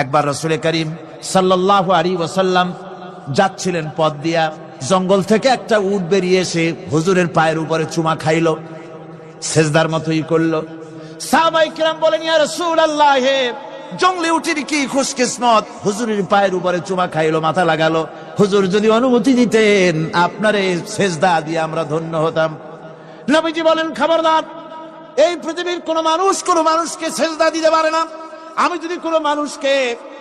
একবার রাসূল করিম সাল্লাল্লাহু আলাইহি ওয়াসাল্লাম যাচ্ছিলেন পথ দিয়া, জঙ্গল থেকে একটা উট বেরিয়ে এসে হুজুরের পায়ের উপরে চুমা খাইলো, সেজদার মতোই করলো। সাহাবায়ে কেরাম বলেন, ইয়া রাসূলুল্লাহ, হে জঙ্গলে উটের কি খুশকিসমত, হুজুরের পায়ের উপরে চুমা খাইলো, মাথা লাগালো। হুজুর যদি অনুমতি দিতেন আপনার এই সেজদা দিয়ে আমরা ধন্য হতাম। নবীজি বলেন, খবরদার, এই পৃথিবীর কোন মানুষকে সেজদা দিতে পারে না। আমি যদি কোনো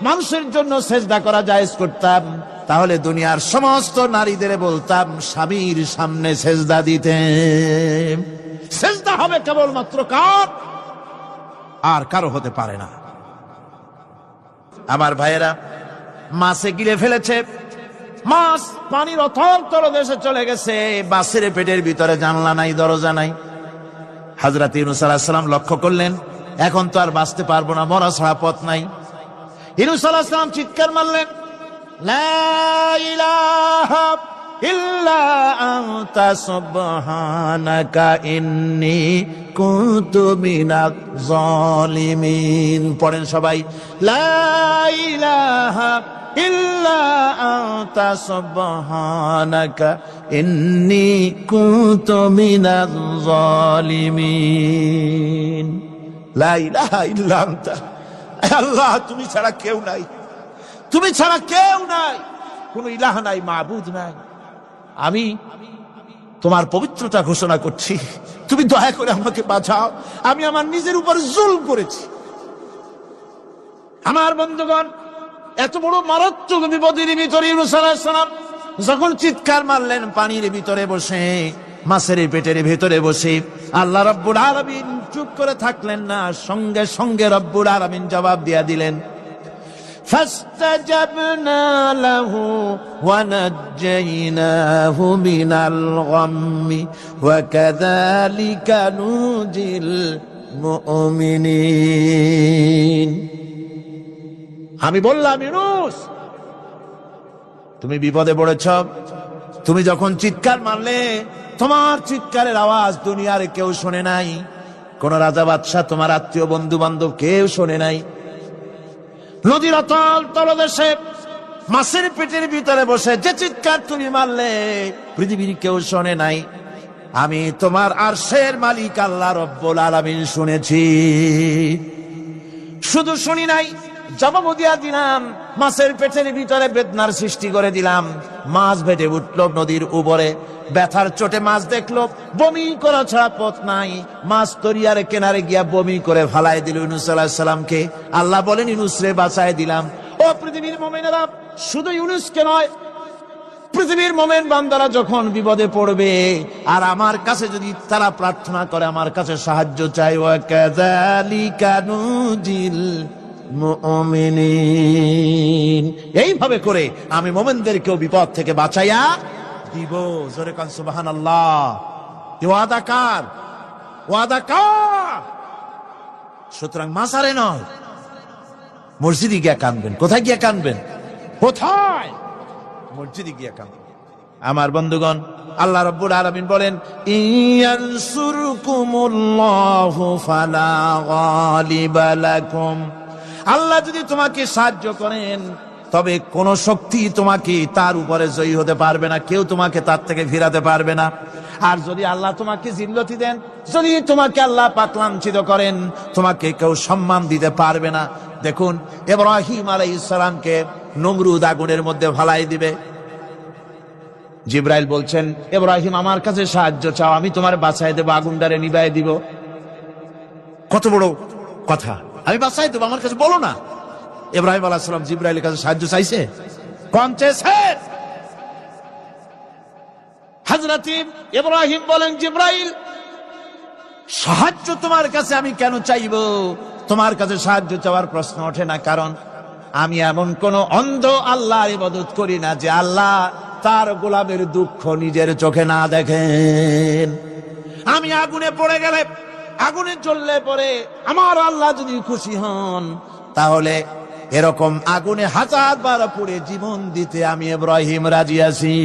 মানুষের জন্য সেজদা করা জায়েজ করতাম, তাহলে দুনিয়ার সমস্ত নারীদের বলতাম স্বামীর সামনে সেজদা দিতে। সেজদা হবে কেবলমাত্র কার, আর কারো হতে পারে না। আমার ভাইয়েরা, মাছে গিলে ফেলেছে, মাছ পানির অথল তলদেশে চলে গেছে, মাছের পেটের ভিতরে জানলা নাই, দরজা নাই। হযরত ইউনূস আলাইহিস সালাম লক্ষ্য করলেন, এখন তো আর বাঁচতে পারবো না, মরা ছাড়া পথ নাই। ইউনূস আলাইহিস সালাম চিৎকার মারলেন, লা ইলাহা ইল্লা আনতা সুবহানাকা ইন্নী কুনতু মিনাজ জালিমিন। পড়েন সবাই, লা ইলাহা ইল্লা আনতা সুবহানাকা ইন্নী কুনতু মিনাজ জালিমিন। লা ইলাহা ইল্লা আনতা, আল্লাহ তুমি ছাড়া কেউ নাই, তুমি ছাড়া কেউ নাই, কোন ইলাহ নাই, মাবুদ নাই। আমি তোমার পবিত্রতা ঘোষণা করছি, তুমি দয়া করে আমাকে বাঁচাও, আমি আমার নিজের উপর জুলম করেছি। আমার বন্ধুগণ, এত বড় মারাত্মক বিপদের ভিতরে ইউনূস আলাইহিস সালাম যখন চিৎকার মারলেন, পানির ভিতরে বসে, মাছের পেটের ভিতরে বসে, আল্লাহ রাব্বুল আলামিন চুপ করে থাকলেন না, সঙ্গে সঙ্গে রব্বুল আলামিন জবাব দিয়া দিলেন, فاستجبنا له ونجيناه من الغم وكذلك ننجي المؤمنين। আমি বললাম, ইউনূস, তুমি বিপদে পড়েছ। তুমি যখন চিৎকার মারলে, তোমার চিৎকারের আওয়াজ দুনিয়ার কেউ শোনে নাই, কোন রাজা বাদশাহ, তোমার আত্মীয়, বন্ধু বান্ধব কেউ শোনে নাই। নদীর অতল তলদেশে মাছের পেটের ভিতরে বসে যে চিৎকার তুমি মারলে, পৃথিবীর কেউ শোনে নাই। আমি তোমার আরশের মালিক আল্লাহ রব্বুল আলামিন শুনেছি। শুধু শুনি নাই, জবাব দিয়া দিলাম। মাছের পেটের ভিতরে বেদনার সৃষ্টি করে দিলাম। মাছ ভেটে উঠলো নদীর উপরে, ব্যথার চোটে মাছ দেখলো, বমি করা ছাড়া পথ নাই। মাছ দরিয়ার কিনারে গিয়া বমি করে ফালাই দিল ইউনূস আলাইহিস সালামকে। আল্লাহ বলেন, ইউনূস রে বাঁচায় দিলাম। ও পৃথিবীর মুমিনেরা, শুধু ইউনূসকে নয়, পৃথিবীর মুমিন বান্দারা যখন বিপদে পড়বে আর আমার কাছে যদি তারা প্রার্থনা করে, আমার কাছে সাহায্য চাই, ওয়া কাযালিকা নুজিল মুমিনিন, এইভাবে করে আমি মুমিনদেরকেও বিপদ থেকে বাঁচাইয়া দিব। জোরে কান সুবহানাল্লাহ। ওয়াদা কার? ওয়াদা কার? সুতরাং মাসারে নয়, মসজিদে গিয়া কাঁদবেন। কোথায় গিয়া কাঁদবেন? কোথায়? মসজিদে গিয়া কাঁদবেন। আমার বন্ধুগণ, আল্লাহ রাব্বুল আলামিন বলেন, ইয়ানসুরকুমুল্লাহু ফালা গালিবা লাকুম। আল্লাহ যদি তোমাকে সাহায্য করেন, তবে কোন শক্তি তোমাকে তার উপরে জয়ী হতে পারবে না, কেউ তোমাকে তার থেকে ফিরাতে পারবে না। আর যদি আল্লাহ তোমাকে জিল্লতি দেন, যদি তোমাকে আল্লাহ পাক লাঞ্ছিত করেন, তোমাকে কেউ সম্মান দিতে পারবে না। দেখুন, ইব্রাহিম আলাইহিস সালামকে নমরুদ আগুনের মধ্যে ফালাই দিবে। জিবরাইল বলছেন, ইব্রাহিম আমার কাছে সাহায্য চাও, আমি তোমার বাঁচাই দেব, আগুনটারে নিভাই দিব। কত বড় কথা, আমি বাঁচাই দেব, আমার কাছে বলো না। ইব্রাহিম আলাইহিস সালাম জিবরাইলের কাছে সাহায্য চাইছে, কোন চেয়েছে? হযরত ইব্রাহিম বলেন, জিবরাইল, সাহায্য তোমার কাছে আমি কেন চাইব? তোমার কাছে সাহায্য চাওয়ার প্রশ্ন ওঠে না, কারণ আমি এমন কোন অন্ধ আল্লাহর ইবাদত করি না যে আল্লাহ তার গোলামের দুঃখ নিজের চোখে না দেখেন। আমি আগুনে পড়ে গেলে, আগুনে জ্বললে পরে আমার আল্লাহ যদি খুশি হন, তাহলে এরকম আগুনে 1000 বার পুড়ে জীবন দিতে আমি ইব্রাহিম রাজি আছি।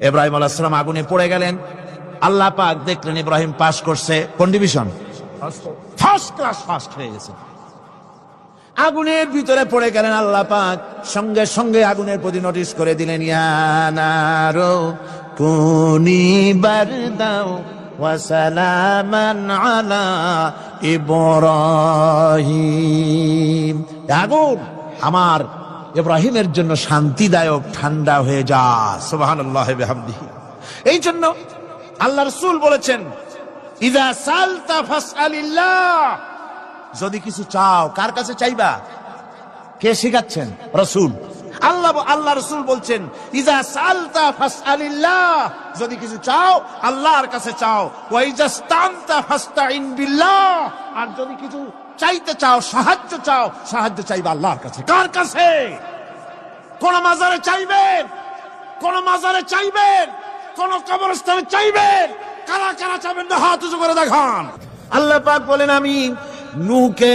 ইব্রাহিম আলাইহিস সালাম আগুনে পড়ে গেলেন। আল্লাহ পাক দেখলেন ইব্রাহিম পাস করছে, কোন ডিভিশন? ফার্স্ট ক্লাস ফার্স্ট হয়ে গেছে। আগুনের ভিতরে পড়ে গেলেন। আল্লাহ পাক সঙ্গে সঙ্গে আগুনের প্রতি নোটিশ করে দিলেন, ইয়া নারু কুনি বারদাও ওয়া সালামান আলা ইব্রাহিম। আগুন আমার ইব্রাহিমের জন্য শান্তিদায়ক, ঠান্ডা হয়ে যা। সুবহানাল্লাহি ওয়া বিহামদিহি। এই জন্য আল্লাহ রাসূল বলেছেন, ইযা সালতা ফাসআলিল্লাহ, যদি কিছু চাও কার কাছে চাইবা? কে শিখাচ্ছেন? রাসূল। আল্লাহ রাসূল বলছেন, ইযা সালতা ফাসআলিল্লাহ, যদি কিছু চাও আল্লাহর কাছে চাও। ওয়া ইযা স্তানতা ফাস্তাইন বিল্লাহ, আর যদি কিছু চাইতে চাও, সাহায্য চাও, সাহায্য চাইবা আল্লাহর কাছে। কার কাছে? কোন মাজারে চাইবেন? কোন মাজারে চাইবেন? কোন কবরস্থানে চাইবেন? কারা কারা চাইবেন না হাত উঁচু করে দেখান। আল্লাহ পাক বলেন, আমি নূহকে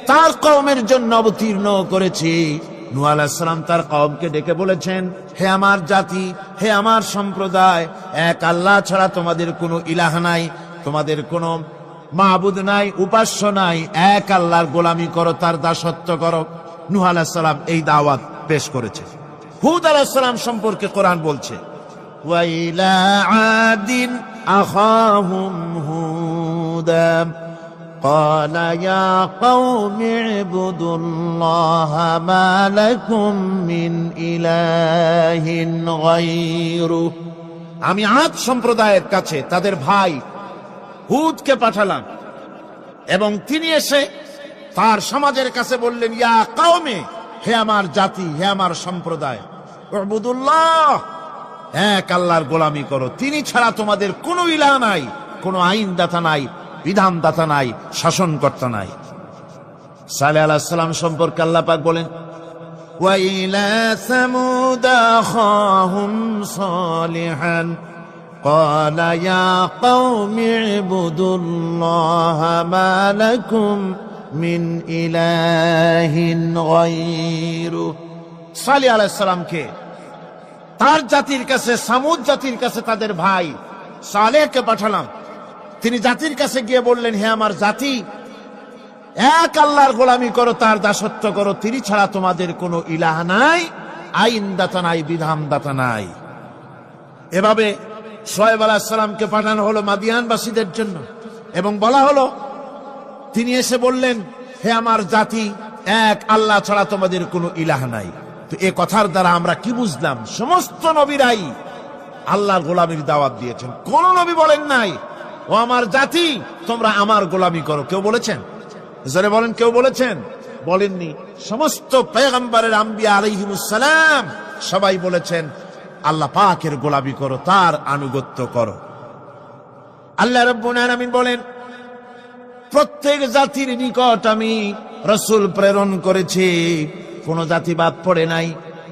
তার কওমের জন্য অবতীর্ণ করেছি। নূহ আলাইহিস সালাম তার কওমকে ডেকে বলেছেন, হে আমার জাতি, হে আমার সম্প্রদায়, এক আল্লাহ ছাড়া তোমাদের কোনো ইলাহ নাই, তোমাদের কোনো মাবুদ নাই, উপাস্য নাই। এক আল্লাহর গোলামি করো, তার দাসত্ব করো। নূহ আলাইহিস সালাম এই দাওয়াত পেশ করেছে। হুদ আলাইহিস সালাম সম্পর্কে কোরআন বলছে, ওয়া ইলা আদিন আখাহুম হুদা قال يا قوم اعبدوا الله ما لكم من إله غيره। আমি আদ সম্প্রদায়ের কাছে তাদের ভাই হুদকে পাঠালাম, এবং তিনি এসে তার সমাজের কাছে বললেন, ইয়া কওমে, হে আমার জাতি, হে আমার সম্প্রদায়, উবুদুল্লাহ, এক আল্লাহর গোলামি করো, তিনি ছাড়া তোমাদের কোনো ইলাহ নাই, কোনো আইনদাতা নাই, বিধানদাতা নাই, শাসনকর্তা নাই। সালেহ আলাইহিস সালাম সম্পর্কে আল্লাহ পাক বলেন, ওয়া ইলা সামুদ আখাহুম সালিহান قال يا قوم اعبدوا الله ما لكم من إله غيره। সালেহ আলাইহিস সালামকে তার জাতির কাছে, সামুদ জাতির কাছে তাদের ভাই সালেহকে পাঠালাম। তিনি জাতির কাছে গিয়ে বললেন, হে আমার জাতি, এক আল্লাহর গোলামি করো, তার দাসত্ব করো, তিনি ছাড়া তোমাদের কোনো ইলাহ নাই, আইনদাতা নাই, বিধানদাতা নাই। এভাবে শুআয়ব আলাইহিস সালামকে পাঠানো হলো মাদিয়ানবাসীদের জন্য, এবং বলা হলো, তিনি এসে বললেন, হে আমার জাতি, এক আল্লাহ ছাড়া তোমাদের কোনো ইলাহ নাই। তো এ কথার দ্বারা আমরা কি বুঝলাম? সমস্ত নবীরাই আল্লাহর গোলামির দাওয়াত দিয়েছেন। কোন নবী বলেন নাই, ও আমার জাতি, তোমরা আমার গোলামি করো। কেউ বলেছেন? জোরে বলেন, কেউ বলেছেন? বলেননি। সমস্ত পয়গম্বরের, আম্বিয়া আলাইহিমুস সালাম, সবাই বলেছেন আল্লাহ পাকের গোলামি করো, তার আনুগত্য করো। আল্লাহ রাব্বুল আলামিন বলেন, প্রত্যেক জাতির নিকট আমি রাসূল প্রেরণ করেছি, কোন জাতি বাদ পড়ে নাই।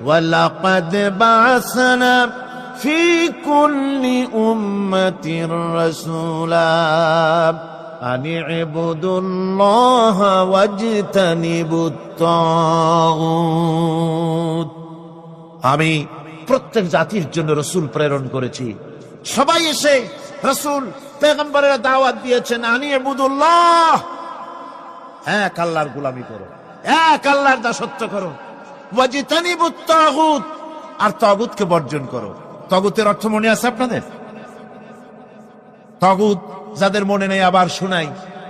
ওয়ালাকাদ বা'সনা ফি কুল্লি উম্মাতির রাসূলা আন ইবুদুল্লাহা ওয়াজতানিবুত তাগুত। আমি প্রত্যেক জাতির জন্য রাসূল প্রেরণ করেছি। সবাই এসে রাসূল, পয়গম্বরেরা দাওয়াত দিয়েছেন, আন ইবুদুল্লাহ, এক আল্লাহর গোলামি করো, এক আল্লাহর দাসত্ব করো, ওয়াজতানিবুত তাগুত, আর তাগুতকে বর্জন করো। তাগুতের অর্থ মনে আছে আপনাদের? তাগুত যাদের মনে নেই আবার শোনাই।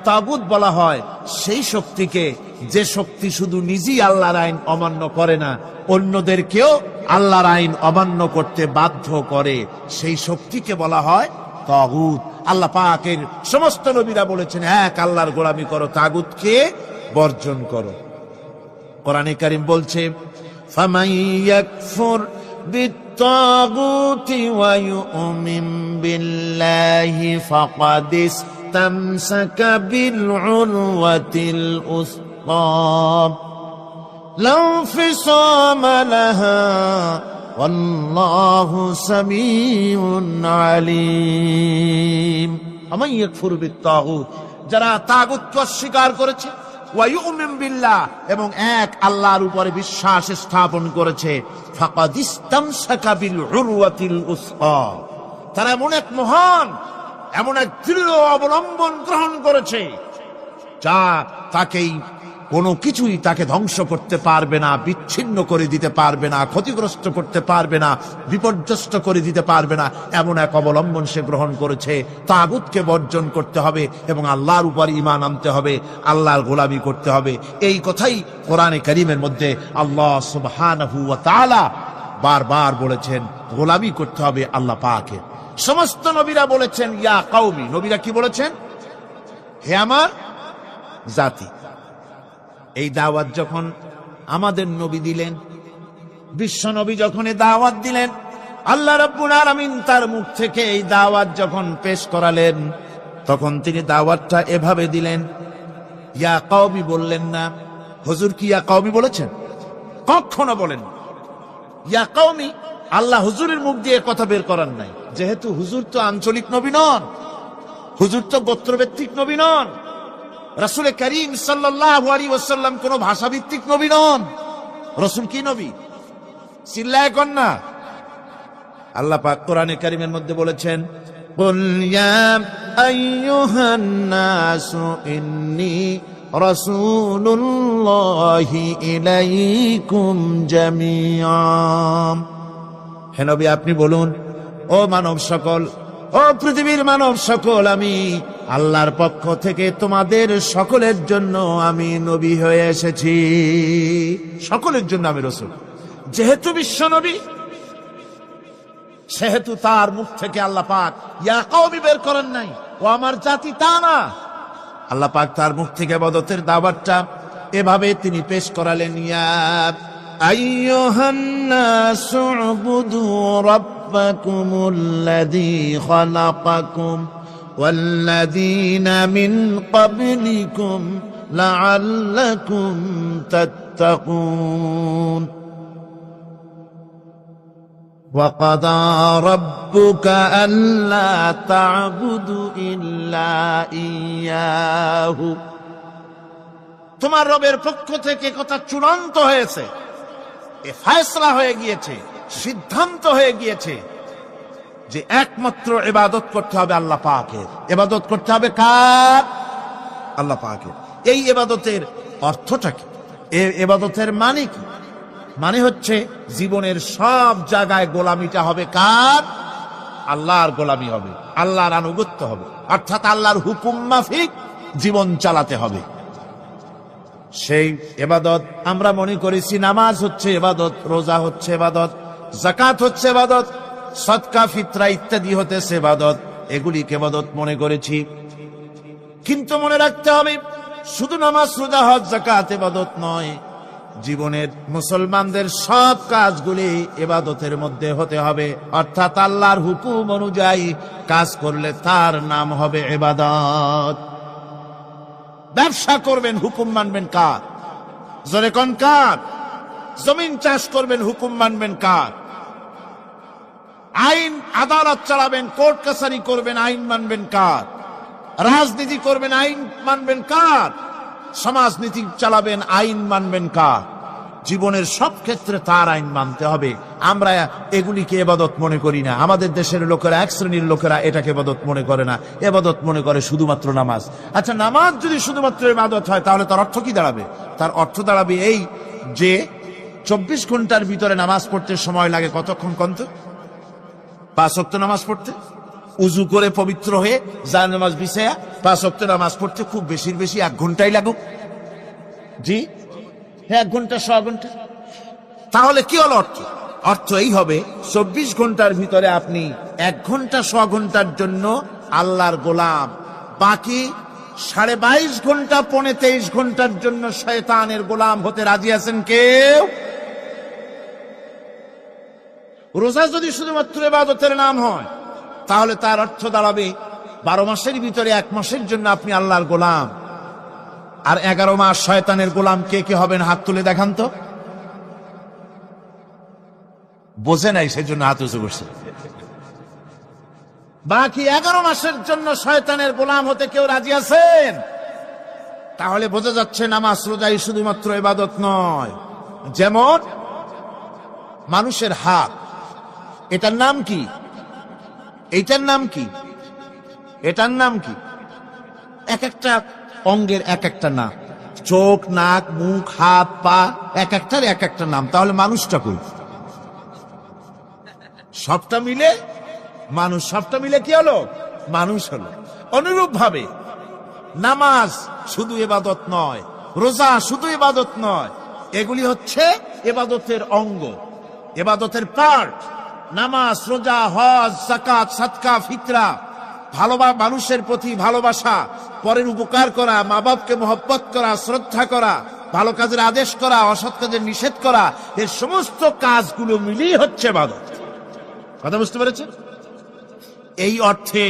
তাগুত বলা হয় সেই শক্তিকে, যে শক্তি শুধু নিজেই আল্লাহর আইন অমান্য করে না, অন্যদেরকেও আল্লাহর আইন অমান্য করতে বাধ্য করে, সেই শক্তিকে বলা হয় তাগুত। আল্লাহ পাকের সমস্ত নবীরা বলেছেন, এক আল্লাহর গোলামি করো, তাগুতকে বর্জন করো। কোরআনে কারীম বলছে, ফামান ইয়াকফুর বিত্তাগুতি ওয়া ইউমিন বিল্লাহি ফাকাদ ইসতামসাকা বিল উরওয়াতিল উসকা লা ইনফিসামা লাহা ওয়াল্লাহু সামিউন আলিম। ফামান ইয়াকফুর বিত্তাগুত, যারা তাগুতকে অস্বীকার করেছে, ওয়া ইউমিন বিল্লাহ, এবং এক আল্লাহর উপরে বিশ্বাস স্থাপন করেছে, ফাকাদ ইসতামসাকা বিল উরওয়াতিল উসকা, তারা এমন এক মহান, এমন এক দৃঢ় অবলম্বন গ্রহণ করেছে, যা তাকেই কোনো কিছুই তাকে ধ্বংস করতে পারবে না, বিচ্ছিন্ন করে দিতে পারবে না, ক্ষতিগ্রস্ত করতে পারবে না, বিপর্যস্ত করে দিতে পারবে না, এমন এক অবলম্বন সে গ্রহণ করেছে। তাগুতকে বর্জন করতে হবে এবং আল্লাহর উপর ঈমান আনতে হবে, আল্লাহর গোলামি করতে হবে। এই কথাই কোরআনে কারীমের মধ্যে আল্লাহ সুবহানাহু ওয়া তাআলা বারবার বলেছেন, গোলামি করতে হবে আল্লাহ পাকের। সমস্ত নবীরা বলেছেন ইয়া কওমি, নবীরা কি বলেছেন? হে আমার জাতি। এই দাওয়াত যখন আমাদের নবী দিলেন, বিশ্ব নবী যখন এই দাওয়াত দিলেন, আল্লাহ রাব্বুল আলামিন তার মুখ থেকে এই দাওয়াত যখন পেশ করালেন, তখন তিনি দাওয়াতটা এভাবে দিলেন, ইয়া কওমি বললেন না। হুজুর কি ইয়া কওমি বলেছেন? কখনো বলেন ইয়া কওমি। আল্লাহ হুজুরের মুখ দিয়ে কথা বের করার নাই, যেহেতু হুজুর তো আঞ্চলিক নবী নন, হুজুর তো গোত্রভিত্তিক নবী নন, রাসূল করিম সাল্লাল্লাহু আলাইহি ওয়াসাল্লাম কোন ভাষাভিত্তিক নবী নন। রাসূল কি নবী? চিল্লায় কোন না। আল্লাহ পাক কোরআনে কারীমের মধ্যে বলেছেন, কুল ইয়া আইয়ুহান নাসু ইন্নী রাসূলুল্লাহি ইলাইকুম জামিআ। হে নবী আপনি বলুন, ও মানব সকল, ও পৃথিবীর মানব সকল, আমি আল্লাহর পক্ষ থেকে তোমাদের সকলের জন্য আমি নবী হয়ে এসেছি। সকলের জন্য আমি রাসূল। যেহেতু বিশ্ব নবী, সেহেতু তার মুখ থেকে আল্লাহ পাক ইয়া কওমি বের করেন নাই, ও আমার জাতি, তা না। আল্লাহ পাক তার মুখ থেকে ইবাদতের দাওয়াতটা এভাবে তিনি পেশ করালেন, ইয়া আইয়ুহান নাসু উবুদু রাব্বাকুমুল্লাযী খালাকাকুম ওয়াল্লাযীনা মিন ক্বাবলিকুম লাআল্লাকুম তাত্তাকুন। وَقَضَى رَبُّكَ أَلَّا تَعْبُدُوا إِلَّا إِيَّاهُ। তোমার রবের পক্ষ থেকে কথা চূড়ান্ত হয়েছে, এ ফয়সালা হয়ে গিয়েছে, সিদ্ধান্ত হয়ে গিয়েছে যে একমাত্র ইবাদত করতে হবে আল্লাহ পাকের। ইবাদত করতে হবে কার? আল্লাহ পাকের। এই ইবাদতের অর্থটা কি? এই ইবাদতের মানে কি? মানে হচ্ছে জীবনের সব জায়গায় গোলামিটা হবে কার? আল্লাহর গোলামি হবে, আল্লাহর আনুগত্য হবে, অর্থাৎ আল্লাহর হুকুম মাফিক জীবন চালাতে হবে। সেই ইবাদত আমরা মনে করেছি নামাজ হচ্ছে ইবাদত, রোজা হচ্ছে ইবাদত, যাকাত হচ্ছে ইবাদত, সদকা ফিতরা ইত্যাদি হতেছে ইবাদত, এগুলিকে ইবাদত মনে করেছি। কিন্তু মনে রাখতে হবে শুধু নামাজ, রোজা, হজ, যাকাত ইবাদত নয়। জীবনের মুসলমানদের সব কাজগুলি ইবাদতের মধ্যে হতে হবে, অর্থাৎ আল্লাহর হুকুম অনুযায়ী কাজ করলে তার নাম হবে ইবাদত। ব্যবসা করবেন, হুকুম মানবেন কার? জোরে কোন কার? জমিন চাষ করবেন, হুকুম মানবেন কার? আইন আদালত চালাবেন, কোর্ট কাছারি করবেন, আইন মানবেন কার? রাজনীতি করবেন, আইন মানবেন কার? সমাজনীতি চালাবেন, আইন মানবেন কার? জীবনের সব ক্ষেত্রে তার আইন মানতে হবে। আমরা এগুলিকে ইবাদত মনে করি না। আমাদের দেশের লোকেরা, এক শ্রেণীর লোকেরা এটাকে ইবাদত মনে করে না, ইবাদত মনে করে শুধুমাত্র নামাজ। আচ্ছা, নামাজ যদি শুধুমাত্র ইবাদত হয় তাহলে তার অর্থ কি দাঁড়াবে? তার অর্থ দাঁড়াবে এই যে 24 ঘন্টার ভিতরে নামাজ পড়তে সময় লাগে কতক্ষণ? কত? 5 ওয়াক্ত নামাজ পড়তে, উজু করে পবিত্র হয়ে জানাজা নামাজ বিছায়া 5 ওয়াক্ত নামাজ পড়তে খুব বেশির বেশি 1 ঘন্টাই লাগুক। জি, 1 ঘন্টা, 100 ঘন্টা। তাহলে কি হলো অর্থ? অর্থ এই হবে 24 ঘন্টার ভিতরে আপনি 1 ঘন্টা 100 ঘন্টার জন্য আল্লাহর গোলাম, বাকি 22.5 ঘন্টা 23 ঘন্টার জন্য শয়তানের গোলাম হতে রাজি আছেন কেউ? রোজা যদি শুধুমাত্র ইবাদতের নাম হয় তাহলে তার অর্থ দাঁড়াবে 12 মাসের ভিতরে 1 মাসের জন্য আপনি আল্লাহর গোলাম, আর 11 মাস শয়তানের গোলাম। কে কে হবেন হাত তুলে দেখান তো। বোঝে নাই সেজন্য হাত উঁচু করছে। বাকি 11 মাসের জন্য শয়তানের গোলাম হতে কেউ রাজি আছেন? তাহলে বোঝা যাচ্ছে নামাজ রোজাই শুধুমাত্র ইবাদত নয়। যেমন মানুষের হাত, এটার নাম কি? এইটার নাম কি? এটার নাম কি? এক একটা অঙ্গের এক একটা নাম। চোখ, নাক, মুখ, হাত, পা, এক একটার এক একটা নাম। তাহলে মানুষটা কই? সবটা মিলে মানুষ, সবটা মিলে কি হলো? মানুষ হলো। অনুরূপ ভাবে নামাজ শুধু ইবাদত নয়, রোজা শুধু ইবাদত নয়, এগুলি হচ্ছে ইবাদতের অঙ্গ, ইবাদতের পার্ট। নামাজ, রোজা, হজ, যাকাত, সাদকা, ফিতরা, মানুষের প্রতি ভালোবাসা, পরের উপকার করা, মা বাপকে মহব্বত করা, শ্রদ্ধা করা, ভালো কাজের আদেশ করা, অসৎ কাজের নিষেধ করা, এর সমস্ত কাজগুলো মিলিয়ে হচ্ছে ইবাদত। কথা বুঝতে পেরেছেন? এই অর্থে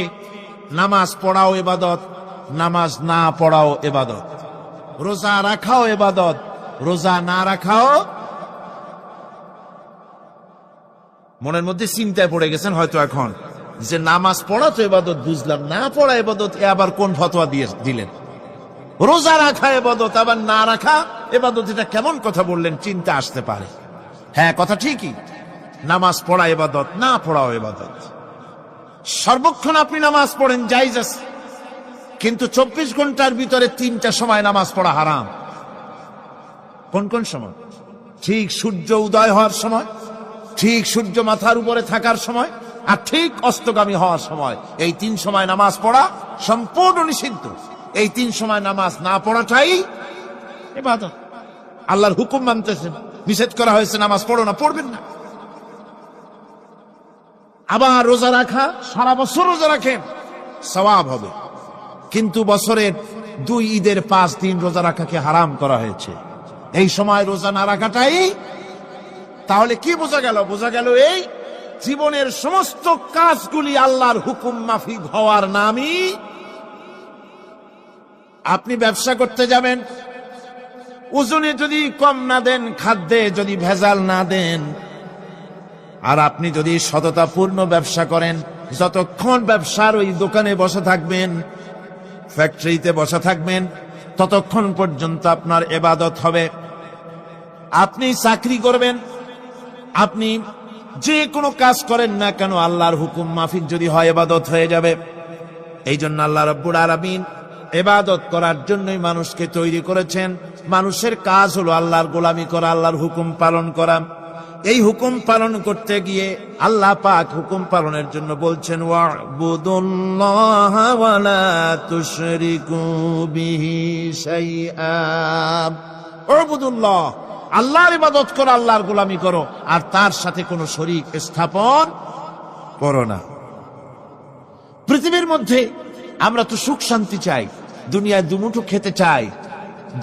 নামাজ পড়াও ইবাদত, নামাজ না পড়াও ইবাদত। রোজা রাখাও ইবাদত, রোজা না রাখাও। মনের মধ্যে চিন্তায় পড়ে গেছেন হয়তো এখন যে নামাজ পড়া তো ইবাদত বুঝলাম, না পড়া ইবাদত, এ আবার কোন ফতোয়া দিলেন? রোজা রাখা ইবাদত, আবার না রাখা ইবাদত, এটা কেমন কথা বললেন? চিন্তা আসতে পারে। হ্যাঁ, কথা ঠিকই, নামাজ পড়া ইবাদত, না পড়াও ইবাদত। সর্বক্ষণ আপনি নামাজ পড়েন, জায়েজ আছে, কিন্তু 24 ঘন্টার ভিতরে 3টা সময় নামাজ পড়া হারাম। কোন কোন সময়? ঠিক সূর্য উদয় হওয়ার সময়, ঠিক সূর্য মাথার উপরে থাকার সময়, আর ঠিক অস্তগামী হওয়ার সময়। এই 3 সময় নামাজ পড়া সম্পূর্ণ নিষিদ্ধ। এই 3 সময় নামাজ না পড়াটাই ইবাদত। আল্লাহর হুকুম মানতেছেন, নিষেধ করা হয়েছে নামাজ পড়ো না, পড়বেন না। আবার রোজা রাখা, সারা বছর রোজা রাখেন, সওয়াব হবে, কিন্তু বছরের 2 ঈদের 5 দিন রোজা রাখাকে হারাম করা হয়েছে। এই সময় রোজা না রাখাটাই, তাহলে কি বোঝা গেল? বোঝা গেল এই জীবনের সমস্ত কাজগুলি আল্লাহর হুকুম মাফিক হওয়ার নামই। আপনি ব্যবসা করতে যাবেন, ওজনে যদি কম না দেন, খাদ্যে যদি ভেজাল না দেন, আর আপনি যদি সততাপূর্ণ ব্যবসা করেন, যতক্ষণ ব্যবসার ওই দোকানে বসে থাকবেন, ফ্যাক্টরিতে বসে থাকবেন, ততক্ষণ পর্যন্ত আপনার ইবাদত হবে। আপনি চাকরি করবেন, আপনি যে কোনো কাজ করেন না কেন, আল্লাহর হুকুম মাফিক যদি হয়, ইবাদত হয়ে যাবে। এই জন্য আল্লাহ রাব্বুল আলামিন ইবাদত করার জন্যই মানুষকে তৈরি করেছেন। মানুষের কাজ হলো আল্লাহর গোলামি করা, আল্লাহর হুকুম পালন করা। এই হুকুম পালন করতে গিয়ে আল্লাহ পাক হুকুম পালনের জন্য বলছেন, ওয়া'বুদুল্লাহা ওয়া লা তুশরিকু বিহি শাইআ। ওয়া'বুদুল্লাহ, আল্লাহর ইবাদত করো, আল্লাহর গোলামি করো, আর তার সাথে কোনো শরীক স্থাপন করো না। পৃথিবীর মধ্যে আমরা তো সুখ শান্তি চাই, দুনিয়ায় 2 মুঠো খেতে চাই।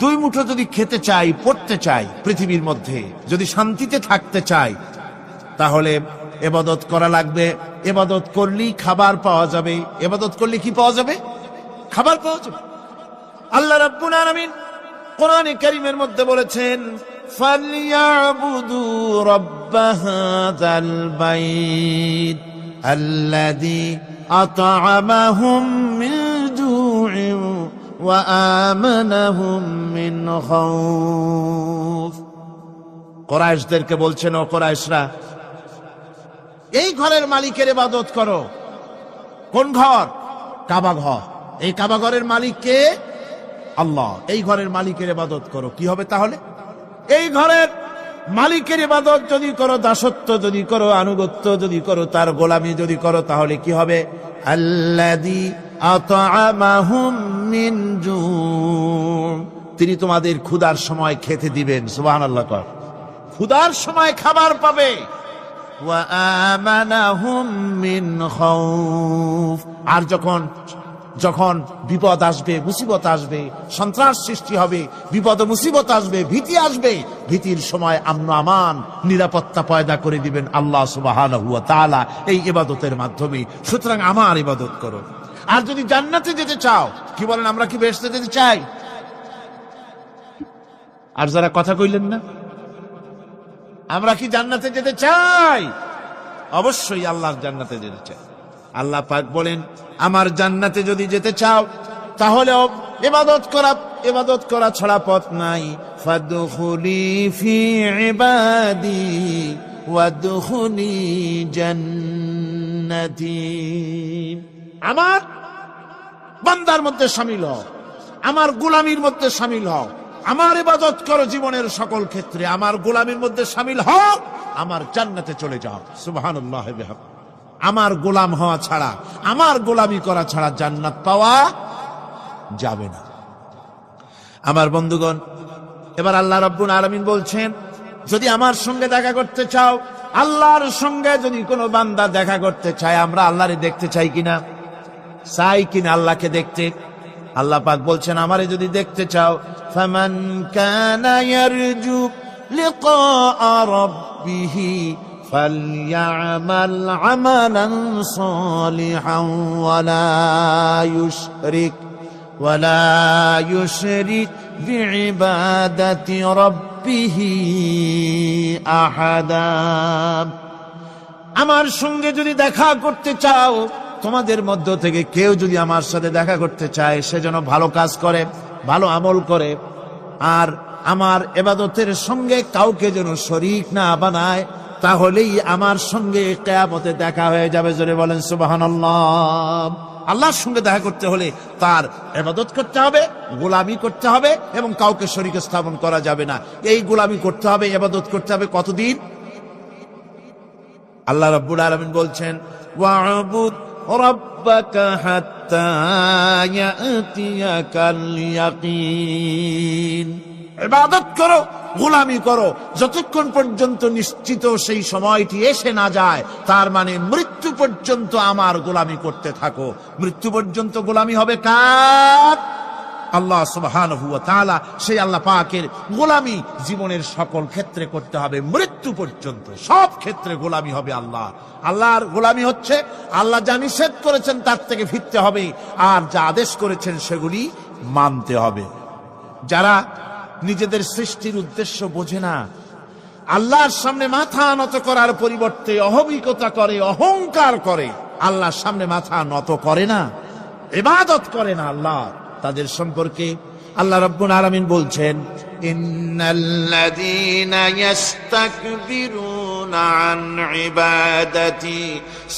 2 মুঠো যদি খেতে চাই, পড়তে চাই, পৃথিবীর মধ্যে যদি শান্তিতে থাকতে চাই, তাহলে ইবাদত করা লাগবে। ইবাদত করলেই খাবার পাওয়া যাবে। ইবাদত করলে কি পাওয়া যাবে? খাবার পাওয়া যাবে। আল্লাহ রাব্বুল আলামিন কোরআনে কারীমের মধ্যে বলেছেন, ফালইয়াবুদু রাব্ব হাযাল বাইত আল্লাযী আত'আমাহুম মিন জু'ইন ওয়া আমানাহুম মিন খাউফ। কুরাইশদেরকে বলছেন, ও কুরাইশরা, এই ঘরের মালিকের ইবাদত করো। কোন ঘর? কাবা ঘর। এই কাবা ঘরের মালিক কে? আল্লাহ। এই ঘরের মালিকের ইবাদত করো। কি হবে তাহলে? এই ঘরের মালিকের ইবাদত যদি করো, দাসত্ব যদি করো, আনুগত্য যদি করো, তার গোলামি যদি করো, তাহলে কি হবে? আল্লাযী আত'আমাহুম মিন জু', তিনি তোমাদের ক্ষুধার সময় খেতে দিবেন। সুবহানাল্লাহ। কর ক্ষুধার সময় খাবার পাবে। ওয়া আমানাহুম মিন খাউফ, আর যখন বিপদ আসবে, মুসিবত আসবে, সন্ত্রাস সৃষ্টি হবে, বিপদ মুসিবত আসবে, ভীতি আসবে, ভীতির সময় আমন আমান, নিরাপত্তা পয়দা করে দিবেন আল্লাহ সুবহানাহু ওয়া তাআলা এই ইবাদতের মাধ্যমে। সুতরাং আমার ইবাদত করো। আর যদি জান্নাতে যেতে চাও, কি বলেন, আমরা কি বেহেশতে যেতে চাই? আর যারা কথা কইলেন না, আমরা কি জান্নাতে যেতে চাই? অবশ্যই আল্লাহর জান্নাতে যেতে চাই। আল্লাহ পাক বলেন, আমার জান্নাতে যদি যেতে চাও, তাহলে ইবাদত করা ছাড়া পথ নাই। ফাদখুলি ফি ইবাদি ওয়াদখুলি জান্নাতি, আমার বান্দার মধ্যে শামিল হও, আমার গোলামির মধ্যে শামিল হও, আমার ইবাদত করো জীবনের সকল ক্ষেত্রে, আমার গোলামির মধ্যে শামিল হও, আমার জান্নাতে চলে যাও। সুবহানাল্লাহ বিহাম। আমার গোলাম হওয়া ছাড়া, আমার গোলামি করা ছাড়া জান্নাত পাওয়া যাবে না। আমার বন্ধুগণ, এবার আল্লাহ রাব্বুল আলামিন বলছেন, যদি আমার সঙ্গে দেখা করতে চাও, আল্লাহর সঙ্গে যদি কোনো বান্দা দেখা করতে চায়, আমরা আল্লাহরে দেখতে চাই কিনা? চাই কিনা আল্লাহকে দেখতে? আল্লাহ পাক বলছেন, আমারে যদি দেখতে চাও, ফামান কানা ইয়ারজু লিকা রাব্বিহি ফালইআমাল আমালান সালিহান ওয়ালা ইউশরিক বিইবাদাতি রাব্বিহি আহাদা। আমার সঙ্গে যদি দেখা করতে চাও, তোমাদের মধ্য থেকে কেউ যদি আমার সাথে দেখা করতে চায়, সে যেন ভালো কাজ করে, ভালো আমল করে, আর আমার ইবাদতের সঙ্গে কাউকে যেন শরীক না বানায়, তাহলেই আমার সঙ্গে কিয়ামতে দেখা হয়ে যাবে। জোরে বলেন সুবহানাল্লাহ। আল্লাহর সঙ্গে দেখা করতে হলে তার ইবাদত করতে হবে, গোলামি করতে হবে, এবং কাউকে শরীক স্থাপন করা যাবে না। এই গোলামি করতে হবে, ইবাদত করতে হবে কতদিন? আল্লাহ রাব্বুল আলামিন বলছেন, ওয়া'বুদ রাব্বাকা হাত্তা ইয়াতিয়াকাল ইয়াকিন। ইবাদত করো, গোলামি করো, যতক্ষণ পর্যন্ত নিশ্চিত সেই সময়টি এসে না যায়, তার মানে মৃত্যু পর্যন্ত আমার গোলামি করতে থাকো। মৃত্যু পর্যন্ত গোলামি হবে কার? আল্লাহ সুবহানাহু ওয়া তাআলা। সেই আল্লাহ পাকের গোলামি জীবনের সকল ক্ষেত্রে করতে হবে, মৃত্যু পর্যন্ত সব ক্ষেত্রে গোলামি হবে আল্লাহ। আল্লাহর গোলামি হচ্ছে আল্লাহ যা নিষেধ করেছেন তার থেকে ফিরতে হবে, আর যা আদেশ করেছেন সেগুলি মানতে হবে। যারা নিজেদের সৃষ্টির উদ্দেশ্য বোঝে না, আল্লাহর সামনে মাথা নত করার পরিবর্তে অহমিকতা করে, অহংকার করে, আল্লাহর সামনে মাথা নত করে না, ইবাদত করে না আল্লাহ, তাদের সম্পর্কে আল্লাহ রাব্বুল আলামিন বলছেন, ইন্নাল্লাযীনা ইস্তাকবিরুনা আন ইবাদাতি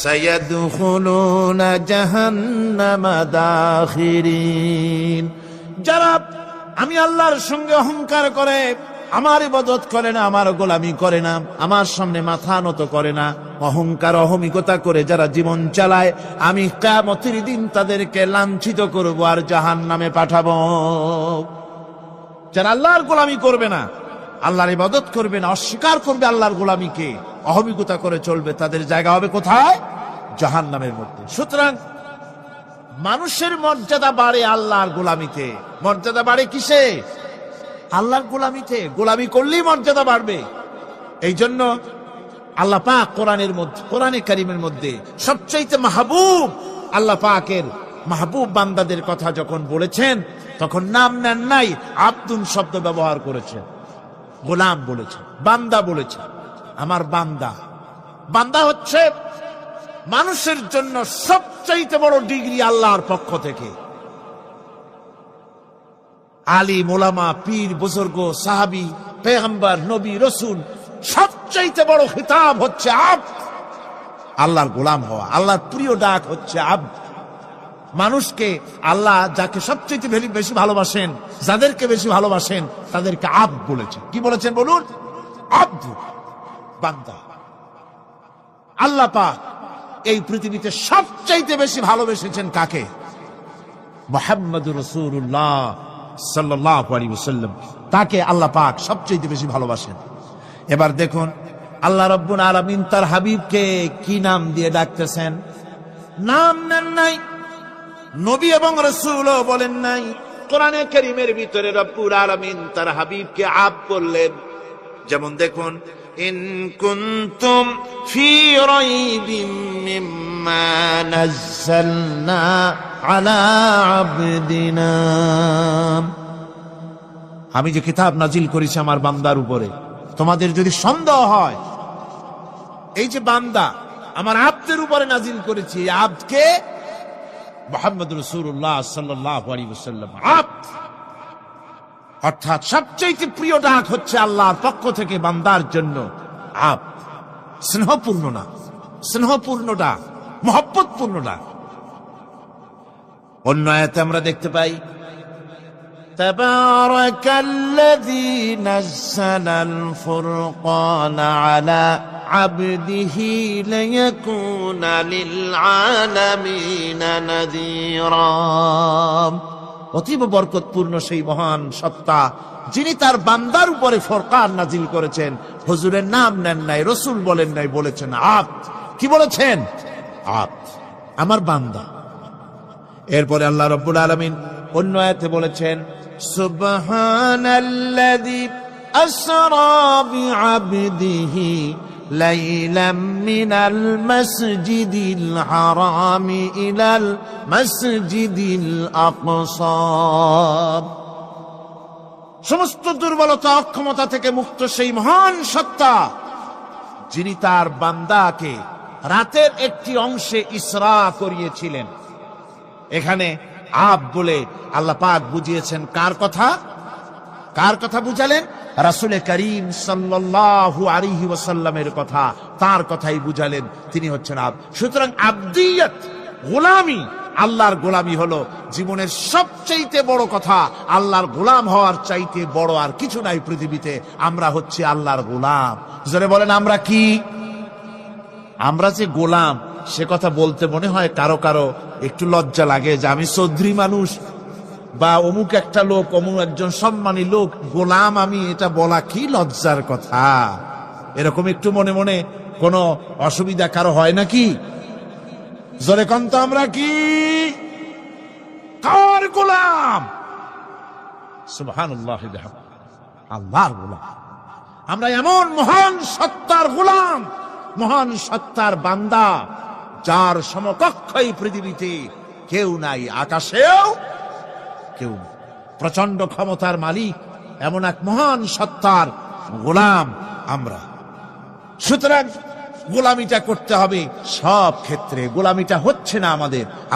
সায়াদখুলুনা জাহান্নামা দাখিরিন। যারা আমি আল্লাহর সঙ্গে অহংকার করে, আমার ইবাদত করে না, আমার গোলামি করে না, আমার সামনে মাথা নত করে না, অহংকার অহমিকতা করে যারা জীবন চালায়, আমি কিয়ামতের দিন তাদেরকে লাঞ্ছিত করব আর জাহান্নামে পাঠাবো। যারা আল্লাহর গোলামি করবে না, আল্লাহর ইবাদত করবে না, অস্বীকার করবে আল্লাহর গোলামিকে, অহমিকতা করে চলবে, তাদের জায়গা হবে কোথায়? জাহান্নামের মধ্যে। সুতরাং মানুষের মর্যাদা বাড়ে আল্লাহর গোলামিতে। মর্যাদা বাড়ে কিসে? আল্লাহর গোলামিতে। গোলামি করলেই মর্যাদা বাড়বে। এই জন্য আল্লাহ পাক কোরআনের মধ্যে, কোরআনে কারীমের মধ্যে সবচাইতে মাহবুব, আল্লাহ পাকের মাহবুব বান্দাদের কথা যখন বলেছেন, তখন নাম নেন নাই, আব্দুন শব্দ ব্যবহার করেছেন, গোলাম বলেছেন, বান্দা বলেছেন। আমার বান্দা। বান্দা হচ্ছে মানুষের জন্য সবচাইতে বড় ডিগ্রি আল্লাহর পক্ষ থেকে। আলিম, ওলামা, পীর, বুজুর্গ, সাহাবী, পেগম্বর, নবী, রসুল, সবচাইতে বড় খিতাব হচ্ছে আব্দ। আল্লাহর গোলাম হওয়া, আল্লাহর প্রিয় ডাক হচ্ছে আব্দ। মানুষকে আল্লাহ যাকে সবচাইতে বেশি ভালোবাসেন, যাদেরকে বেশি ভালোবাসেন, তাদেরকে আব্দ বলেছেন। কি বলেছেন বলুন? আব্দ, বান্দা। আল্লাহ পাক এই পৃথিবীতে সবচাইতে বেশি ভালোবেসেছেন কাকে? মুহাম্মদুর রাসূলুল্লাহ সাল্লাল্লাহু আলাইহি ওয়াসাল্লাম। তাকে আল্লাহ পাক সবচাইতে বেশি ভালোবাসেন। এবার দেখুন আল্লাহ রাব্বুল আলামিন তার হাবিবকে কি নাম দিয়ে ডাকতেছেন? নাম নেন নাই, নবী এবং রাসূলও বলেন নাই। কোরআনে কারীমের ভিতরে রব্বুল আলামিন তার হাবিবকে আব্দ বললেন। যেমন দেখুন, ইন কুনতুম ফি রাইবিম মিম্মা নাযালনা আলা আবদিনা। আমি যে কিতাব নাজিল করেছি আমার বান্দার উপরে, তোমাদের যদি সন্দেহ হয়, এই যে বান্দা আমার আব্দের উপরে নাজিল করেছি, এই আব্দকে মুহাম্মদ রাসূলুল্লাহ সাল্লাল্লাহু আলাইহি ওয়াসাল্লাম আব্দ, অর্থাৎ সবচেয়ে প্রিয় ডাক হচ্ছে আল্লাহর পক্ষ থেকে বান্দার জন্য আব্দ। স্নেহপূর্ণ না, স্নেহপূর্ণ ডাক, মহব্বতপূর্ণ ডাক। অন্য আয়াতে আমরা দেখতে পাই তাবারাকাল্লাযী নাযালাল ফুরকানা আলা আবদিহি লিয়াকুনা লিল আলামিনা নাযীরা। অতীব বরকতপূর্ণ সেই মহান সত্তা যিনি তার বান্দার উপরে ফুরকান নাজিল করেছেন। হুজুরের নাম নেন নাই, রাসূল বলেন নাই, বলেছেন আব্দ। কি বলেছেন? আব্দ, আমার বান্দা। এরপরে আল্লাহ রাব্বুল আলামিন অন্য আয়াতে বলেছেন সুবহানাল্লাযী আসরা বিআবদিহি লাইলাম মিনাল মাসজিদিল হারামি ইলাল মাসজিদিল আকসা। সমস্ত দুর্বলতা অক্ষমতা থেকে মুক্ত সেই মহান সত্তা যিনি তার বান্দাকে রাতের একটি অংশে ইসরা করিয়েছিলেন। এখানে আব বলে আল্লাহ পাক বুঝিয়েছেন কার কথা? কার কথা বুঝালেন? রাসূল করিম সাল্লাল্লাহু আলাইহি ওয়াসাল্লামের কথা, তার কথাই বুঝালেন। তিনি হচ্ছেন আব। সুতরাং আবদিয়ত, গোলামি, আল্লাহর গোলামি হলো জীবনের সবচাইতে বড় কথা। আল্লাহর গোলাম হওয়ার চাইতে বড় আর কিছু নাই পৃথিবীতে। আমরা হচ্ছে আল্লাহর গোলাম। জোরে বলেন আমরা কি? আমরা যে গোলাম সে কথা বলতে মনে হয় কারো কারো একটু লজ্জা লাগে যে আমি চৌধুরী মানুষ বা অমুক একটা লোক, অমুক একজন সম্মানী লোক, গোলাম আমি, এটা বলা কি লজ্জার কথা। এরকম একটু মনে মনে কোনো অসুবিধা কারো হয় নাকি? জোরে কোন তো আমরা কি? কার গোলাম? সুবহানাল্লাহ, আল্লাহর গোলাম। আমরা এমন মহান সত্তার গোলাম, মহান সত্তার বান্দা যার সমকক্ষ এই পৃথিবীতে কেউ নাই, আকাশেও কেউ নেই। প্রচন্ড ক্ষমতার মালিক এমন এক মহান সত্তার গোলাম আমরা। সুতরাং গোলামিটা করতে হবে সব ক্ষেত্রে। গোলামিটা হচ্ছে না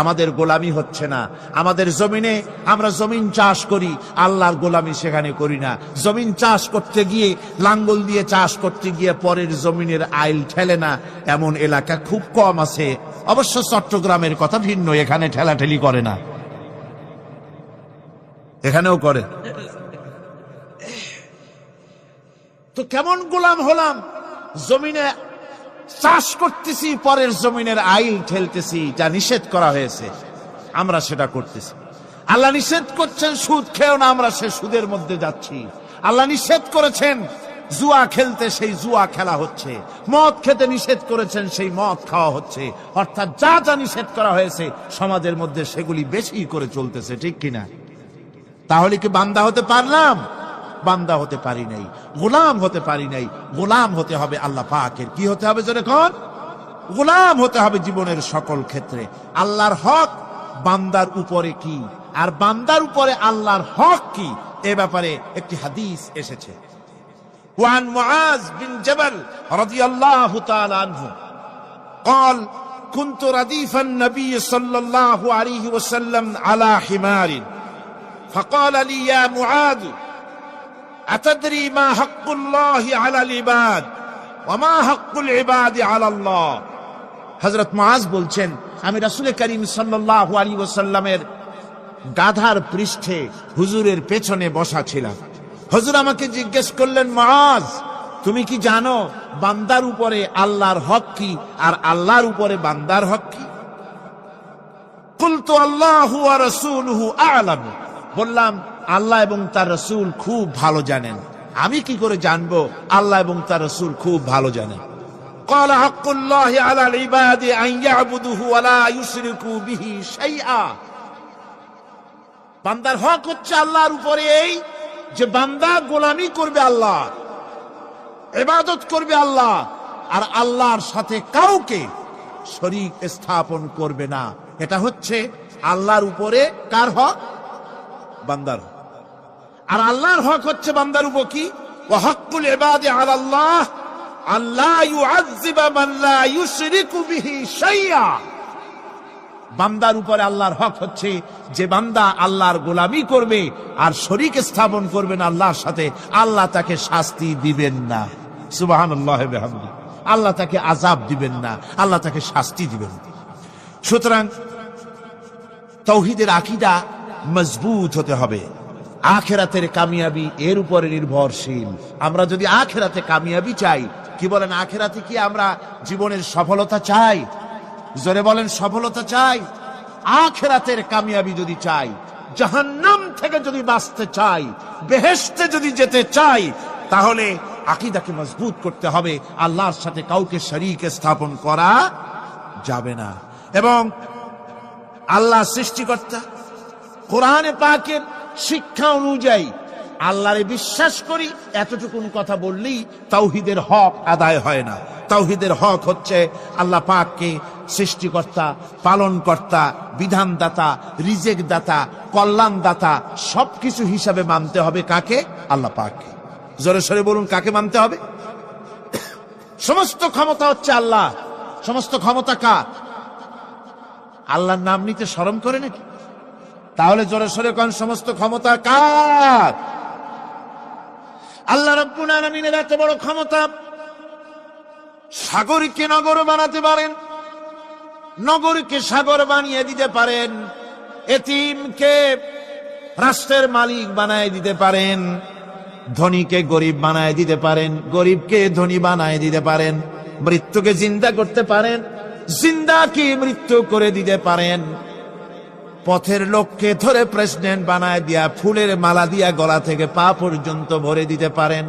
আমাদের গোলামি হচ্ছে না। আমাদের জমিনে আমরা জমিন চাষ করি, আল্লাহর গোলামি সেখানে করি না। জমিন চাষ করতে গিয়ে, লাঙ্গল দিয়ে চাষ করতে গিয়ে পরের জমিনের আইল ঠেলে না, এমন এলাকা খুব কম আছে। অবশ্য চট্টগ্রামের কথা ভিন্ন, এখানে ঠেলাঠেলি করে না, এখানেও করে। তো কেমন গোলাম হলাম? জমিনে চাষ করতেছি, পরের জমিনের আইল ঠেলতেছি, যা নিষেধ করা হয়েছে আমরা সেটা করতেছি। আল্লাহ নিষেধ করছেন সুদ খেও না, আমরা সে সুদের মধ্যে যাচ্ছি। আল্লাহ নিষেধ করেছেন জুয়া খেলতে, সেই জুয়া খেলা হচ্ছে। মদ খেতে নিষেধ করেছেন, সেই মদ খাওয়া হচ্ছে। অর্থাৎ যা যা নিষেধ করা হয়েছে সমাজের মধ্যে সেগুলি বেশি করে চলতেছে, ঠিক কিনা? তাহলে কি বান্দা হতে পারলাম? বান্দা হতে পারি নাই, গোলাম হতে পারি নাই। গোলাম হতে হবে আল্লাহ পাকের। কি হতে হবে জোরে কোন? গোলাম হতে হবে জীবনের সকল ক্ষেত্রে। আল্লাহর হক বান্দার উপরে কি, আর বান্দার উপরে আল্লাহর হক কি, এ ব্যাপারে একটি হাদিস এসেছে। ওয়ান মুআজ বিন জাবাল রাদিয়াল্লাহু তাআলা আনহু قال كنت رديف النبي صلى الله عليه وسلم على حمار فقال لي يا معاذ أتدري ما حق الله على العباد وما حق العباد على الله। হযরত মুআজ বলছেন আমি রাসূল করিম সাল্লাল্লাহু আলাইহি ওয়াসাল্লামের গাধার পৃষ্ঠে হুজুরের পেছনে বসা ছিলাম। হুজুর আমাকে জিজ্ঞেস করলেন, মুআজ তুমি কি জানো বান্দার উপরে আল্লাহর হক কি আর আল্লাহর উপরে বান্দার হক কি? কুলতু আল্লাহু ওয়া রাসূলুহু আ'লাম। বললাম আল্লাহ এবং তার রাসূল খুব ভালো জানেন। আমি কি করে জানবো? আল্লাহ এবং তার রাসূল খুব ভালো জানেন। ক্বালা হাক্কুল্লাহি আলাল ইবাদি আন ইয়াবুদুহু ওয়া লা ইউশরিকু বিহি শাইআ। বান্দার হক হচ্ছে আল্লাহর উপরে এই যে বান্দা গোলামি করবে আল্লাহ, ইবাদত করবে আল্লাহ, আর আল্লাহর সাথে কাউকে শরীক স্থাপন করবে না। এটা হচ্ছে আল্লাহর উপরে কার হক? বান্দার। আর আল্লাহর হক হচ্ছে বান্দার উপর কি? ওয়া হাক্কুল ইবাদি আলাল্লাহ আল্লা ইউআযযিবা মান লা ইউশরিকু বিহি শাইআ। বান্দার উপরে আল্লাহর হক হচ্ছে যে বান্দা আল্লাহর গোলামি করবে আর শরীক স্থাপন করবে না আল্লাহর সাথে, আল্লাহ তাকে শাস্তি দিবেন না। সুবহানাল্লাহ ওয়া বিহামদিহি। আল্লাহ তাকে আযাব দিবেন না, আল্লাহ তাকে শাস্তি দিবেন না। সুতরাং তাওহীদের আকীদা মজবুত হতে হবে। আখিরাতের কামিয়াবি এর উপরে নির্ভরশীল। আমরা যদি আখিরাতে কামিয়াবি চাই, কি বলেন, আখিরাতে কি আমরা জীবনের সফলতা চাই? জোরে বলেন, সফলতা চাই? আখিরাতের কামিয়াবি যদি চাই, জাহান্নাম থেকে যদি বাঁচতে চাই, বেহেশতে যদি যেতে চাই, তাহলে আকীদাকে মজবুত করতে হবে। আল্লাহর সাথে কাউকে শরীক স্থাপন করা যাবে না। এবং আল্লাহ সৃষ্টিকর্তা, কোরআনে পাকের শিক্ষা অনুযায়ী আল্লাহরে বিশ্বাস করি, এতটুকুন কথা বললেই তাওহীদের হক আদায় হয় না। তাওহীদের হক হচ্ছে আল্লাহ পাককে সৃষ্টিকর্তা, পালনকর্তা, বিধানদাতা, রিজেক দাতা, কল্যাণদাতা সবকিছু হিসাবে মানতে হবে। কাকে? আল্লাহ পাককে। জোরে সরে বলুন, কাকে মানতে হবে? সমস্ত ক্ষমতা হচ্ছে আল্লাহ। সমস্ত ক্ষমতা কার? আল্লাহর নাম নিতে শরম করে নাকি? তাহলে জোরে সরে কোন সমস্ত ক্ষমতা কার? আল্লাহ রাব্বুল আলামিনের এত বড় ক্ষমতা, সাগরকে নগর বানাতে পারেন, নগরকে সাগর বানিয়ে দিতে পারেন, এতিমকে রাষ্ট্রের মালিক বানায় দিতে পারেন, ধনীকে গরিব বানায় দিতে পারেন, গরিবকে ধনী বানায় দিতে পারেন, মৃত্যুকে জিন্দা করতে পারেন, জিন্দাকে মৃত্যু করে দিতে পারেন, পথের লোককে ধরে প্রেসিডেন্ট বানায় দিয়া ফুলের মালা দিয়া গলা থেকে পা পর্যন্ত ভরে দিতে পারেন।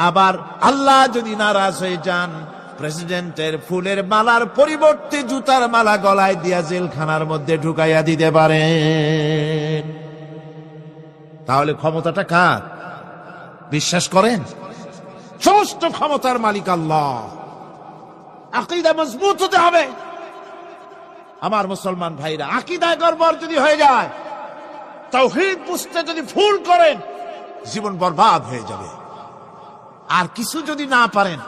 আবার আল্লাহ যদি নারাজ হয়ে যান, প্রেসিডেন্টের ফুলের মালার পরিবর্তে জুতার মালা গলায় দিয়া জেলখানার মধ্যে ঢুকাইয়া দিতে পারেন। তাহলে ক্ষমতাটা কার? বিশ্বাস করেন? সমস্ত ক্ষমতার মালিক আল্লাহ। আকীদা মজবুত হতে হবে। আমার মুসলমান ভাইরা, আকীদায় গড়বড় যদি হয়ে যায়, তাওহীদ বুঝতে যদি ভুল করেন, জীবন বরবাদ হয়ে যাবে। আর কিছু যদি না পারেন,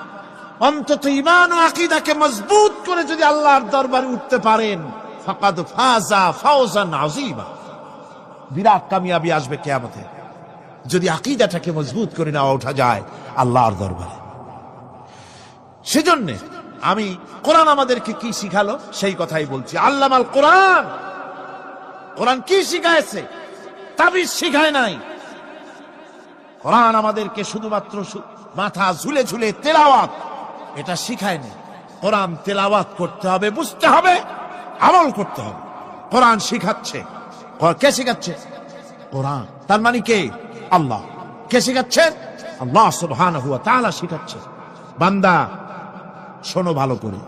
অন্তত ঈমান ও আকীদাকে মজবুত করে যদি আল্লাহর দরবারে উঠতে পারেন, ফাকাদ ফাজা ফাওজান আযীমা, বিরাট কামিয়াবি আসবে কিয়ামতে। যদি আকীদাটাকে মজবুত করে না ওঠা যায় আল্লাহর দরবারে। সেজন্য আমি কোরআন আমাদেরকে কি শিখালো সেই কথাই বলছি। আল্লামাল কোরআন, কোরআন কি শিখায়ছে? তাবিজ শিখায় নাই। কোরআন আমাদেরকে শুধুমাত্র মাথা ঝুলে ঝুলে তেলাওয়াত, এটা শিখায় না। কোরআন তেলাওয়াত করতে হবে, বুঝতে হবে, আমল করতে হবে। কোরআন শিখাচ্ছে। কে শিখাচ্ছে? কোরআন। তার মানে কে? আল্লাহ। কে শিখাচ্ছেন? আল্লাহ সুবহানাহু ওয়া তাআলা শিখাচ্ছে। বান্দা শোনো ভালো করে।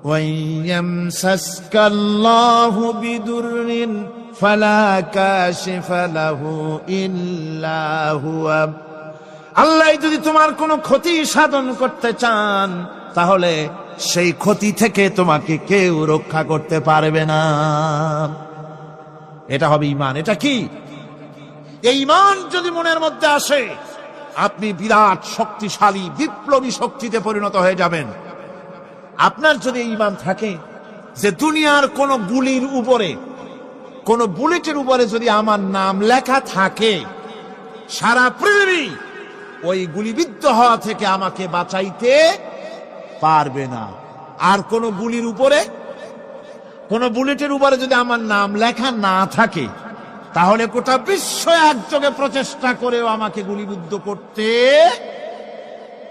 ওয়াইয়ামসাসকাল্লাহু বিদুররিন ফালা কাশিফা লাহু ইল্লা হুয়া। আল্লাহ যদি তোমার কোনো ক্ষতি সাধন করতে চান, তাহলে সেই ক্ষতি থেকে তোমাকে কেউ রক্ষা করতে পারবে না। এটা হবে ঈমান। এটা কি? এই ঈমান যদি মনের মধ্যে আসে, আপনি বিরাট শক্তিশালী বিপ্লবী শক্তিতে পরিণত হয়ে যাবেন। আপনার যদি ঈমান থাকে যে দুনিয়ার কোন গুলির উপরে, কোন বুলেটের উপরে যদি আমার নাম লেখা থাকে, সারা পৃথিবী ওই গুলিবিদ্ধ হওয়া থেকে আমাকে বাঁচাইতে পারবে না। আর কোন গুলির উপরে, কোন বুলেটের উপরে যদি আমার নাম লেখা না থাকে, তাহলে গোটা বিশ্ব একযোগে প্রচেষ্টা করেও আমাকে গুলিবিদ্ধ করতে,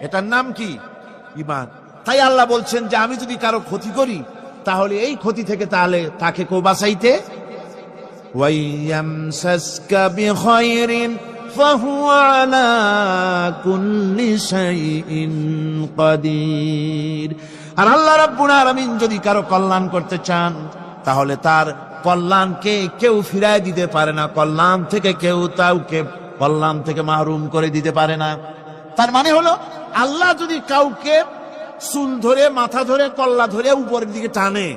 এটার নাম কি? ঈমান। তাই আল্লাহ বলছেন যে আমি যদি কারো ক্ষতি করি, তাহলে এই ক্ষতি থেকে তাহলে তাকে কেউ বাঁচাইতে। ওয়াইয়ামসাসকা বিখাইরিন ফাহুয়া আলা কুল্লি শাইইন কাদির। আর আল্লাহ রাব্বুল আলামিন যদি কারো কল্যাণ করতে চান, তাহলে তার কল্যাণকে কেউ ফিরায় দিতে পারে না। কল্যাণ থেকে কেউ কাউকে কল্যাণ থেকে মাহরুম করে দিতে পারে না। তার মানে হলো, আল্লাহ যদি কাউকে চুল ধরে, মাথা ধরে, কল্লা ধরে উপরের দিকে টানে,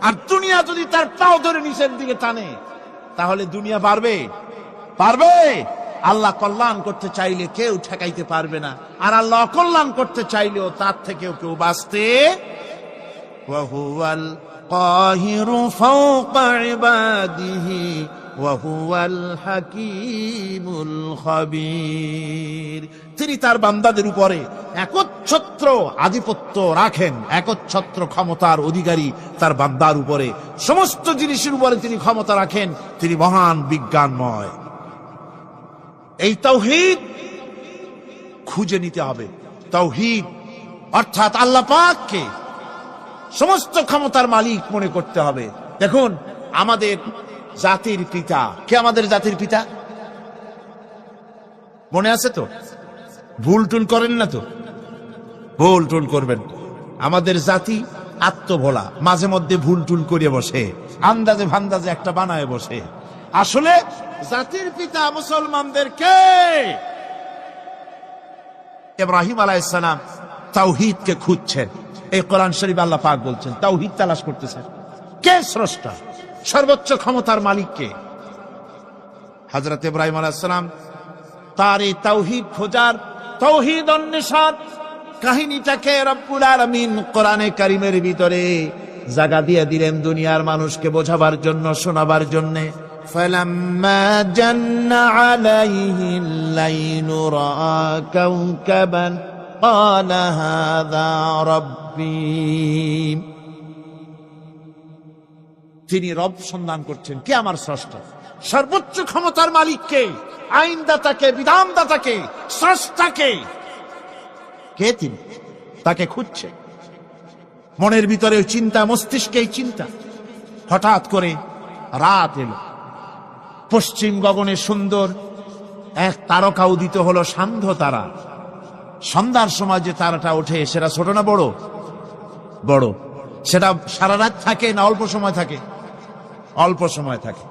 আর দুনিয়া যদি তার পাও ধরে নিচের দিকে টানে, তাহলে দুনিয়া পারবে? পারবে? আল্লাহ কল্যাণ করতে চাইলে কেউ ঠেকাইতে পারবে না, আর আল্লাহ অকল্যাণ করতে চাইলেও তার থেকেও কেউ বাঁচতে। ওয়া হুয়াল কাহিরু ফাওকা ইবাদিহি ওয়া হুয়াল হাকীমুল খাবীর। তিনি তার বান্দাদের উপরে একচ্ছত্র আধিপত্য রাখেন, একচ্ছত্র ক্ষমতার অধিকারী তার বান্দার উপরে, সমস্ত জিনিসের উপরে তিনি ক্ষমতা রাখেন। তিনি মহান বিজ্ঞানময়। এই তাওহীদ খুঁজে নিতে হবে। তাওহীদ অর্থাৎ আল্লাহ পাককে সমস্ত ক্ষমতার মালিক মনে করতে হবে। দেখুন, আমাদের জাতির পিতা কে? আমাদের জাতির পিতা মনে আছে তো? ভুল টুল করেন না তো? ভুল টুল করবেন। আমাদের জাতি আত্মভোলা, মাঝে মধ্যে ভুল টুল করে বসে, আন্দাজে ভান্দাজে একটা বানায় বসে। আসলে জাতির পিতা মুসলমানদের কে? ইব্রাহিম আলাইহিস সালাম তাওহীদকে খুঁজছেন। এই কোরআন শরীফ আল্লাহ পাক বলছেন তাওহীদ তালাশ করতেছেন। কে স্রষ্টা? সর্বোচ্চ ক্ষমতার মালিক কে? হযরত ইব্রাহিম আলাইহিস সালাম তার এই তাওহীদ খোঁজার, তাওহীদ অন্বেষণ কাহিনীটাকে রব্বুল আলামিন কোরআনে কারীমের ভিতরে জায়গা দিয়ে দিলেন দুনিয়ার মানুষকে বোঝাবার জন্য, শোনাবার জন্য। فَلَمَّا جَنَّ عَلَيْهِ اللَّيْلُ رَأَىٰ كَوْكَبًا قَالَ هَٰذَا رَبِّي। তিনি রব সন্ধান করছেন। কে আমার স্রষ্টা? সর্বোচ্চ ক্ষমতার মালিককে, আইনদাতাকে, বিধানদাতাকে, স্রষ্টাকে। কে তিনি? তাকে খুঁজছে। মনের ভিতরে চিন্তা, মস্তিষ্কে চিন্তা। হঠাৎ করে রাত এলো, পশ্চিম গগনে সুন্দর এক তারকা উদিত হলো, সান্ধ্য তারা। সন্ধ্যার সময় যে তারাটা ওঠে সেটা ছোট না বড়? বড়। সেটা সারা রাত থাকে না অল্প সময় থাকে? অল্প সময় থাকে।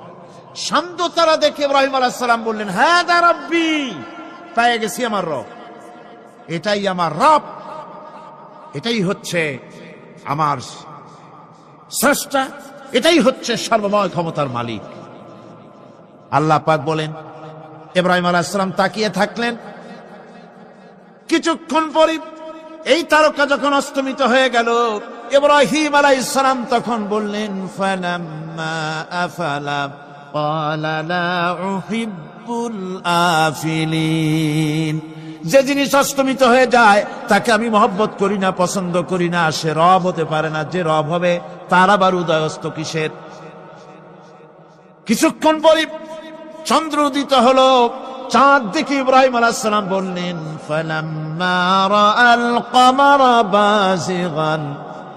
সান্ধ্য তারা দেখে ইব্রাহিম আলাইহিস সালাম বললেন, হাযা রাব্বি, পেয়ে গেছি আমার রব, এটাই আমার রব, এটাই হচ্ছে আমার স্রষ্টা, এটাই হচ্ছে সর্বময় ক্ষমতার মালিক। আল্লাহ পাক বলেন, ইব্রাহিম আলাইহিস সালাম তাকিয়ে থাকলেন। কিছুক্ষণ পরে এই তারকা যখন অস্তমিত হয়ে গেল, ইব্রাহিম আলাইহিস সালাম তখন বললেন, ফালাম্মা আফালা ক্বালা লা উহিব্বুল আফিলিন। যে জিনিস অস্তমিত হয়ে যায় তাকে আমি মহব্বত করি না, পছন্দ করি না, সে রব হতে পারে না। যে রব হবে তার আবার উদয়স্ত কিসের? কিছুক্ষণ পরে চন্দ্র উদিত হলো, চাঁদ দেখে ইব্রাহিম আলাইহিস সালাম বললেন, ফালাম্মা রাআল কমারা বাযিগান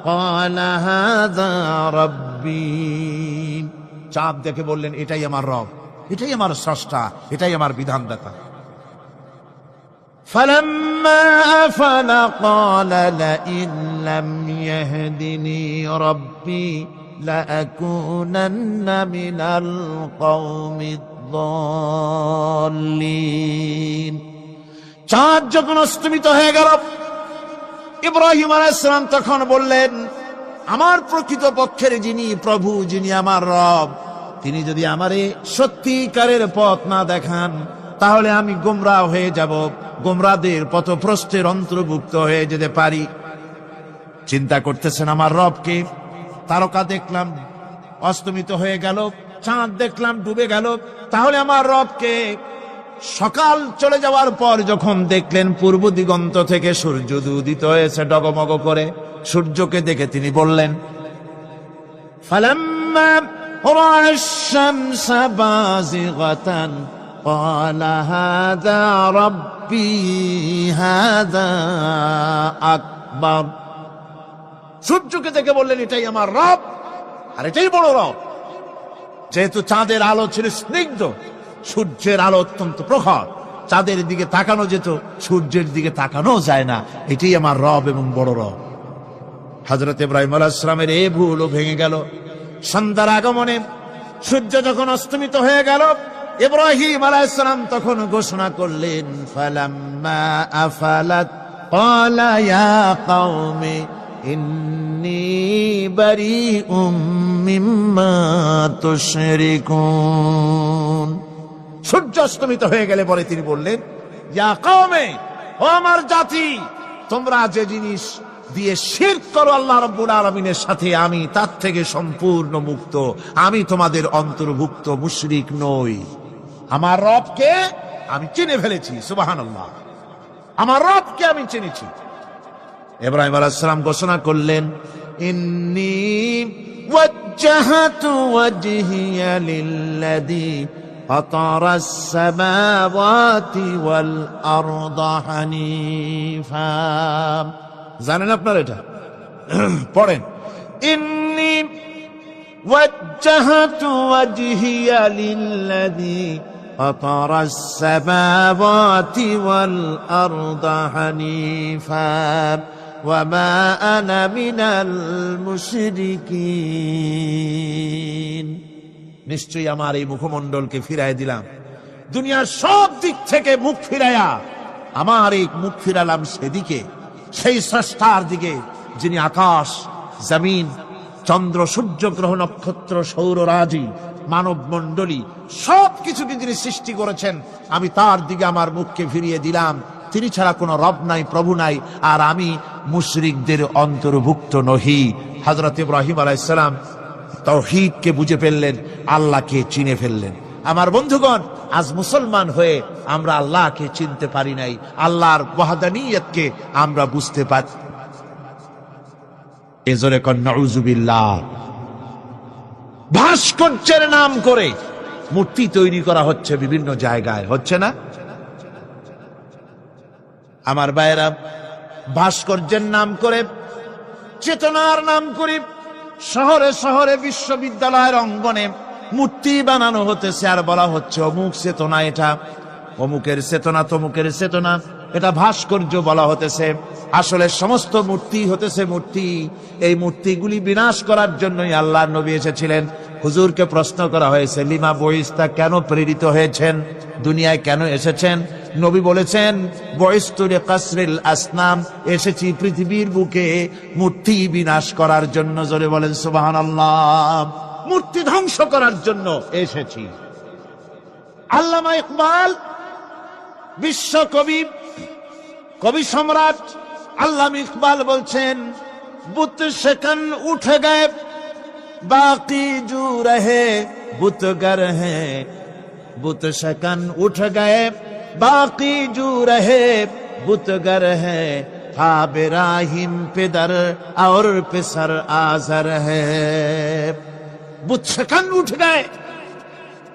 ক্বালা হাযা রাব্বি। চাঁদ দেখে বললেন, এটাই আমার রব, এটাই আমার স্রষ্টা, এটাই আমার বিধানদাতা। ফালাম্মা আফালা ক্বালা লাইন লাম ইয়াহদিনি রাব্বি লাআকুনান্না মিনাল কওমিদ দাল্লিন। চাঁদ যখন অস্তমিত হয়ে গেল, ইব্রাহিম আলাইহিস সালাম তখন বললেন, আমার প্রকৃত পক্ষের যিনি প্রভু, যিনি আমার রব, তিনি যদি আমারে সত্যিকারের পথ না দেখান তাহলে আমি গোমরাহ হয়ে যাব, গোমরাহদের পথভ্রষ্টের অন্তর্ভুক্ত হয়ে যেতে পারি। চিন্তা করতেছেন আমার রবকে। তারকা দেখলাম অস্তমিত হয়ে গেল, চাঁদ দেখলাম ডুবে গেল, তাহলে আমার রবকে। সকাল চলে যাওয়ার পর যখন দেখলেন পূর্ব দিগন্ত থেকে সূর্য উদিত হয়েছে ডগমগ করে, সূর্যকে দেখে তিনি বললেন, ফালাম্মা রাআশ শামসা বাযিগাতান ক্বালা হাযা রাব্বি হাযা আকবার। সূর্যকে দেখে বললেন, এটাই আমার রব, আর এটাই বড় রব। যেহেতু চাঁদের আলো ছিল স্নিগ্ধ, সূর্যের আলো অত্যন্ত প্রখর, চাঁদের দিকে তাকানো যেত, সূর্যের দিকে তাকানো যায় না। এটাই আমার রব এবং বড় রব। হযরত ইব্রাহিম আলাইহিস সালামের এই ভুলও ভেঙে গেল। সন্ধ্যার আগমনে সূর্য যখন অস্তমিত হয়ে গেল, ইব্রাহিম আলাইহিস সালাম তখন ঘোষণা করলেন, ফালাম্মা আফালাত ক্বালা ইয়া কওমি ইন্নী বারীউম মিম্মা তুশরিকুন। সূর্য অস্তমিত হয়ে গেলে পরে তিনি বললেন, ইয়া কওমি, ও আমার জাতি, তোমরা যে জিনিস দিয়ে শিরক করো আল্লাহ রাব্বুল আলামিনের সাথে, আমি তার থেকে সম্পূর্ণ মুক্ত, আমি তোমাদের অন্তর্ভুক্ত, মুশরিক নই। আমার রবকে আমি চিনে ফেলেছি। সুবহানাল্লাহ, আমার রবকে আমি চিনেছি। ইব্রাহিম আলাইহিস সালাম ঘোষণা করলেন, ইন্নী ওয়াজ্জাহতু ওয়াজহিয়া লিল্লাযী ফাতারাস সামাওয়াতি ওয়াল আরদা হানিফা। জানেন আপনারা এটা? পড়েন, ইন্নী ওয়াজ্জাহতু ওয়াজহিয়া লিল্লাযী ফাতারাস সামাওয়াতি ওয়াল আরদা হানিফা ওয়া মা আনা মিনাল মুশরিকিন। নিশ্চয়ই আমার এই মুখমণ্ডলকে ফিরাই দিলাম, দুনিয়ার সব দিক থেকে মুখ ফিরাইয়া আমার এই মুখ ফিরালাম সেদিকে, সেই স্রষ্টার দিকে যিনি আকাশ জমিন চন্দ্র সূর্য গ্রহ নক্ষত্র সৌররাজি মানব মণ্ডলী সবকিছুকে যিনি সৃষ্টি করেছেন, আমি তার দিকে আমার মুখকে ফিরিয়ে দিলাম। তিনি ছাড়া কোনো রব নাই, প্রভু নাই, আর আমি মুশরিকদের অন্তর্ভুক্ত নহি। হযরত ইব্রাহিম আলাইহিস সালাম তাওহীদকে বুঝে ফেললেন, আল্লাহকে চিনে ফেললেন। আমার বন্ধুগণ, আজ মুসলমান হয়ে আমরা আল্লাহকে চিনতে পারি নাই, আল্লাহর ওয়াহদানিয়তকে আমরা বুঝতে পারি। এজরে কন নাউযুবিল্লাহ। ভাস্কর্যের নাম করে মূর্তি তৈরি করা হচ্ছে বিভিন্ন জায়গায়, হচ্ছে না? আমার ভাইয়েরা, ভাস্কর্যের নাম করে, চেতনার নাম করে শহরে শহরে বিশ্ববিদ্যালয়ের অঙ্গনে মূর্তি বানানো হতেছে, আর বলা হচ্ছে অমুক চেতনা, এটা অমুকের চেতনা, তমুকের চেতনা, এটা ভাস্কর্য বলা হতেছে। আসলে সমস্ত মূর্তি হতেছে মূর্তি। এই মূর্তিগুলি বিনাশ করার জন্যই আল্লাহর নবী এসেছিলেন। হুজুরকে প্রশ্ন করা হয়েছে, লিমা বুইস্তা, কেন প্রেরিত হয়েছেন, দুনিয়ায় কেন এসেছেন? নবী বলেছেন, বুইস্তু লিকাসরিল আসনাম, এসেছি পৃথিবীর বুকে মূর্তি বিনাশ করার জন্য। জোরে বলেন সুবহানাল্লাহ। মূর্তি ধ্বংস করার জন্য এসেছি। আল্লামা ইকবাল, বিশ্ব কবি, কবি সম্রাট আল্লামা ইকবাল বলছেন, বুত সেকন উঠ গয়ে বাকি জু রহে বুতগর হ্যাঁ, বুত সেকন উঠ গয়ে বাকি জু রহে বুতগর হ্যাঁ, ইব্রাহিম পেদর और पिसर आजर है। বুত সেকন উঠ গয়ে,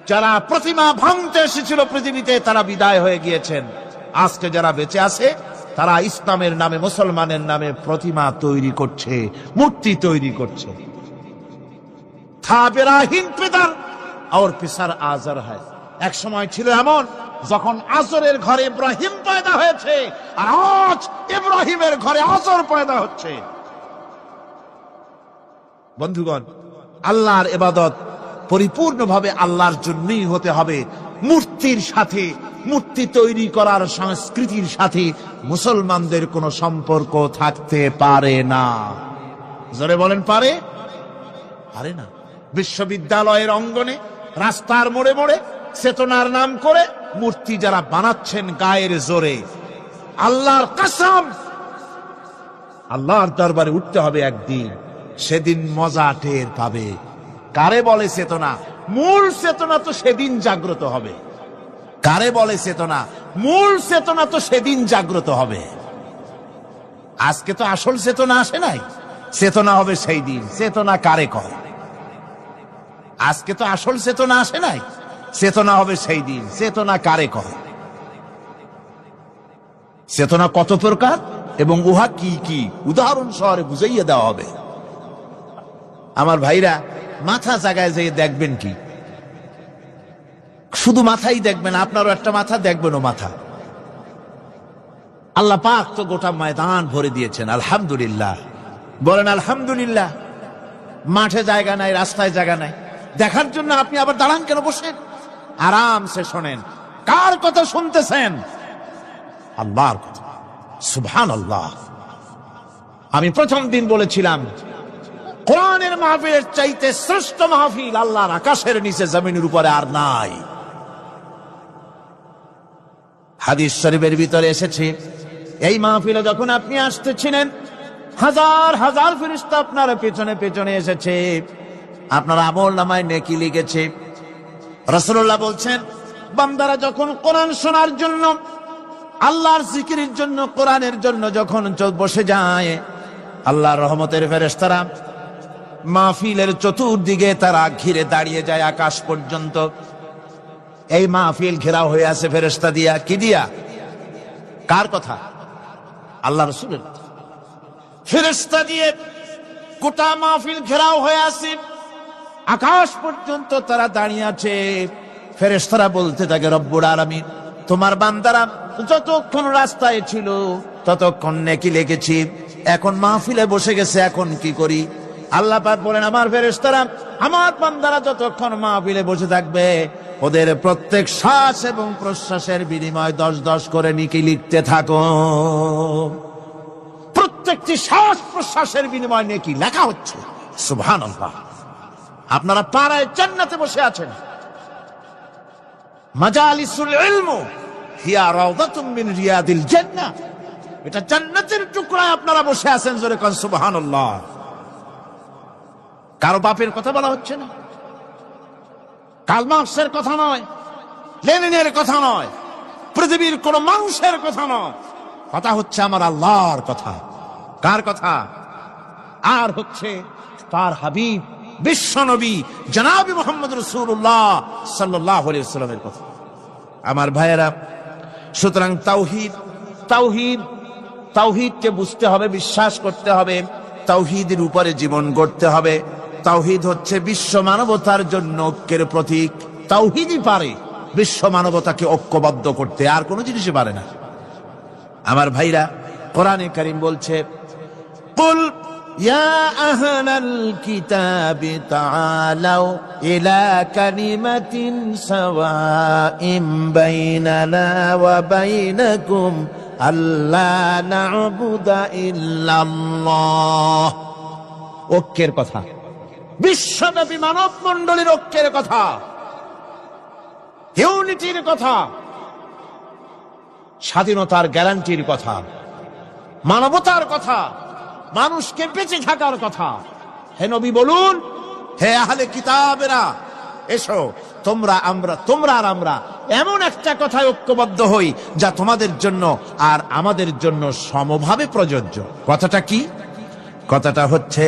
যারা প্রতিমা ভাঙতে এসেছিল পৃথিবীতে তারা বিদায় হয়ে গিয়েছেন। আজকে যারা বেঁচে আছে তারা ইসলামের নামে, মুসলমানের নামে প্রতিমা তৈরি করছে, মূর্তি তৈরি করছে। ইব্রাহিম পেদার और पिसर आजर है। এক সময় ছিল এমন যখন আজরের ঘরে ইব্রাহিম পয়দা হয়েছে, আর আজ ইব্রাহিমের ঘরে আজর পয়দা হচ্ছে। বন্ধুগণ, আল্লাহর ইবাদত পরিপূর্ণভাবে আল্লাহর জন্যই হতে হবে। মূর্তির সাথে, মূর্তি তৈরি করার সংস্কৃতির সাথে মুসলমানদের কোনো সম্পর্ক থাকতে পারে না। জোরে বলেন, পারে? পারে না। বিশ্ববিদ্যালয়ের অঙ্গনে, রাস্তার মোড়ে মোড়ে চেতনার নাম করে মূর্তি যারা বানাচ্ছেন গায়ের জোরে, আল্লাহর কসম, আল্লাহর দরবারে উঠতে হবে একদিন, সেদিন মজা টের পাবে। কারে বলে চেতনা? মূল চেতনা তো সেদিন জাগ্রত হবে। কারে বলে চেতনা? মূল চেতনা তো সেদিন জাগ্রত হবে। আজকে তো আসল চেতনা আসে নাই, চেতনা হবে সেই দিন। চেতনা কারে কয়? আজকে তো আসল চেতনা আসে নাই, চেতনা হবে সেই দিন। চেতনা কারে কয়? চেতনা কত প্রকার এবং উহা কি কি উদাহরণ সহকারে বুঝাইয়া দেওয়া হবে। আমার ভাইরা, মাথা জায়গায় যেয়ে দেখবেন কি, শুধু মাথাই দেখবেন, আপনারও একটা মাথা, দেখবেনও মাথা। আল্লাহ পাক তো গোটা ময়দান ভরে দিয়েছেন, আলহামদুলিল্লাহ। বলেন আলহামদুলিল্লাহ। মাঠে জায়গা নাই, রাস্তায় জায়গা নাই, দেখার জন্য আপনি আবার দাঁড়ান কেন? বসেন, আরামসে শোনেন। কার কথা শুনতেছেন? আল্লাহর কথা। সুবহানাল্লাহ। আমি প্রথম দিন বলেছিলাম, কোরআনের মাহফিলের চাইতে শ্রেষ্ঠ মাহফিল আল্লাহর আকাশের নিচে জমিনের উপরে আর নাই। হাদিস শরীফের ভিতরে এসেছে, এই মাহফিলে যখন আপনি আসতেছিলেন, হাজার হাজার ফেরেশতা আপনার পেছনে পেছনে এসেছে, আপনার আমল নামায় নেকি লিখেছে। রাসূলুল্লাহ বলছেন, বান্দারা যখন কোরআন শোনার জন্য, আল্লাহর জিকিরের জন্য, কোরআনের জন্য যখন বসে যায়, আল্লাহর রহমতের ফেরেশতারা মাহফিলের চতুর্দিকে তারা ঘিরে দাঁড়িয়ে যায় আকাশ পর্যন্ত। এই মাহফিল ঘেরাও হয়ে আছে ফেরেশতা দিয়া, কি দিয়া? কার কথা? আল্লাহ রাসূলের। ফেরেশতা দিয়ে গোটা মাহফিল ঘেরাও হয়ে আছে, আকাশ পর্যন্ত তারা দাঁড়িয়ে আছে। ফেরেশতারা বলতে থাকে, রব্বুল আলামিন, তোমার বান্দারা যতক্ষণ রাস্তায় ছিল ততক্ষণ নেকি লিখেছি, এখন মাহফিলে বসে গেছে, এখন কি করি? আল্লাহ পাক বলেন, আমার ফেরেশতারা, আমার বান্দারা যতক্ষণ মাহফিলে বসে থাকবে ওদের প্রত্যেক শ্বাস এবং প্রশ্বাসের বিনিময়ে 10-10 করে নেকি লিখতে থাকো। প্রত্যেকটি শ্বাস প্রশ্বাসের বিনিময়ে নেকি লেখা হচ্ছে। সুবহানাল্লাহ। আপনারা পাড়ায় জান্নাতে বসে আছেন। মাজালিসুল ইলম হিয়া রাউদাতুম মিন রিয়াদিল জান্নাহ, এটা জান্নাতের টুকরায় আপনারা বসে আছেন। জোরে কোন সুবহানাল্লাহ। কারো বাপের কথা বলা হচ্ছে না, কার্ল মার্কসের কথা নয়, লেনিনের কথা নয়, পৃথিবীর কোন মানুষের কথা নয়, কথা হচ্ছে আমার আল্লাহর কথা। কার কথা? আর হচ্ছে তার হাবিব বিশ্ব নবী জনাবে মুহাম্মদ রাসূলুল্লাহ সাল্লাল্লাহু আলাইহি ওয়াসাল্লামের কথা। আমার ভাইয়েরা, সুতরাং তাওহীদ, তাওহীদ, তাওহীদকে বুঝতে হবে, বিশ্বাস করতে হবে, তাওহীদের উপরে জীবন গড়তে হবে। তাওহীদ হচ্ছে বিশ্ব মানবতার জন্য ঐক্যের প্রতীক। তাওহীদই পারে বিশ্ব মানবতাকে ঐক্যবদ্ধ করতে, আর কোনো জিনিসই পারে না। আমার ভাইরা, কোরআনে কারীম বলছে, কুল ইয়া আহলাল কিতাবি তাআলাউ ইলা কালিমাতিন সাওয়াইন বাইনানা ওয়া বাইনাকুম আল্লা না'বুদা ইল্লাল্লাহ। ঐক্যের কথা, বিশ্বব্যাপী মানব মণ্ডলীর ঐক্যের কথা, ইউনিটির কথা, স্বাধীনতার গ্যারান্টির কথা, মানবতার কথা, মানুষকে বেঁচে থাকার কথা। হে নবী বলুন, হে আহলে কিতাবেরা, এসো তোমরা আর আমরা এমন একটা কথায় ঐক্যবদ্ধ হই যা তোমাদের জন্য আর আমাদের জন্য সমভাবে প্রযোজ্য। কথাটা কি? কথাটা হচ্ছে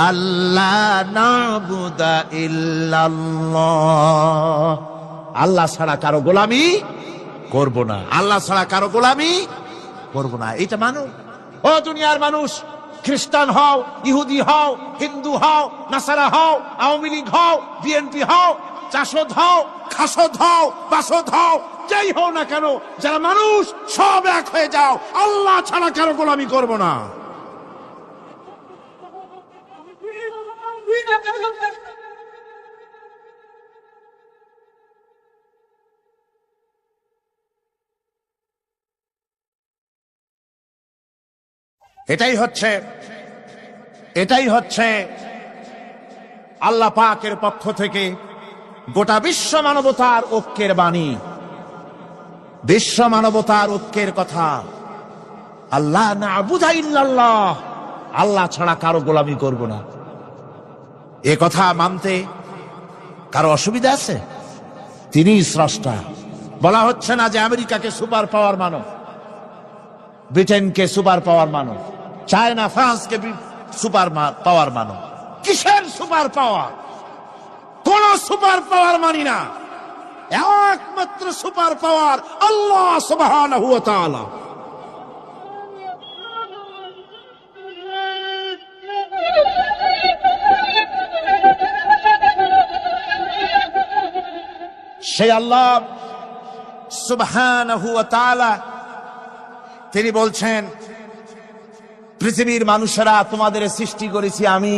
আল্লাহ না'বুদা ইল্লাল্লাহ, আল্লাহ ছাড়া কারো গোলামি করব না, আল্লাহ ছাড়া কারো গোলামি করব না। এটা মানো। ও দুনিয়ার মানুষ, খ্রিস্টান হও, ইহুদি হও, হিন্দু হও, নাসারা হও, আওয়ামী লীগ হও, বিএনপি হও, চাষদ হও, খাসদ হও, বাসদ হও, যাই হও না কেন, যারা মানুষ সব এক হয়ে যাও, আল্লাহ ছাড়া কারো গোলামি করব না। এটাই হচ্ছে আল্লাহ পাকের পক্ষ থেকে গোটা বিশ্ব মানবতার ঐক্যের বাণী, বিশ্ব মানবতার ঐক্যের কথা। আল্লাহ না'বুদা ইল্লাল্লাহ, আল্লাহ ছাড়া কারো গোলামি করব না। এ কথা মানতে কারো অসুবিধা আছে? তিনি স্রষ্টা। বলা হচ্ছে না যে আমেরিকাকে সুপার পাওয়ার মানো, ব্রিটেনকে সুপার পাওয়ার মানো, চায়না ফ্রান্সকে সুপার পাওয়ার মানো। কিসের সুপার পাওয়ার? কোন সুপার পাওয়ার মানি না। একমাত্র সুপার পাওয়ার আল্লাহ সুবহানাহু ওয়া তাআলা। সেই আল্লাহ সুবহানাহু ওয়া তাআলা তিনি বলছেন, পৃথিবীর মানুষেরা তোমাদের সৃষ্টি করেছি আমি,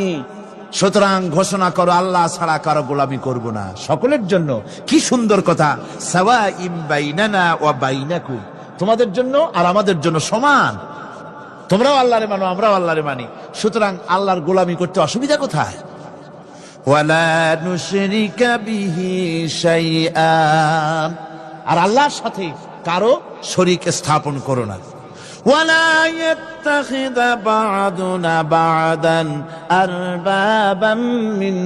সুতরাং ঘোষণা করো আল্লাহ ছাড়া কারো গোলামি করব না, সকলের জন্য। কি সুন্দর কথা, সাওয়াইন বাইনানা ওয়া বাইনাকুম, তোমাদের জন্য আর আমাদের জন্য সমান। তোমরাও আল্লাহরে মানো, আমরাও আল্লাহরে মানি, সুতরাং আল্লাহর গোলামি করতে অসুবিধা কোথায়? ওয়ালা নুশরিকা বিহি শাইআ, আর আল্লাহর সাথে কারো শরীক স্থাপন করো না। ওয়ালা ইয়াত্তাখিযা বা'দুনা বা'দান আরবাবাম মিন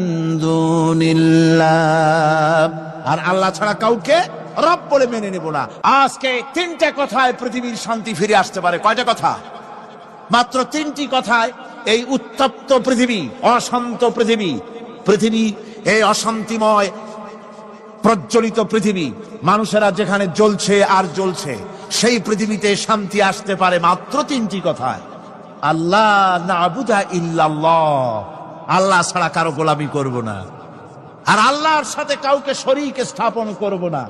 দুনিল্লাহ, আর আল্লাহ ছাড়া কাউকে রব বলে মেনে নেব না। আজকে 3টা কথায় পৃথিবীর শান্তি ফিরে আসতে পারে। কয়টা কথা? মাত্র 3টি কথায় এই উত্তপ্ত পৃথিবী, অশান্ত পৃথিবী, এই অশান্তিময় প্রজ্বলিত পৃথিবী, মানুষেরা যেখানে জ্বলছে আর জ্বলছে, সেই পৃথিবীতে শান্তি আসতে পারে মাত্র তিনটি কথায়: আল্লাহ না'বুদা ইল্লাল্লাহ, আল্লাহ ছাড়া কারো গোলামি করব না, আর আল্লাহর সাথে কাউকে শরীক স্থাপন করব না,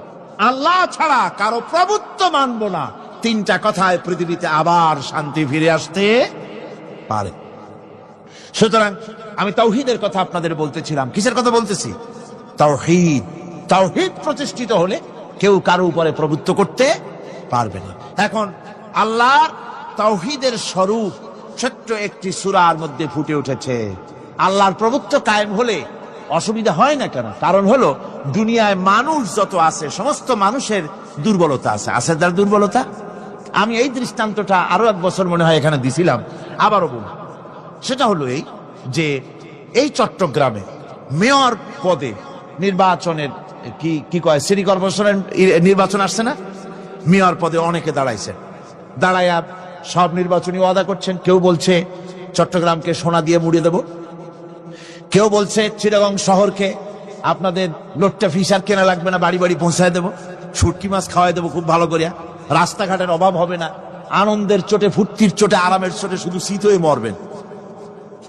আল্লাহ ছাড়া কারো প্রভুত্ব মানব না। তিনটা কথায় পৃথিবীতে আবার শান্তি ফিরে আসতে পারে। সুতরাং আমি তাওহীদের কথা আপনাদের বলতেছিলাম। কিসের কথা বলতেছি? তাওহীদ। তাওহীদ প্রতিষ্ঠিত হলে কেউ কারো উপরে প্রভুত্ব করতে পারবে না। এখন আল্লাহর তাওহীদের স্বরূপ ছোট্ট একটি সূরার মধ্যে ফুটে উঠেছে। আল্লাহর প্রভুত্ব কায়েম হলে অসুবিধা হয় না কেন? কারণ হলো, দুনিয়ায় মানুষ যত আছে, সমস্ত মানুষের দুর্বলতা আছে। আছে তার দুর্বলতা। আমি এই দৃষ্টান্তটা আরো এক বছর মনে হয় এখানে দিছিলাম, আবারও বলব। সেটা হলো এই যে, এই চট্টগ্রামে মেয়র পদে নির্বাচনের কি কয়, সিটি কর্পোরেশনের নির্বাচন আসছে না? মেয়র পদে অনেকে দাঁড়াইছে, দাঁড়াইয়া সব নির্বাচনী ওয়াদা করছেন। কেউ বলছে চট্টগ্রামকে সোনা দিয়ে মুড়িয়ে দেব, কেউ বলছে চিটাগং শহরকে আপনাদের লোট্টা ফিশার কেনা লাগবে না, বাড়ি বাড়ি পৌঁছায় দেবো, শুটকি মাছ খাওয়াই দেবো খুব ভালো করিয়া, রাস্তাঘাটের অভাব হবে না, আনন্দের চোটে, ফুর্তির চোটে, আরামের চোটে শুধু শীত হয়ে মরবেন।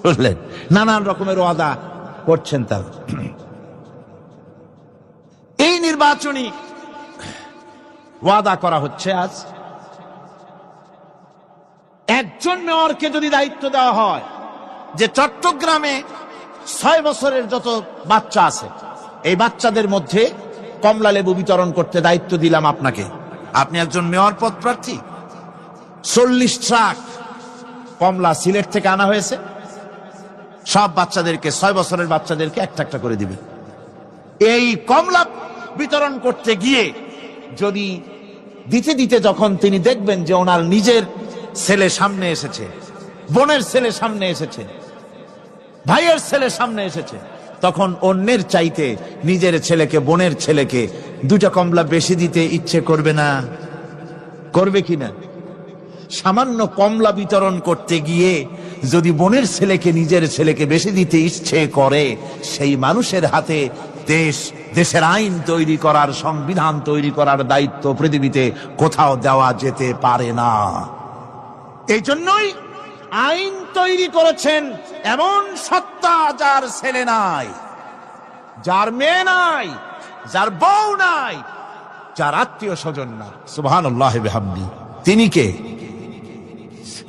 বুঝলেন? নানান রকমের ওয়াদা করছেন তার। এই নির্বাচনী ওয়াদা করা হচ্ছে। আজ একজন মেয়রকে যদি দায়িত্ব দেওয়া হয় যে চট্টগ্রামে 6 বছরের যত বাচ্চা আছে, এই বাচ্চাদের মধ্যে কমলা লেবু বিতরণ করতে দায়িত্ব দিলাম আপনাকে, আপনি একজন মেয়র পদ প্রার্থী, 40 ট্রাক কমলা সিলেট থেকে আনা হয়েছে, সব বাচ্চাদেরকে, 6 বছরের বাচ্চাদেরকে একটা একটা করে দিবেন। এই কমলা বিতরণ করতে গিয়ে যদি দিতে দিতে যখন তিনি দেখবেন যে ওনার নিজের ছেলে সামনে এসেছে, বোনের ছেলে সামনে এসেছে, ভাইয়ের ছেলে সামনে এসেছে, তখন অন্যের চাইতে নিজের ছেলেকে, বোনের ছেলেকে 2টা কমলা বেশি দিতে ইচ্ছে করবে না? করবে কিনা? সামান্য কমলা বিতরণ করতে গিয়ে যদি বোনের ছেলেকে, নিজের ছেলেকে বেশি দিতে ইচ্ছে করে, সেই মানুষের হাতে দেশের আইন তৈরি করার, সংবিধান তৈরি করার দায়িত্ব পৃথিবীতে কোথাও দেওয়া যেতে পারে না। এই জন্যই আইন তৈরি করেছেন এমন সত্তা যার ছেলে নাই, যার মেয়ে নাই, যার বউ নাই, যার আত্মীয় স্বজন না। সুবহানাল্লাহি ওয়া বিহামদি। তিনি কে?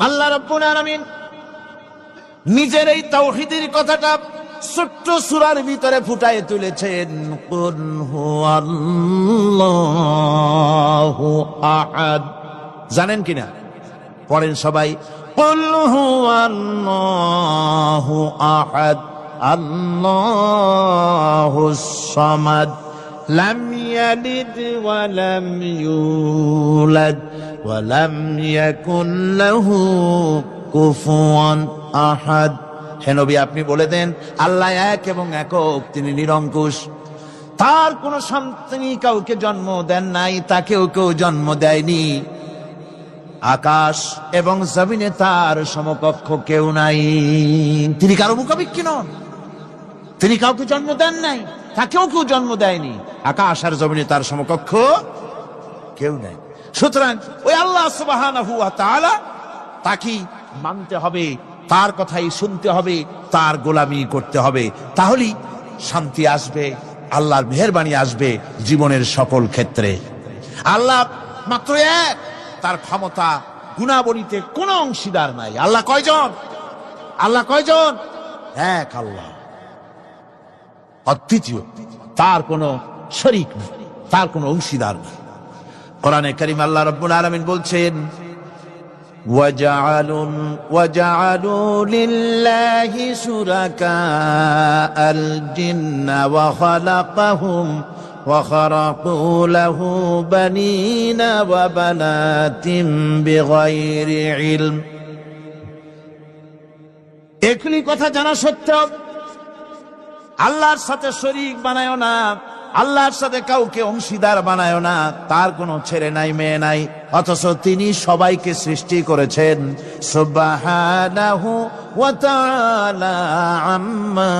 আল্লাহ রাব্বুল আলামিন নিজের এই তাওহীদের কথাটা ছোট্ট সূরার ভিতরে ফুটায়ে তুলেছেন। কুল হুয়াল্লাহু আহাদ। জানেন কিনা? পড়েন সবাই। কুল হুয়াল্লাহু আহাদ আল্লাহুস সামাদ লাম ইয়ালিদ ওয়া লাম ইউলাদ ওয়া লাম ইয়াকুল লাহু কুফুয়ান আহাদ। হে নবী, আপনি বলে দেন, আল্লাহ এক এবং একক, তিনি নিরঙ্কুশ, তার কোন সন্তান কাউকে জন্ম দেন নাই, তাকেও কেউ জন্ম দেয়নি, আকাশ এবং জমিনে তার সমকক্ষ কেউ নাই। তিনি কারো মুখাপেক্ষী নন, তিনি কাউকে জন্ম দেন নাই, তাকেও কেউ জন্ম দেয়নি, আকাশ আর জমিনে তার সমকক্ষ কেউ নাই। সুতরাং ওই আল্লাহ সুবহানাহু ওয়া তাআলা, তাকে মানতে হবে, তার কথাই শুনতে হবে, তার গোলামি করতে হবে, তাহলেই শান্তি আসবে, আল্লাহর মেহেরবানি আসবে জীবনের সকল ক্ষেত্রে। আল্লাহ মাত্র এক, তার ক্ষমতা গুণাবলীতে কোনো অংশীদার নাই। আল্লাহ কয়জন? আল্লাহ কয়জন? এক আল্লাহ, অদ্বিতীয়, তার কোনো শরীক নেই, তার কোনো অংশীদার নেই। কোরআনে কারীম আল্লাহ রাব্বুল আলামিন বলছেন, وَجَعَلُوا لِلَّهِ شُرَكَاءَ الْجِنَّ وَخَلَقَهُمْ وَخَرَقُوا لَهُ بَنِينَ وَبَنَاتٍ بِغَيْرِ عِلْمٍ। এগুলি কথা জানা সত্ত্বেও আল্লাহর সাথে শরীক বানায়ো না, আল্লাহর সাথে কাউকে অংশীদার বানায়ো না, তার কোনো ছেলে নাই, মেয়ে নাই, অথচ তিনি সবাইকে সৃষ্টি করেছেন। সুবহানাহু ওয়া তাআলা আম্মা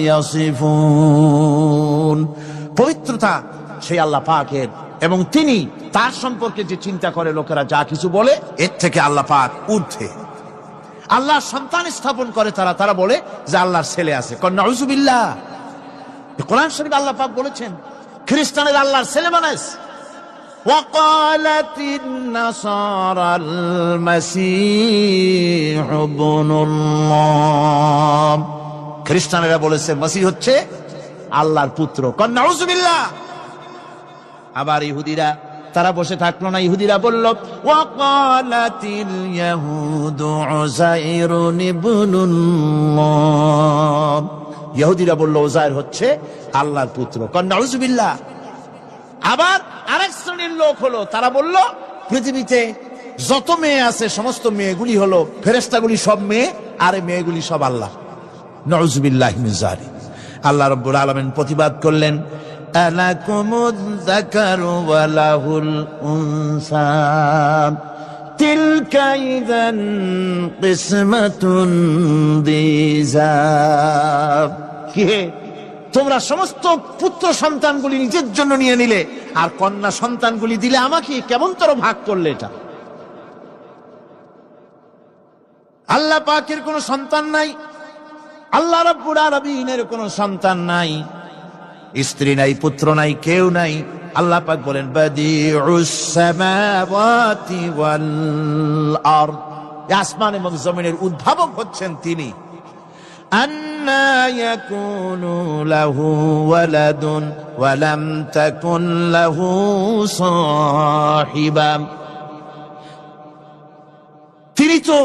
ইয়াসিফুন। পবিত্রতা সেই আল্লাহ পাকের, এবং তিনি তার সম্পর্কে যে চিন্তা করে লোকেরা যা কিছু বলে এর থেকে আল্লাহ পাক ঊর্ধ্বে। আল্লাহ সন্তান স্থাপন করে তারা বলে যে আল্লাহর ছেলে আছে। নাউযুবিল্লাহ। কোরআন শরীফ আল্লাহ পাক বলেছেন খ্রিস্টানের আল্লাহর ছেলে বানাইছে। وقالت النصارى المسيح ابن الله। খ্রিস্টানেরা বলেছে মসিহ হচ্ছে আল্লাহর পুত্র। নাউযুবিল্লাহ। আবার ইহুদিরা তারা বসে থাকলো না, ইহুদিরা বলল ওয়াকালাতিল ইয়াহুদু উযাইরুন ইবনুল্লাহ। ইহুদিরা বলল উযাইর হচ্ছে আল্লাহর পুত্র। নাউযুবিল্লাহ। আবার আরেক শ্রেণীর লোক হলো, তারা বলল পৃথিবীতে যত মেয়ে আছে সমস্ত মেয়েগুলি হলো ফেরেশতাগুলি, সব মেয়ে, আর মেয়েগুলি সব আল্লাহ। নাউযুবিল্লাহি মিন যালিক। আল্লাহ রাব্বুল আলামিন প্রতিবাদ করলেন আলাকুমুয যাকারু ওয়া লাহুল উনসা তিলকা ইযান কিসমাতুন দিযা। কি তোমরা সমস্ত পুত্র সন্তানগুলি নিজের জন্য নিয়ে নিলে আর কন্যা সন্তানগুলি দিলে আমাকে, কেমন তোর ভাগ করলে এটা? আল্লাহ পাকের কোনো সন্তান নাই, আল্লাহ রাব্বুল আলামিনের কোনো সন্তান নাই, স্ত্রী নাই, পুত্র নাই, কেউ নাই। আল্লাহ পাক বলেন বাদিউস সামাওয়াতি ওয়াল আরদ। আসমান এবং জমিনের উদ্ভাবক হচ্ছেন তিনি। আন্না ইয়াকুনু লাহু ওয়ালাদুন ওয়া লাম তাকুন লাহু সাহিবা। তিনি তো,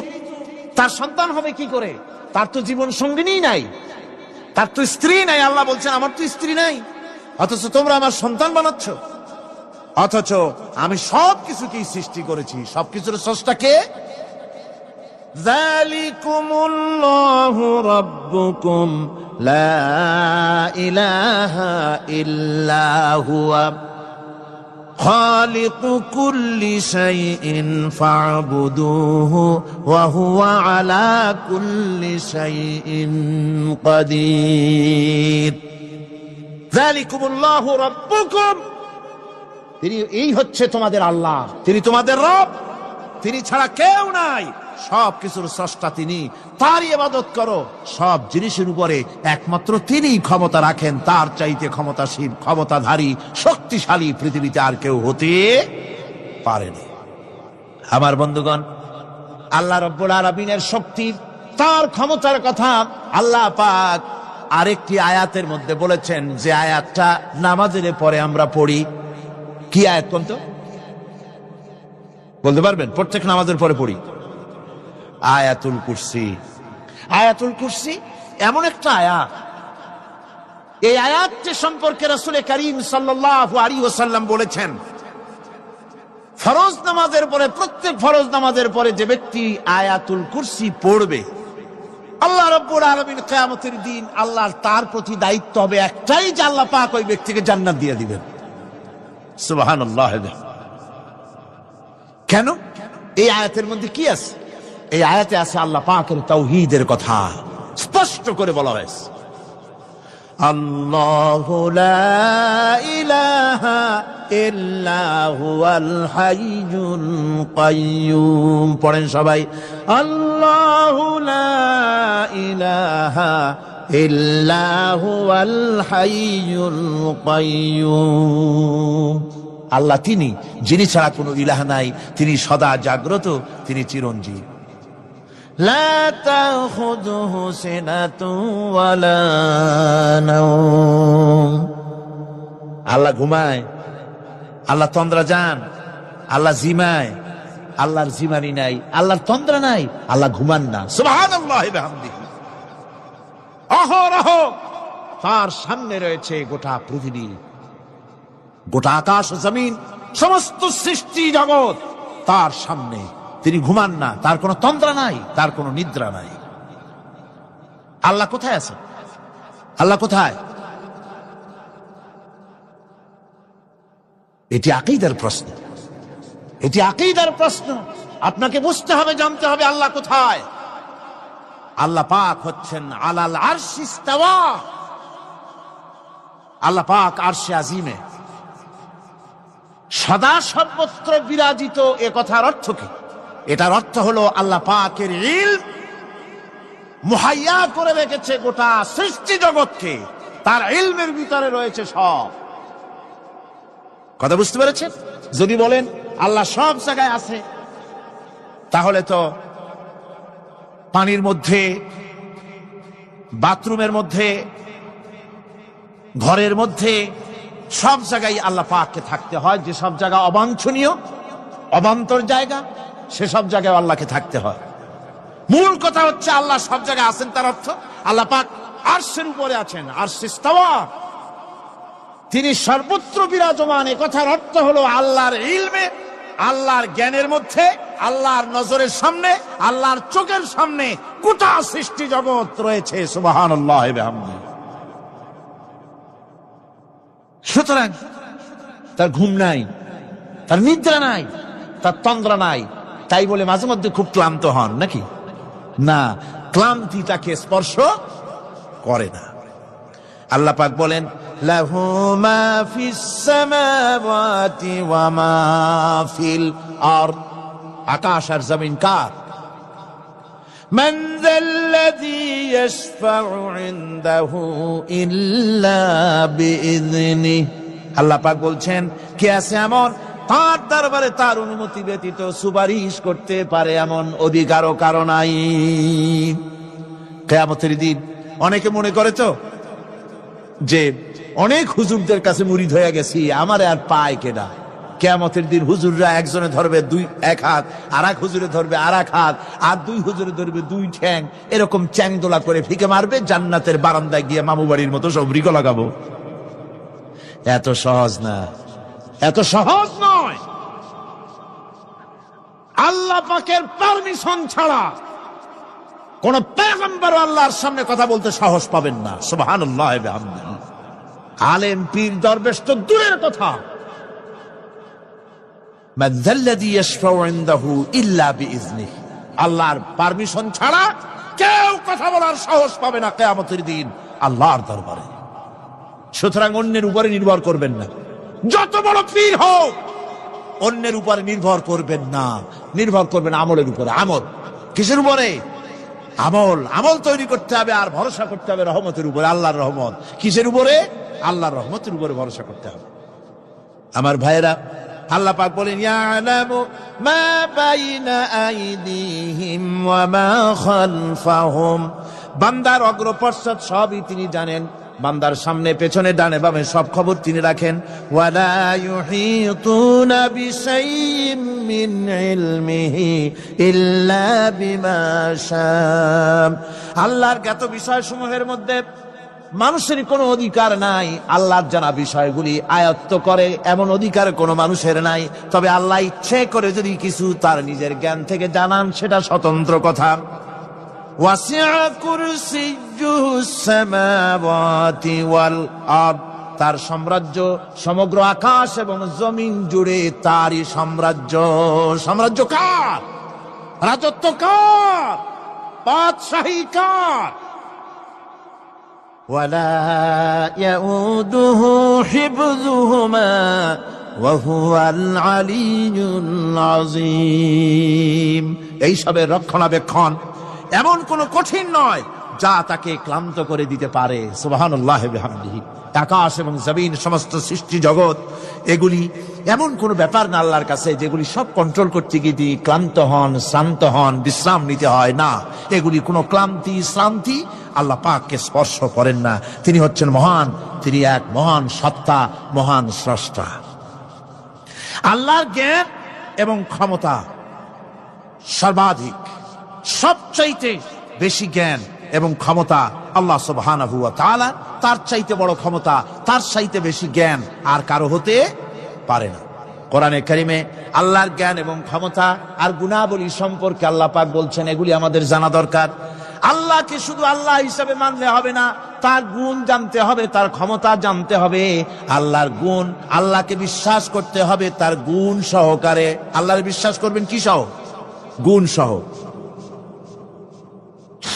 তার সন্তান হবে কি করে? তার তো জীবন সঙ্গিনী নাই, তার তো স্ত্রী নাই। আল্লাহ বলছেন আমার তো স্ত্রী নাই, অথচ তোমরা আমার সন্তান বানাচ্ছ। অথচ আমি সবকিছুকেই সৃষ্টি করেছি। সবকিছুর স্রষ্টা কে? যালিকুমুল্লাহু রাব্বুকুম লা ইলাহা ইল্লা হুয়া খালিকু কুল্লি শাইইন ফা'বুদুহু ওয়া হুয়া আলা কুল্লি শাইইন কাদির। যালিকুমুল্লাহু রাব্বুকুম, তিনি এই হচ্ছে তোমাদের আল্লাহ, তিনি তোমাদের রব, তিনি ছাড়া কেউ নাই। সব কিছুর স্রষ্টা তিনি, তারই ইবাদত করো। সব জিনিসের উপরে একমাত্র তিনিই ক্ষমতা রাখেন, তার চাইতে ক্ষমতাশীল, ক্ষমতাধারী, শক্তিশালী পৃথিবীতে আর কেউ হতে পারেনি। আমার বন্ধুগণ, আল্লাহ রাব্বুল আলামিনের শক্তি, তার ক্ষমতার কথা আল্লাহ পাক আরেকটি আয়াতের মধ্যে বলেছেন, যে আয়াতটা নামাজের পরে আমরা পড়ি। কি আয়াত কোন তো বলতে পারবেন? প্রত্যেক নামাজের পরে পড়ি আয়াতুল কুরসি। আয়াতুল কুরসি এমন একটা আয়াত, এই আয়াতটি সম্পর্কে রাসূল করিম সাল্লাল্লাহু আলাইহি ওয়াসাল্লাম বলেছেন, ফরজ নামাজের পরে, প্রত্যেক ফরজ নামাজের পরে যে ব্যক্তি আয়াতুল কুরসি পড়বে, আল্লাহ রাব্বুল আলামিন কিয়ামতের দিন আল্লাহর তার প্রতি দায়িত্ব হবে একটাই, যে আল্লাহ পাক ওই ব্যক্তিকে জান্নাত দিয়ে দিবেন। সুবহানাল্লাহ। কেন? এই আয়াতের মধ্যে কি আছে? এই আয়াতে আছে আল্লাহ পাকের তাওহীদের কথা স্পষ্ট করে বলা হয়েছে। আল্লাহু লা ইলাহা ইল্লা হুয়াল হাইয়ুল কাইয়্যুম। পড়েন সবাই, আল্লাহু লা ইলাহা ইল্লা হুয়াল হাইয়ুল কাইয়্যুম। আল্লাহ তিনি, যিনি ছাড়া কোনো ইলাহ নাই, তিনি সদা জাগ্রত, তিনি চিরঞ্জীব। লা তাখুযুহু সিনাতুন ওয়ালা নাওম। আল্লাহ ঘুমায়, আল্লাহ তন্দ্রা যান, আল্লাহ জিমায়, আল্লাহর জিমানি নাই, আল্লাহর তন্দ্রা নাই, আল্লাহ ঘুমান না। সুবহানাল্লাহি ওয়া বিহামদিহি। অহরহ তার সামনে রয়েছে গোটা পৃথিবী, গোটা আকাশ জমিন, সমস্ত সৃষ্টি জগৎ তার সামনে। তিনি ঘুমান না, তার কোনো তন্দ্রা নাই, তার কোনো নিদ্রা নাই। আল্লাহ কোথায় আছে? আল্লাহ কোথায়? এটি আকীদার প্রশ্ন, এটি আকীদার প্রশ্ন। আপনাকে বুঝতে হবে, জানতে হবে আল্লাহ কোথায়। আল্লাহ পাক হচ্ছেন আলাল আরশি ইস্তাওয়া। আল্লাহ পাক আরশে আজিমে সদা সর্বত্র বিরাজিত, এ কথার অর্থ কি? এটার অর্থ হলো আল্লাহ পাকের ইলম মুহাইয়া করে রেখেছে গোটা সৃষ্টি জগৎকে, তার ইলমের ভিতরে রয়েছে সব। কথা বুঝতে পেরেছেন? যদি বলেন আল্লাহ সব জায়গায় আছে, তাহলে তো পানির মধ্যে, বাথরুমের মধ্যে, ঘরের মধ্যে, সব জায়গায় আল্লাহ পাককে থাকতে হয়। যে সব জায়গা অবাঞ্ছনীয়, অবান্তর জায়গা, সেসব জায়গায় আল্লাহকে থাকতে হয়। মূল কথা হচ্ছে আল্লাহ সব জায়গায় আছেন, তার অর্থ আল্লাহ পাক আরশের উপরে আছেন, আরশে ইস্তাওয়া, তিনি সর্বত্র বিরাজমান। এ কথার অর্থ হলো আল্লাহর ইলমে, আল্লাহর জ্ঞানের মধ্যে, আল্লাহর নজরের সামনে, আল্লাহর চোখের সামনে গোটা সৃষ্টি জগৎ রয়েছে। সুবহানাল্লাহ ওয়া বিহামদিহি। সুতরাং তার ঘুম নাই, তার নিদ্রা নাই, তার তন্দ্রা নাই। তাই বলে মাঝে মধ্যে খুব ক্লান্ত হন নাকি? না, ক্লান্তিটাকে স্পর্শ করে না। আল্লাহ পাক বলেন, লাহু মা ফিস সামাওয়াতি ওয়া মা ফিল আরদ, আকাশ আর জমিন কার? মান যাল্লাযী ইয়াশফাউ ইনদাহু ইল্লা বিইযনিহি। আল্লাহ পাক বলছেন, কে আছে এমন তার দরবারে তার অনুমতি ব্যতীত সুপারিশ করতে পারে এমন অধিকারও কারো নাই। কিয়ামতের দিন অনেকে মনে করে তো যে অনেক হুজুরদের কাছে মুরিদ হয়ে গেছি, আমারে আর পায় কেডা। কিয়ামতের দিন হুজুররা একজনে ধরবে এক হাত, আর এক হুজুরে ধরবে আর এক হাত, আর দুই হুজুরে ধরবে দুই ঠ্যাং, এরকম চ্যাংদোলা করে ফিকে মারবে, জান্নাতের বারান্দায় গিয়ে মামু বাড়ির মতো সব রিকো লাগাবো। এত সহজ না, এত সহজ নয়। আল্লাহ পাকের পারমিশন ছাড়া কোন পয়গম্বর আল্লাহর সামনে কথা বলতে সাহস পাবেন না। সুবহানাল্লাহ ওয়া বিহামদিহি। আলেম পীর দরবেশ তো দূরের কথা, মান যাল্লাযী ইয়াশফাউ ইনদাহু ইল্লা বিইযনিহি, আল্লাহর পারমিশন ছাড়া কেউ কথা বলার সাহস পাবে না কিয়ামতের দিন আল্লাহর দরবারে। সুতরাং অন্যের উপরে নির্ভর করবেন না, যত বড় পীর হোক অন্যের উপরে নির্ভর করবেন না, নির্ভর করবেন আমলের উপরে। আমল কিসের উপরে? আমল। আমল তৈরি করতে হবে আর ভরসা করতে হবে রহমতের উপরে, আল্লাহর রহমত। কিসের উপরে? আল্লাহর রহমতের উপরে ভরসা করতে হবে। আমার ভাইয়েরা, আল্লাহ পাক বলেন, ইয়ালামু মা বাইনা আইদিহিম ওয়া মা খালফাহুম, বান্দার অগ্রপশ্চাৎ সবই তিনি জানেন, বান্দার সামনে পেছনে ডানে বামে সব খবর তিনি রাখেন। ওয়ালা ইউহিতুনা বিশাইইম মিন ইলমিহি ইল্লা বিমা শাআ, আল্লাহর জ্ঞাত বিষয়সমূহের মধ্যে মানুষের কোনো অধিকার নাই। আল্লাহর জানা বিষয়গুলি আয়ত্ত করে এমন অধিকার কোনো মানুষের নাই। তবে আল্লাহ ইচ্ছে করে যদি কিছু তার নিজের জ্ঞান থেকে জানান, সেটা স্বতন্ত্র কথা। ওয়াসিআ কুরসিয়্যুহুস সামাওয়াতি ওয়াল আরদ, তার সাম্রাজ্য সমগ্র আকাশ এবং জমিন জুড়ে তারই সাম্রাজ্য। সাম্রাজ্য কার? রাজত্ব কার? বাদশাহী কার? ওয়ালা ইয়াউদুহু হিফযুহুমা ওয়া হুয়াল আলিয়্যুল আযীম। এই সবের রক্ষণাবেক্ষণ এমন কোন কঠিন নয় যা তাকে ক্লান্ত করে দিতে পারে। সুবহানাল্লাহি ওয়া বিহামদিহি। আকাশ এবং জমিন, সমস্ত সৃষ্টি জগৎ, এগুলি এমন কোন ব্যাপার না আল্লাহর কাছে যেগুলি সব কন্ট্রোল করতে গিয়ে তিনি ক্লান্ত হন, শ্রান্ত হন, বিশ্রাম নিতে হয় না। এগুলি কোনো ক্লান্তি শ্রান্তি আল্লাহ পাককে স্পর্শ করেন না। তিনি হচ্ছেন মহান, তিনি এক মহান সত্তা, মহান স্রষ্টা। আল্লাহর জ্ঞান এবং ক্ষমতা সর্বাধিক, সবচাইতে বেশি জ্ঞান এবং ক্ষমতা আল্লাহ সুবহানাহু ওয়া তাআলা। তার চাইতে বড় ক্ষমতা, তার চাইতে বেশি জ্ঞান আর কারো হতে পারে না। কোরআনে কারিমে আল্লাহর জ্ঞান এবং ক্ষমতা আর গুণাবলী সম্পর্কে আল্লাহ পাক বলছেন, এগুলি আমাদের জানা দরকার। আল্লাহকে শুধু আল্লাহ হিসাবে মানলে হবে না, তার গুণ জানতে হবে, তার ক্ষমতা জানতে হবে। আল্লাহর গুণ, আল্লাহকে বিশ্বাস করতে হবে তার গুণ সহকারে। আল্লাহর বিশ্বাস করবেন কি সহ? গুণ সহ।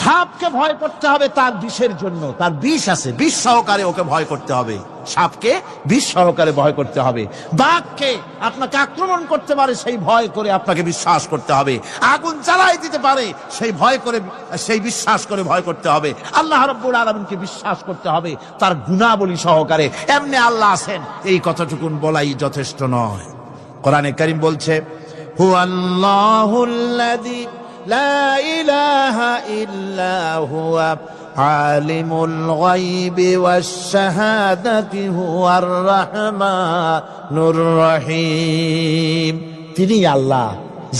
সাপকে ভয় করতে হবে তার বিষের জন্য, তার বিষ আছে, বিষ সহকারে ওকে ভয় করতে হবে। সাপকে বিষ সহকারে ভয় করতে হবে, বাঘকে আপনাকে আক্রমণ করতে পারে সেই ভয় করে আপনাকে বিশ্বাস করতে হবে, আগুন জ্বালাই দিতে পারে সেই ভয় করে, সেই বিশ্বাস করে ভয় করতে হবে, আল্লাহ রাব্বুল আলামিনকে বিশ্বাস করতে হবে তার গুণাবলী সহকারে। এমনি আল্লাহ আছেন এই কথাটুকুন বলাই যথেষ্ট নয়। কোরআনে কারীম বলছে, হুয়াল্লাহুল্লাযী লা ইলাহা ইল্লা হুয়া আলিমুল গায়বি ওয়াশ শাহাদাতি হুয়ার রাহমানুর রহিম। তিনি আল্লাহ,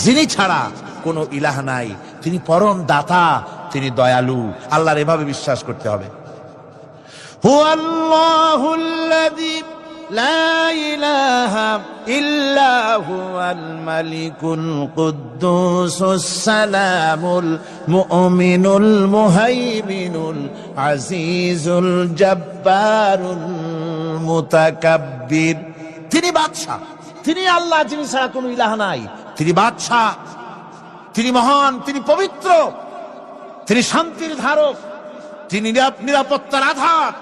যিনি ছাড়া কোনো ইলাহ নাই, তিনি পরম দাতা, তিনি দয়ালু। আল্লাহর এভাবে বিশ্বাস করতে হবে। হুয়াল্লাহুল্লাযী লা ইলাহা ইল্লা হুয়াল মালিকুল কুদ্দুসুস সালামুল মুমিনুল মুহাইমিনুল আজিজুল জব্বারুল মুতাকাব্বির। তিনি বাদশা, তিনি আল্লাহ, যিনি ছাড়া কোনো ইলাহ নাই। তিনি বাদশা, তিনি মহান, তিনি পবিত্র, তিনি শান্তির ধারক, তিনি নিরাপত্তার আধার,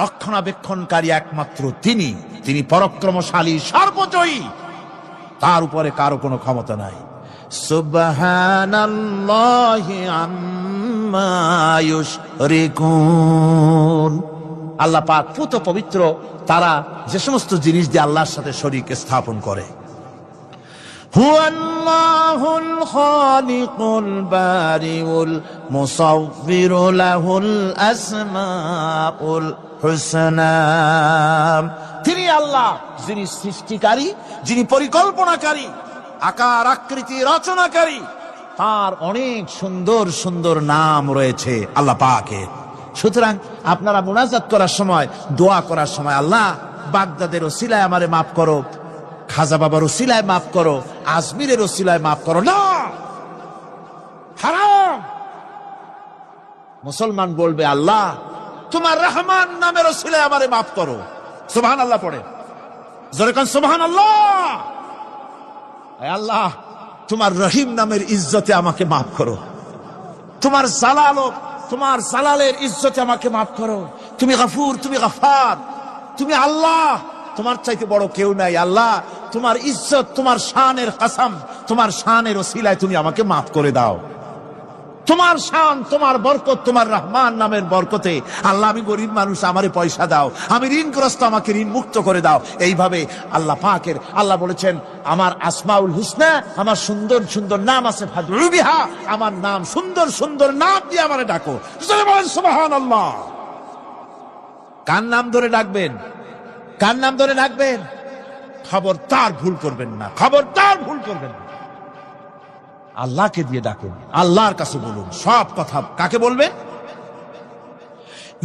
রক্ষণাবেক্ষণকারী একমাত্র তিনি। তিনি পরাক্রমশালী, সর্বজয়ী, তার উপরে কারো কোনো ক্ষমতা নাই। সুবহানাল্লাহি আম্মা ইউশরিকুন। আল্লাহ পাক পুত পবিত্র তারা যে সমস্ত জিনিস দিয়ে আল্লাহর সাথে শরীক স্থাপন করে। হুয়াল্লাহুল খালিকুল বারিউল মুসাউবিরু লাহুল আসমাউল হুসনা। তিনি আল্লাহ, যিনি সৃষ্টিকারী, যিনি পরিকল্পনাকারী, আকার আকৃতি রচনাকারী। তার অনেক সুন্দর সুন্দর নাম রয়েছে আল্লাহ পাকের। সুতরাং আপনারা মুনাজাত করার সময়, দোয়া করার সময়, আল্লাহ বাগদাদের ওসিলায় আমারে মাফ করো, খাজা বাবার ওসিলায় মাফ করো, আজমিরের ওসিলায় মাফ করো না, হারাম। মুসলমান বলবে, আল্লাহ তোমার রহমান নামের ওসিলায় আমারে মাফ করো। সুবহানাল্লাহ পড়ে, জোরে কান সুবহানাল্লাহ। আল্লাহ তোমার রহিম নামের ইজ্জতে আমাকে মাফ করো, তোমার জালালের ইজ্জতে আমাকে মাফ করো। তুমি গফুর, তুমি গফার, তুমি আল্লাহ, তোমার চাইতে বড় কেউ নাই। আল্লাহ তোমার ইজ্জত, তোমার শানের কসম, তোমার শানের ওসিলায় তুমি আমাকে মাফ করে দাও। তোমার শান, তোমার বরকত, তোমার রহমান নামের বরকতে আল্লাহ আমি গরিব মানুষ, আমারে পয়সা দাও, আমি ঋণগ্রস্ত, আমাকে ঋণ মুক্ত করে দাও। এইভাবে আল্লাহ পাকের, আল্লাহ বলেছেন আমার আসমাউল হুসনা, আমার সুন্দর সুন্দর নাম আছে, ফাদউ বিহা, আমার নাম সুন্দর সুন্দর নাম দিয়ে আমারে ডাকো। সুবহানাল্লাহ। কার নাম ধরে ডাকবেন? কার নাম ধরে ডাকবেন? খবরদার ভুল করবেন না, খবরদার ভুল করবেন না। আল্লাহকে দিয়ে ডাকুন, আল্লাহর কাছে বলুন সব কথা। কাকে বলবেন?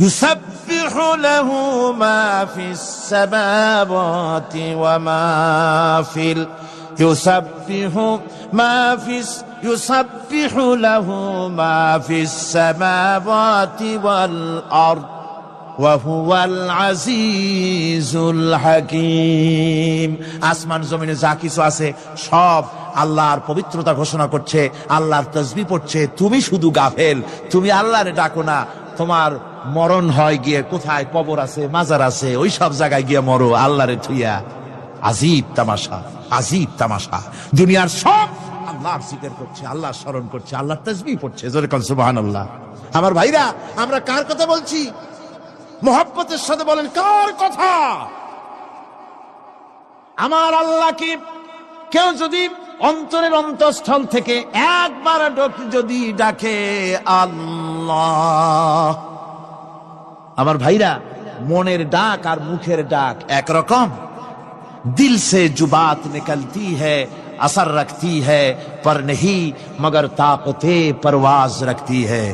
ইউসাব্বিহু লাহু মা ফিস সামাওয়াতি ওয়া মা ফিল ইউসাব্বিহু লাহু মা ফিস সামাওয়াতি ওয়াল আরদ ওয়া হুয়াল আজিজুল হাকীম। আসমান জমিনে যা কিছু আছে সব আল্লাহর পবিত্রতা ঘোষণা করছে, আল্লাহর তাসবিহ পড়ছে। তুমি শুধু গাফেল, তুমি আল্লাহরে ডাকো না। তোমার মরণ হয় গিয়ে কোথায় কবর আছে, মাজার আছে, ওই সব জায়গায় গিয়ে মরো আল্লাহরে থুইয়া। আজীব তামাশা, আজীব তামাশা। দুনিয়ার সব আল্লাহর জিকির করছে, আল্লাহর স্মরণ করছে, আল্লাহর তাসবিহ পড়ছে। জোরে কোন সুবহানাল্লাহ। আমার ভাইরা, আমরা কার কথা বলছি? মোহাব্বতের সাথে বলেন, কার কথা? আমার আল্লাহকে কেউ যদি অন্তরের অন্তঃস্থল থেকে একবার যদি ডাকে আল্লাহ, আমার ভাইরা, মনের ডাক আর মুখের ডাক একরকম। दिल से जो बात निकलती है असर रखती है पर नहीं मगर ताकते परवाज रखती है।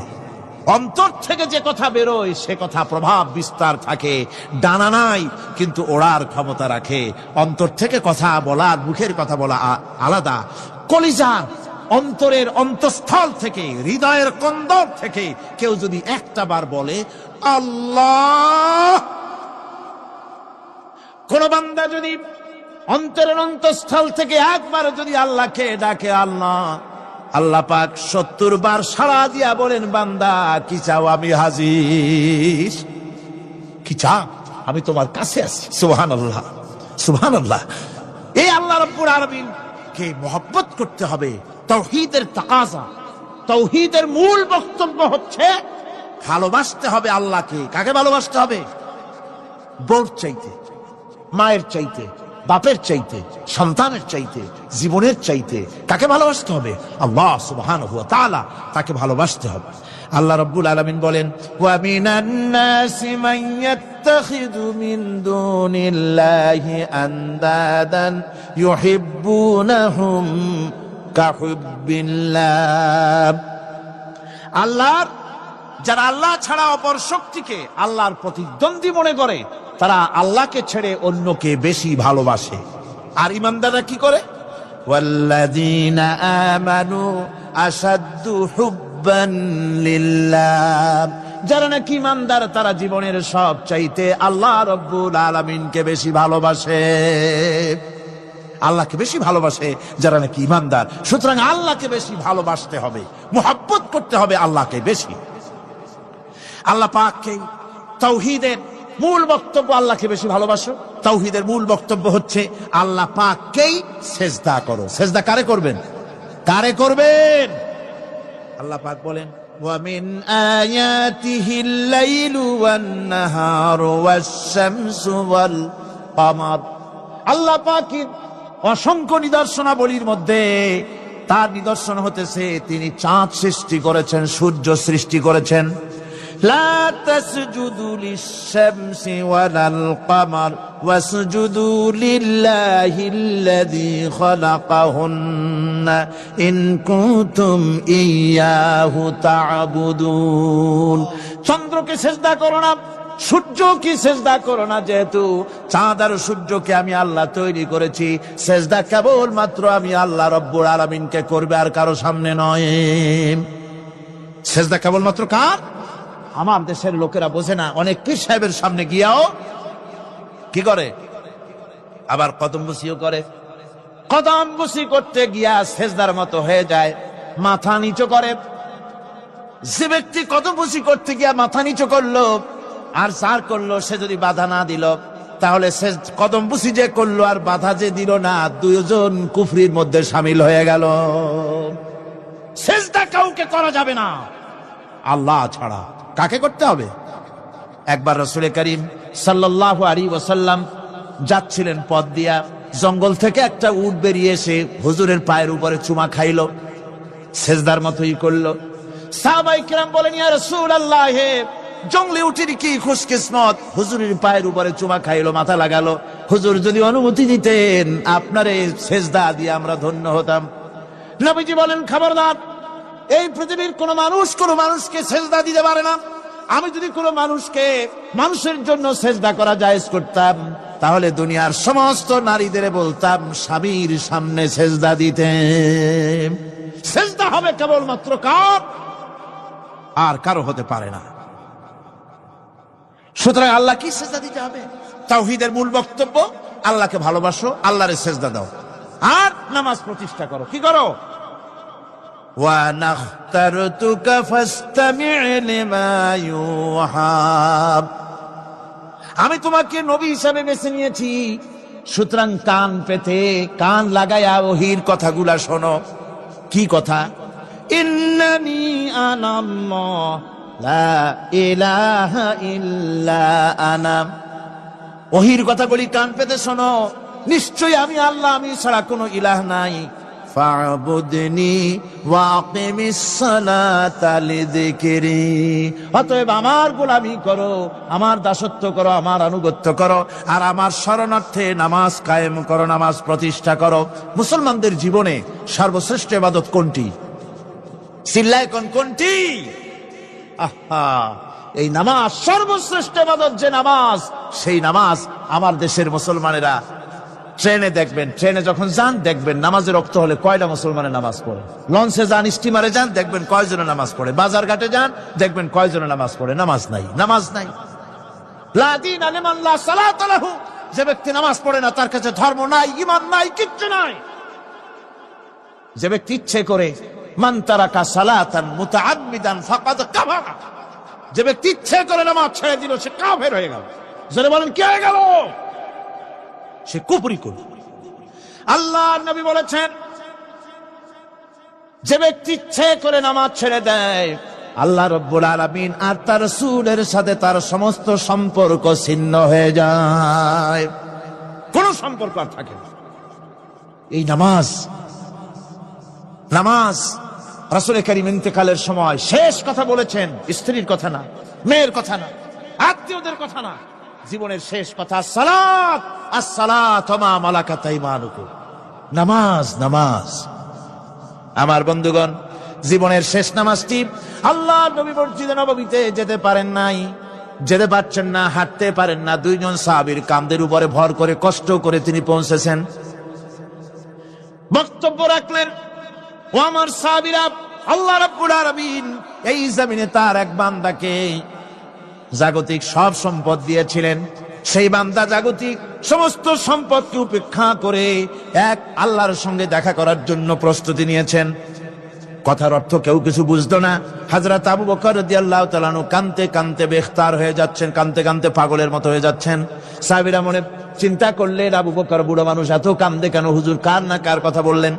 অন্তর থেকে যে কথা বেরোয় সে কথা প্রভাব বিস্তার থাকে, ডানা নাই কিন্তু ওড়ার ক্ষমতা রাখে। অন্তর থেকে কথা বলা, মুখের কথা বলা আলাদা। কলিজার অন্তরের অন্তঃস্থল থেকে, হৃদয়ের কন্দর থেকে কেউ যদি একটা বার বলে আল্লাহ, কোন বান্দা যদি অন্তরের অন্তঃস্থল থেকে একবার যদি আল্লাহকে ডাকে আল্লাহ, আল্লাহ পাক 70 বার সাড়া দিয়া বলেন, বান্দা কি চাও, আমি হাজির। কি চাও? আমি তোমার কাছে আছি। সুবহানাল্লাহ, সুবহানাল্লাহ। এই আল্লাহ রাব্বুল আলামিন কে মহব্বত করতে হবে। তাওহীদের তাকাজা, তাওহীদের মূল বক্তব্য হচ্ছে ভালোবাসতে হবে আল্লাহকে। কাকে ভালোবাসতে হবে? বউর চাইতে, মায়ের চাইতে, বাপের চাইতে, সন্তানের চাইতে, জীবনের চাইতে কাকে ভালোবাসতে হবে? আল্লাহ সুবহানাহু ওয়া তাআলা, তাকে ভালোবাসতে হবে। আল্লাহ রাব্বুল আলামিন বলেন, ওয়া মিনান নাসি মান ইয়াত্তাখিযু মিন দুনিল্লাহি আনদাদান ইউহিব্বুনাহুম কাহুব্বিল্লাহ। আল্লাহর যারা আল্লাহ ছাড়া অপর শক্তিকে আল্লাহর প্রতিদ্বন্দ্বী মনে করে, তারা আল্লাহকে ছেড়ে অন্যকে বেশি ভালোবাসে। আর ঈমানদাররা কি করে? ওয়াল্লাযীনা আমানু আশাদ্দু হুব্বান লিল্লাহ। যারা নাকি ঈমানদার, তারা জীবনের সব চাইতে আল্লাহ রাব্বুল আলামিনকে বেশি ভালোবাসে। আল্লাহকে বেশি ভালোবাসে যারা নাকি ঈমানদার। সুতরাং আল্লাহকে বেশি ভালোবাসতে হবে, মুহাব্বত করতে হবে আল্লাহকে বেশি। আল্লাহ পাককে তাওহীদের মূল বক্তব্য, আল্লাহকে বেশি ভালোবাসো। তাওহীদের মূল বক্তব্য হচ্ছে আল্লাহ পাককেই সেজদা করো। সেজদা কারে করবেন? কারে করবেন? আল্লাহ পাক বলেন, ওয়া মিন আয়াতিহিল লাইলু ওয়ান নাহারু ওয়াশ-শামসু ওয়াল কমার। আল্লাহ পাকের অসংখ্য নিদর্শনাবলীর মধ্যে তার নিদর্শন হতেছে তিনি চাঁদ সৃষ্টি করেছেন, সূর্য সৃষ্টি করেছেন। لا تسجدوا للشمس ولا القمر واسجدوا لله الذي خلقهن إن كنتم إياه تعبدون। চন্দ্রকে সেজদা করো না, সূর্যকে সেজদা করো না, যেহেতু চাঁদ আর সূর্যকে আমি আল্লাহ তৈরি করেছি। সেজদা কেবল মাত্র আমি আল্লাহ রব্বুল আলামিনকে করবে, আর কারো সামনে নয়। সেজদা কেবল মাত্র কার? আমার দেশের লোকেরা বোঝে না, অনেক পীর সাহেবের সামনে গিয়াও কি করে? আবার কদম বুসিও করে। কদম বুসি করতে গিয়া সেজদার মতো হয়ে যায়, মাথা নিচু করে। যে ব্যক্তি কদম বুসি করতে গিয়া মাথা নিচু করলো আর সার করলো, সে যদি বাধা না দিল, তাহলে সে কদম বুসি যে করলো আর বাধা যে দিল না, দুইজন কুফরির মধ্যে শামিল হয়ে গেল। সেজদা কাউকে করা যাবে না আল্লাহ ছাড়া। কাকে করতে হবে? একবার রাসূল করিম সাল্লাল্লাহু আলাইহি ওয়াসাল্লাম যাচ্ছিলেন পথ দিয়া, জঙ্গল থেকে একটা উট বেরিয়ে এসে হুজুরের পায়ের উপরে চুমা খাইলো, সেজদার মতোই করলো। সাহাবায়ে কিরাম বলেন, ইয়া রাসূলুল্লাহ, হে জঙ্গলে উটের কি খুশকিসমত, হুজুরের পায়ের উপরে চুমা খাইলো, মাথা লাগালো। হুজুর যদি অনুমতি দিতেন, আপনার এই সেজদা দিয়ে আমরা ধন্য হতাম। নবীজি বলেন, খবরদার, এই পৃথিবীর কোন মানুষ কোন মানুষকে সেজদা দিতে পারে না। আমি যদি কোন মানুষকে মানুষের জন্য সেজদা করা জায়েজ করতাম, তাহলে দুনিয়ার সমস্ত নারীদের বলতাম স্বামীর সামনে সেজদা দিতে। সেজদা হবে কেবলমাত্র কার? আর কারো হতে পারে না। সুতরাং আল্লাহ কি সেজদা দিতে হবে? তাওহীদের মূল বক্তব্য আল্লাহকে ভালোবাসো, আল্লাহরে সেজদা দাও, আর নামাজ প্রতিষ্ঠা করো। কি করো? وَأَنَا اخْتَرْتُكَ فَاسْتَمِعْ لِمَا يُوحَى। আমি তোমাকে নবী হিসাবে বেছে নিয়েছি, সুতরাং কান পেতে কান লাগায়া ওহির কথাগুলা শোনো। কি কথা? ইন্নানি আনাল্লাহ লা ইলাহা ইল্লা আনা। ওহির কথাগুলি কান পেতে শোনো। নিশ্চয়ই আমি আল্লাহ, আমি ছাড়া কোনো ইলাহ নাই। ফা'বুদনি ওয়াকিমিস সালাতা লিযিকরি। অতএব আমার গোলামি করো, আমার দাসত্ব করো, আমার আনুগত্য করো, আর আমার শরণার্থে নামাজ কায়েম করো, নামাজ প্রতিষ্ঠা করো। মুসলমানদের জীবনে সর্বশ্রেষ্ঠ ইবাদত কোনটি? চিল্লায় কোন কোনটি? আহা, এই নামাজ সর্বশ্রেষ্ঠ ইবাদত। যে নামাজ, সেই নামাজ আমার দেশের মুসলমানেরা ট্রেনে দেখবেন, ট্রেনে যখন যান দেখবেন নামাজের রক্ত হলে কয়টা মুসলমানের নামাজ পড়ে। লঞ্চে যান, স্টিমারে যান, দেখবেন কয়জনে নামাজ পড়ে। বাজার ঘাটে যান, দেখবেন কয়জনে নামাজ পড়ে। নামাজ নাই, নামাজ নাই। লা দীনা লিমান লা সালাতা লাহু। যে ব্যক্তি নামাজ পড়ে না, তার কাছে ধর্ম নাই, ঈমান নাই, কিচ্ছু নাই। যে ব্যক্তি ইচ্ছে করে, মান তারাকা সালাতান মুতাআম্মিদান ফাকাদ কাফারা, যে ব্যক্তি ইচ্ছে করে নামাজ ছেড়ে দিল, সে কাফের হয়ে গেল। জোরে বলেন কি হয়ে গেল? সে কুফরি করল। আল্লাহ নবী বলেছেন, যে ব্যক্তি ইচ্ছে করে নামাজ ছেড়ে দেয়, আল্লাহ রাব্বুল আলামিন আর তার রাসূলের সাথে তার সমস্ত সম্পর্ক ছিন্ন হয়ে যায়, কোন সম্পর্ক আর থাকে না। এই নামাজ রাসূল কারীম ইন্তেকালের সময় শেষ কথা বলেছেন, স্ত্রীর কথা না, মেয়ের কথা না, আত্মীয়দের কথা না, জীবনের শেষ কথা সালাত, আসসালাত ওয়া মা মালাকাত আইমানুকুম, নামাজ। আমার বন্ধুগণ, জীবনের শেষ নামাজটি আল্লাহ নবী মসজিদে নববীতে যেতে পারেন নাই, যেতে পারছেন না, হাঁটতে পারেন না, দুইজন সাহাবীর কাঁধের উপরে ভর করে কষ্ট করে তিনি পৌঁছেছেন। বক্তব্য রাখলেন, ও আমার সাহাবীরা, আল্লাহ রাব্বুল আলামিন এই জমিনে তার এক বান্দাকে জাগতিক সব সম্পদ দিয়েছিলেন। সেই বান্দা জাগতিক সমস্ত সম্পদকে উপেক্ষা করে এক আল্লাহর সঙ্গে দেখা করার জন্য প্রস্তুতি নিয়েছেন। কথার অর্থ কেউ কিছু বুঝতো না। হযরত আবু বকর রাদিয়াল্লাহু তাআলা আনহু কাঁদতে কাঁদতে বেখতার হয়ে যাচ্ছেন, কাঁদতে কাঁদতে পাগলের মতো হয়ে যাচ্ছেন। সাহাবীরা মনে চিন্তা করলেন, আবু বকর বুড়ো মানুষ, এত কাঁদে কেন? হুজুর কার না কার কথা বললেন?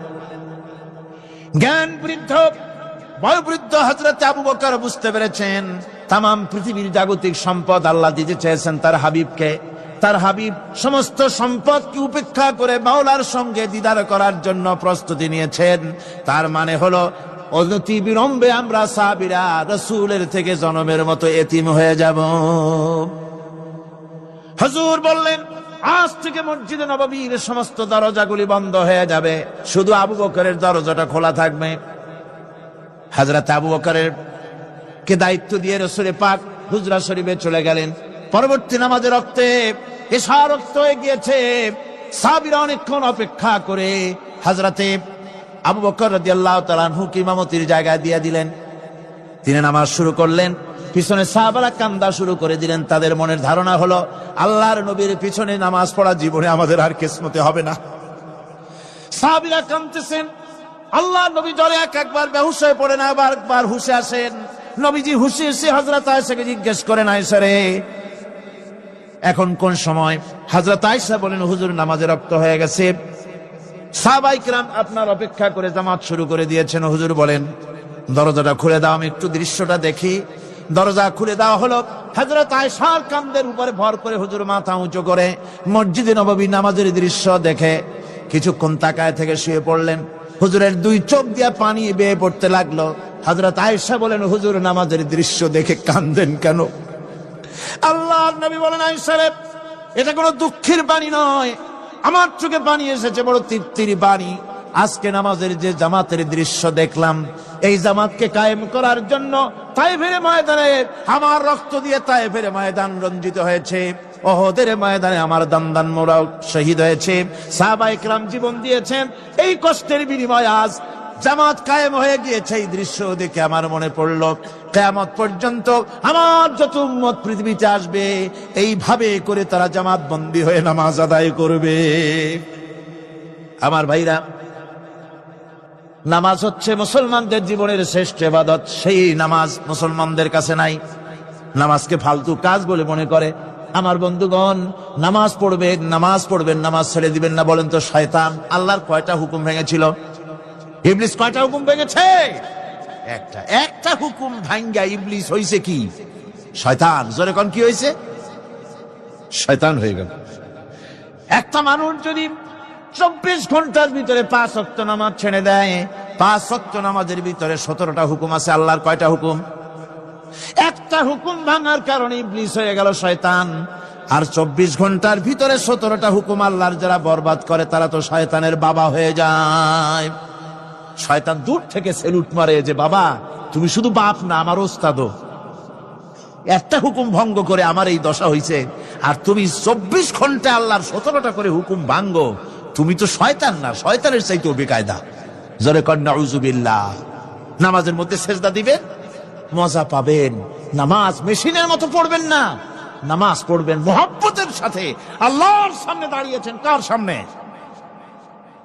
জ্ঞান বৃদ্ধ, বয়োবৃদ্ধ হযরত আবু বকর বুঝতে পেরেছেন, তামাম পৃথিবীর জাগতিক সম্পদ আল্লাহ দিতে চেয়েছেন তার হাবিবকে। তার হাবিব সমস্ত সম্পদকে উপেক্ষা করে মাওলার সঙ্গে দিদার করার জন্য প্রস্তুতি নিয়েছেন। তার মানে হলো অনতি বিলম্বে আমরা সাহাবীরা রাসূলের থেকে জনমের মতো এতিম হয়ে যাব। হুজুর বললেন, আজ থেকে মসজিদে নববীর সমস্ত দরজাগুলি বন্ধ হয়ে যাবে, শুধু আবু বকরের দরজাটা খোলা থাকবে। হযরত আবু বকরের কে দায়িত্ব দিয়ে রাসূল পাক হুজরা শরীফে চলে গেলেন। পরবর্তী নামাজে রক্তে এশা রক্ত হয়ে গিয়েছে। সাহাবীরা অনেকক্ষণ অপেক্ষা করে হযরতে আবু বকর রাদিয়াল্লাহু তাআলা আনহুকে ইমামতির জায়গা দিয়ে দিলেন। তিনি নামাজ শুরু করলেন, পিছনে সাহাবারা কান্দা শুরু করে দিলেন। তাদের মনের ধারণা হলো আল্লাহর নবীর পিছনে নামাজ পড়া জীবনে আমাদের আর কিসমতে হবে না। সাহাবীরা কাঁদতেছেন, আল্লাহর নবী জ্বরে একবার বেহুশ হয়ে পড়েন, আবার হুশে আসেন। নবীজি হুশে এসে হযরত আয়েশাকে জিজ্ঞেস করেন, আয়েশা রে, এখন কোন সময়? হযরত আয়েশা বলেন, হুজুর নামাজে রক্ত হয়ে গেছে, সাহাবায়ে কিরাম আপনার অপেক্ষা করে জামাত শুরু করে দিয়েছেন। হুজুর বলেন, দরজাটা খুলে দাও, আমি একটু দৃশ্যটা দেখি। দরজা খুলে দেওয়া হলো। হযরত আয়েশার কাঁধের উপরে ভর করে হুজুর মাথা উঁচু করে মসজিদে নববী নামাজের দৃশ্য দেখে কিছুক্ষণ তাকায় থেকে শুয়ে পড়লেন। হুজুরের দুই চোখ দিয়ে পানি বেয়ে পড়তে লাগলো। হযরত আয়েশা বলেন, হুজুর নামাজের দৃশ্য দেখে কাঁদেন কেন? আল্লাহর নবী বলেন, আয়েশা রে, এটা কোনো দুঃখের বাণী নয়, আমার চোখে পানি এসেছে, বড় তৃপ্তির বাণী। আজকে নামাজের যে জামাতের দৃশ্য দেখলাম, এই জামাতকে কায়েম করার জন্য তায়েফের ময়দানে আমার রক্ত দিয়ে তায়েফের ময়দান রঞ্জিত হয়েছে, ওহদের ময়দানে আমার দান্দান মোরাও শহীদ হয়েছে, সাহাবায়ে কিরাম জীবন দিয়েছেন। এই কষ্টের বিনিময়ে আজ জামাত কায়েম হয়ে গিয়েছে। এই দৃশ্য দেখে আমার মনে পড়লো, কিয়ামত পর্যন্ত আমার যত উম্মত পৃথিবীতে আসবে, এইভাবে করে তারা জামাত বন্দী হয়ে নামাজ আদায় করবে। আমার ভাইরা, নামাজ হচ্ছে মুসলমানদের জীবনের শ্রেষ্ঠ ইবাদত। সেই নামাজ মুসলমানদের কাছে নাই। নামাজকে ফালতু কাজ বলে মনে করে। আমার বন্ধুগণ, নামাজ পড়বেন, নামাজ ছেড়ে দিবেন না। বলেন তো, শয়তান আল্লাহর কয়টা হুকুম ভেঙেছিল? ইবলিস কয়টা হুকুম ভেঙেছে? একটা হুকুম ভাঙ্গা ইবলিস হইছে কি? শয়তান। জোরে কোন কি হইছে? শয়তান হয়ে গেল। একটা মানুষ যদি 24 ঘন্টার ভিতরে 5 ওয়াক্ত নামাজ ছেড়ে দেয়, 5 ওয়াক্ত নামাজের ভিতরে 17টা হুকুম আছে। আল্লাহর কয়টা হুকুম? একটা হুকুম ভাঙার কারণে ইবলিস হয়ে গেল শয়তান। আর 24 ঘন্টার ভিতরে 17টা হুকুম আল্লাহর যারা বরবাদ করে, তারা তো শয়তানের বাবা হয়ে যায়। শয়তান দূর থেকে সেলুট মারে যে, বাবা তুমি শুধু বাপ না, আমার ওস্তাদও। একটা হুকুম ভঙ্গ করে আমার এই দশা হইছে, আর তুমি 24 ঘন্টা আল্লাহর 17টা করে হুকুম ভাঙ্গো। তুমি তো শয়তান না, শয়তানের চাইতেও বেকায়দা। জোরে কর নাউযুবিল্লাহ। নামাজের মধ্যে সেজদা দিবেন, মজা পাবেন। নামাজ মেশিনের মতো পড়বেন না, নামাজ পড়বেন মুহাব্বতের সাথে। আল্লাহর সামনে দাঁড়িয়েছেন, কার সামনে?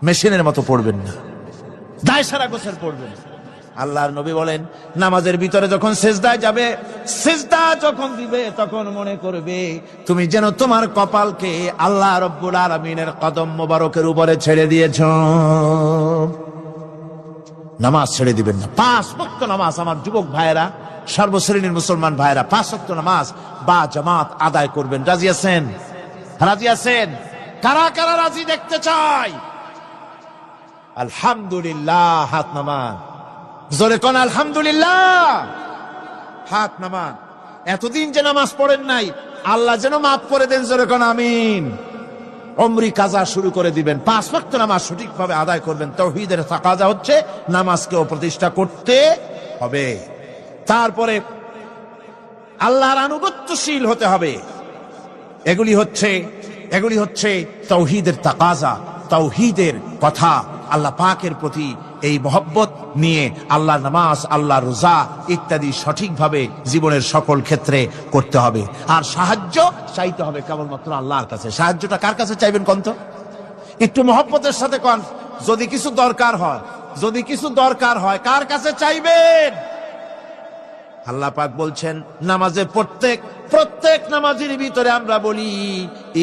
মেশিনের মতো পড়বেন না, দায় সারা গোছের পড়বেন। আল্লাহর নবী বলেন, নামাজের ভিতরে যখন সিজদায় যাবে, সিজদা যখন দিবে, তখন মনে করবে তুমি যেন তোমার কপালকে আল্লাহ রাব্বুল আলামিনের কদম মোবারকের উপরে ছেড়ে দিয়েছ। নামাজ ছেড়ে দিবেন না। 5 ওয়াক্ত নামাজ আমার যুবক ভাইয়েরা, সর্বশ্রেণীর মুসলমান ভাইয়েরা 5 ওয়াক্ত নামাজ বা জামাত আদায় করবেন। রাজি আছেন? রাজি আছেন? কারা কারা রাজি দেখতে চাই? আলহামদুলিল্লাহ, হাত নামান। জোরে কোন আলহামদুলিল্লাহ, হাত নামান। এতদিন যে নামাজ পড়েন নাই, আল্লাহ যেন মাফ করে দেন। জোরে কোন আমিন। উমরি কাজা শুরু করে দিবেন। 5 ওয়াক্ত নামাজ সঠিকভাবে আদায় করবেন। তাওহীদের তাকাজা হচ্ছে নামাজকেও প্রতিষ্ঠা করতে হবে। তারপরে আল্লাহর আনুগত্যশীল হতে হবে। এগুলি হচ্ছে তাওহীদের তাকাজা, তাওহীদের কথা। আল্লাহ পাকের প্রতি এই মহব্বত নিয়ে আল্লাহর নামাজ, আল্লাহর রোজা ইত্যাদি সঠিকভাবে জীবনের সকল ক্ষেত্রে করতে হবে। আর সাহায্য চাইতে হবে কেবলমাত্র আল্লাহর কাছে। সাহায্যটা কার কাছে চাইবেন কোন তো? একটু মহব্বতের সাথে কোন। যদি কিছু দরকার হয় কার কাছে চাইবেন? আল্লাহ পাক বলছেন, নামাজে প্রত্যেক নামাজের ভিতরে আমরা বলি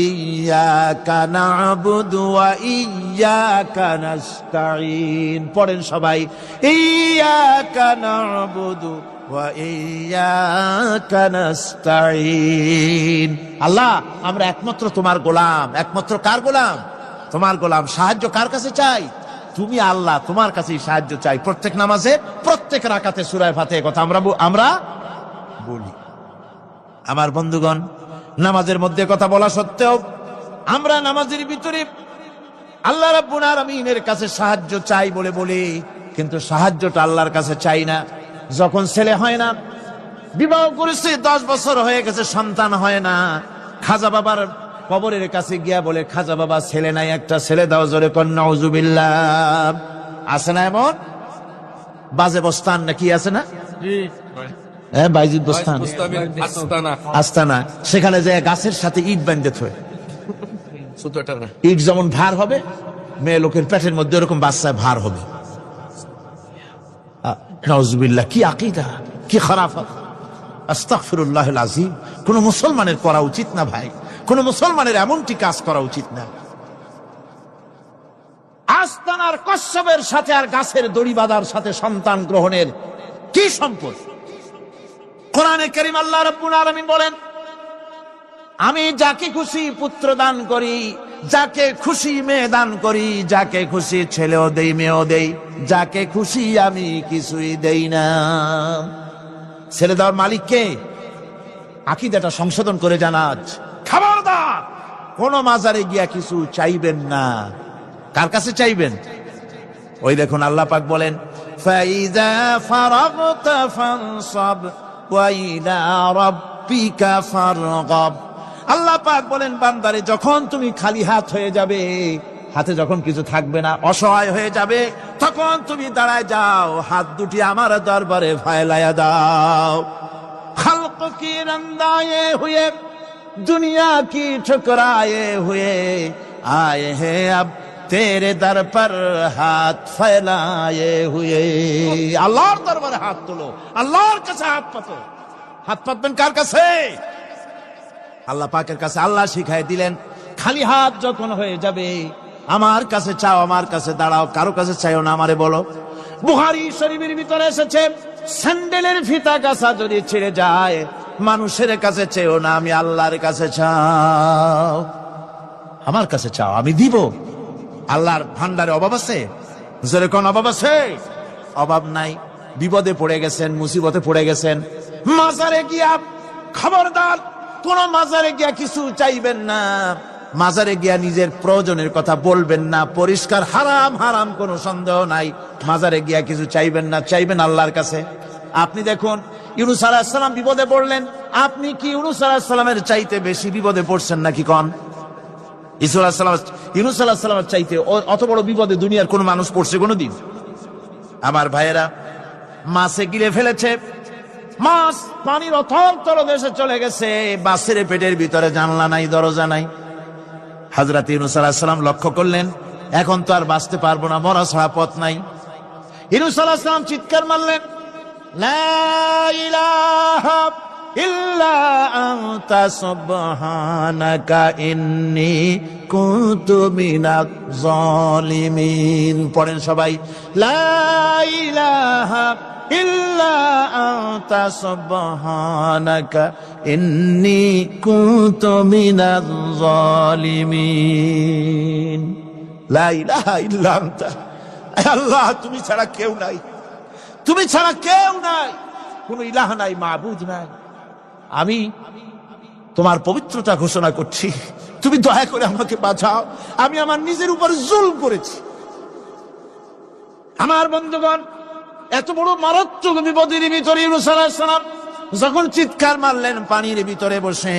ইয়্যাকা না'বুদু ওয়া ইয়্যাকা নাস্তাঈন। পড়েন সবাই, ইয়্যাকা না'বুদু ওয়া ইয়্যাকা নাস্তাঈন। আল্লাহ, আমরা একমাত্র তোমার গোলাম। একমাত্র কার গোলাম? তোমার গোলাম। সাহায্য কার কাছে চাই? তুমি আল্লাহ, তোমার কাছেই সাহায্য চাই। প্রত্যেক নামাজে, প্রত্যেক রাকাতে সূরা ফাতিহা কথা আমরা বলি। আমার বন্ধুগণ, নামাজের মধ্যে কথা বলা সত্ত্বেও আমরা নামাজের ভিতরে আল্লাহ রাব্বুল আলামিনের কাছে সাহায্য চাই বলে কিন্তু সাহায্যটা আল্লাহর কাছে চাই না। যখন ছেলে হয় না, বিবাহ করেছে, 10 বছর হয়ে গেছে, সন্তান হয় না, খাজা বাবার কবরের কাছে গিয়া বলে, খাজা বাবা ছেলে নাই, একটা ছেলে দাও। জোরে কন নাউজুবিল্লাহ। আছে না এমন? বাজে বস্তান নাকি আছে না? হ্যাঁ, বাইজিদ বস্তান, আস্তানা। সেখানে যে গাছের সাথে ইট বাঁধতে থয়, ইট যেমন ভার হবে, মেয়ে লোকের পেটের মধ্যে ওরকম বাচ্চায় ভার হবে। নাউজুবিল্লাহ, কি আকীদা, কি খারাফাত! আস্তাগফিরুল্লাহুল আযীম। কোন মুসলমানের করা উচিত না ভাই, কোন মুসলমানের এমনটি কাজ করা উচিত না। আস্তানার কচ্ছপের সাথে আর গাছের দড়ি বাঁধার সাথে সন্তান গ্রহণের কি সম্পর্ক? কোরআনে কারীম আল্লাহ রাব্বুল আলামিন বলেন, আমি যাকে খুশি পুত্র দান করি, যাকে খুশি মেয়ে দান করি, যাকে খুশি ছেলেও দেই, মেয়েও দেই, যাকে খুশি আমি কিছুই দেই না। ছেলে দেওয়ার মালিক কে? আকীদাটা সংশোধন করে জানাজ। খবরদার কোন মাজারে গিয়া কিছু চাইবেন না। কার কাছে চাইবেন? ওই দেখুন আল্লাহ পাক বলেন, ফাইযা ফারাগতা ফানসাব ওয়া ইলা রাব্বিকা ফারগাব। আল্লাহ পাক বলেন, বান্দারে যখন তুমি খালি হাত হয়ে যাবে, হাতে যখন কিছু থাকবে না, অসহায় হয়ে যাবে, তখন তুমি দাঁড়ায় যাও, হাত দুটি আমার দরবারে ফায়লায়া দাও। খালক কি রন্দায়ে হুয়ে, दुनिया की ठुकराए हुए आए हैं अब तेरे दर पर हाथ फैलाए हुए। আল্লাহর দরবারে হাত তোলো, আল্লাহর কাছে হাত পাতো। হাত পাতবেন কার কাছে? আল্লাহ পাকের কাছে। আল্লাহ শিখাই দিলেন, খালি হাত যখন হয়ে যাবে, আমার কাছে চাও, আমার কাছে দাঁড়াও, কারো কাছে চাইও না, আমারে বলো। বুখারী শরীফের ভিতরে এসেছে, স্যান্ডেলের ফিতা কাছা যদি ছিঁড়ে যায়, মানুষের কাছে চেয়েও না, আমি আল্লাহর কাছে চাও। আমার কাছে চাও, আমি দিব। আল্লাহর ভান্ডারে অভাব আছে? জোরে কোন অভাব আছে? অভাব নাই। বিপদে পড়ে গেছেন, মুসিবতে পড়ে গেছেন, মাজারে গিয়া, খবরদার কোন মাজারে গিয়া কিছু চাইবেন না। মাজারে গিয়া নিজের প্রয়োজনের কথা বলবেন না। পরিষ্কার হারাম, হারাম কোনো সন্দেহ নাই। মাজারে গিয়া কিছু চাইবেন না, চাইবেন আল্লাহর কাছে। আপনি দেখুন, ইউনূস আলাইহিস সালাম বিপদে পড়লেন, আপনি কি ইউনূস আলাইহিস সালামের চাইতে বেশি বিপদে পড়ছেন নাকি কোন? ইউনূস আলাইহিস সালামের চাইতে অত বড় বিপদে দুনিয়ার কোন মানুষ পড়ছে কোনদিন? আমার ভাইয়েরা, মাছে গিলে ফেলেছে, মাছ পানির অথল তলদেশে চলে গেছে, মাছের পেটের ভিতরে জানলা নাই, দরজা নাই। হযরত ইউনূস আলাইহিস সালাম লক্ষ্য করলেন, এখন তো আর বাঁচতে পারবো না, মরা ছাড়া পথ নাই। ইউনূস আলাইহিস সালাম চিৎকার মারলেন, লা ইলাহা ইল্লা আনতা সুবহানাকা ইন্নী কুনতু মিনাজ জালিমিন। পড়েন সবাই, লা ইলাহা ইল্লা আনতা সুবহানাকা ইন্নী কুনতু মিনাজ জালিমিন। লা ইলাহা ইল্লা আনতা, আল্লাহ তুমি ছাড়া কেউ নাই, তুমি ছাড়া কেউ নাই, কোন ইলাহ নাই, মাবুদ নাই। আমি তোমার পবিত্রতা ঘোষণা করছি, তুমি দয়া করে আমাকে বাঁচাও, আমি আমার নিজের উপর জুলম করেছি। আমার বন্ধুগণ, এত বড় মারাত্মক বিপদের ভিতরে ইউনূস আলাইহিস সালাম যখন চিৎকার মারলেন, পানির ভিতরে বসে,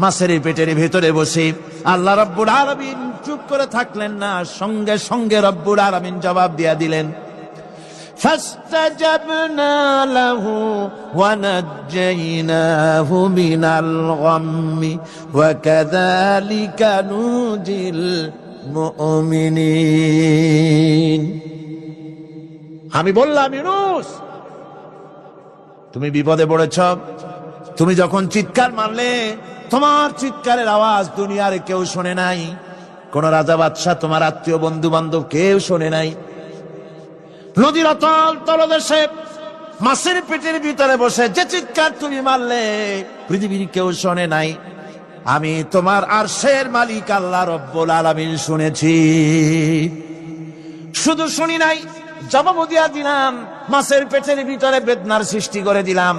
মাছের পেটের ভিতরে বসে, আল্লাহ রাব্বুল আলামিন চুপ করে থাকলেন না, সঙ্গে সঙ্গে রব্বুল আলামিন জবাব দিয়া দিলেন, فاستجبنا له ونجيناه من الغم وكذلك ننجي المؤمنين। আমি বললাম, ইউনূস তুমি বিপদে পড়েছ, তুমি যখন চিৎকার মারলে, তোমার চিৎকারের আওয়াজ দুনিয়ার কেউ শোনে নাই, কোন রাজা বাদশাহ, তোমার আত্মীয় বন্ধু বান্ধব কেউ শোনে নাই। নদীর অতল তলদেশে মাছের পেটের ভিতরে বসে যে চিৎকার তুমি মারলে, পৃথিবীর কেউ শোনে নাই, আমি তোমার আরশের মালিক আল্লাহ রব্বুল আলামিন শুনেছি। শুধু শুনি নাই, জবাব দিয়া দিলাম, মাছের পেটের ভিতরে বেদনার সৃষ্টি করে দিলাম।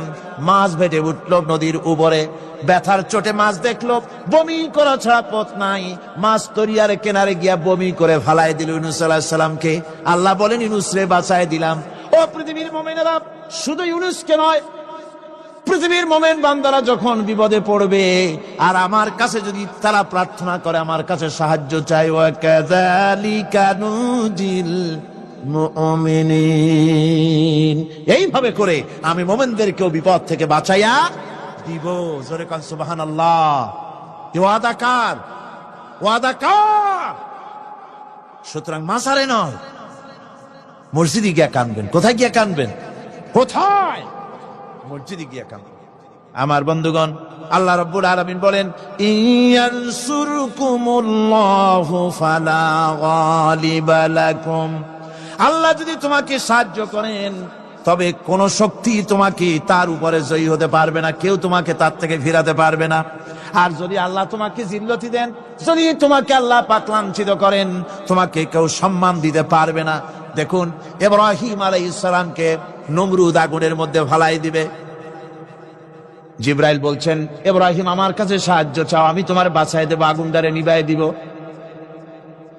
মাছ ভেটে উঠল নদীর উপরে, ব্যথার চোটে মাছ দেখলো, বমি করা ছাড়া পথ নাই, মাছ তরিয়ার কিনারে গিয়া বমি করে ফালাই দিল ইউনূস আলাইহিস সালামকে। আল্লাহ বলেন, ইউনূস রে বাঁচায় দিলাম। ও পৃথিবীর মুমিনেরা, শুধু ইউনূসকে নয়, পৃথিবীর মুমিন বান্দারা যখন বিপদে পড়বে আর আমার কাছে যদি তারা প্রার্থনা করে, আমার কাছে সাহায্য চাই, ওয়া কাযালিকা নুজিল মুমিনিন, এইভাবে করে আমি মুমিনদেরকেও বিপদ থেকে বাঁচাইয়া দিব। জোরে কান সুবহানাল্লাহ। ওয়াদা কার? ওয়াদা কার? সুতরাং মাজারে নয়, মসজিদে গিয়া কাঁদবেন। কোথায় গিয়া কাঁদবেন? কোথায়? মসজিদে গিয়া কাঁদবেন। আমার বন্ধুগণ, আল্লাহ রাব্বুল আলামিন বলেন, ইয়ানসুরকুমুল্লাহু ফালা গালিবা লাকুম, আল্লাহ যদি তোমাকে সাহায্য করেন, তবে কোন শক্তি তোমাকে তার উপরে জয়ী হতে পারবে না, কেউ তোমাকে তার থেকে ফিরাতে পারবে না। আর যদি আল্লাহ তোমাকে জিল্লতি দেন, যদি তোমাকে আল্লাহ পাক লাঞ্ছিত করেন, তোমাকে কেউ সম্মান দিতে পারবে না। দেখুন, ইব্রাহিম আলাইহিস সালামকে নমরুদ আগুনের মধ্যে ফালাই দিবে, জিবরাইল বলছেন, ইব্রাহিম আমার কাছে সাহায্য চাও, আমি তোমার বাঁচাই দেব, আগুন দ্বারে নিভাই দিব।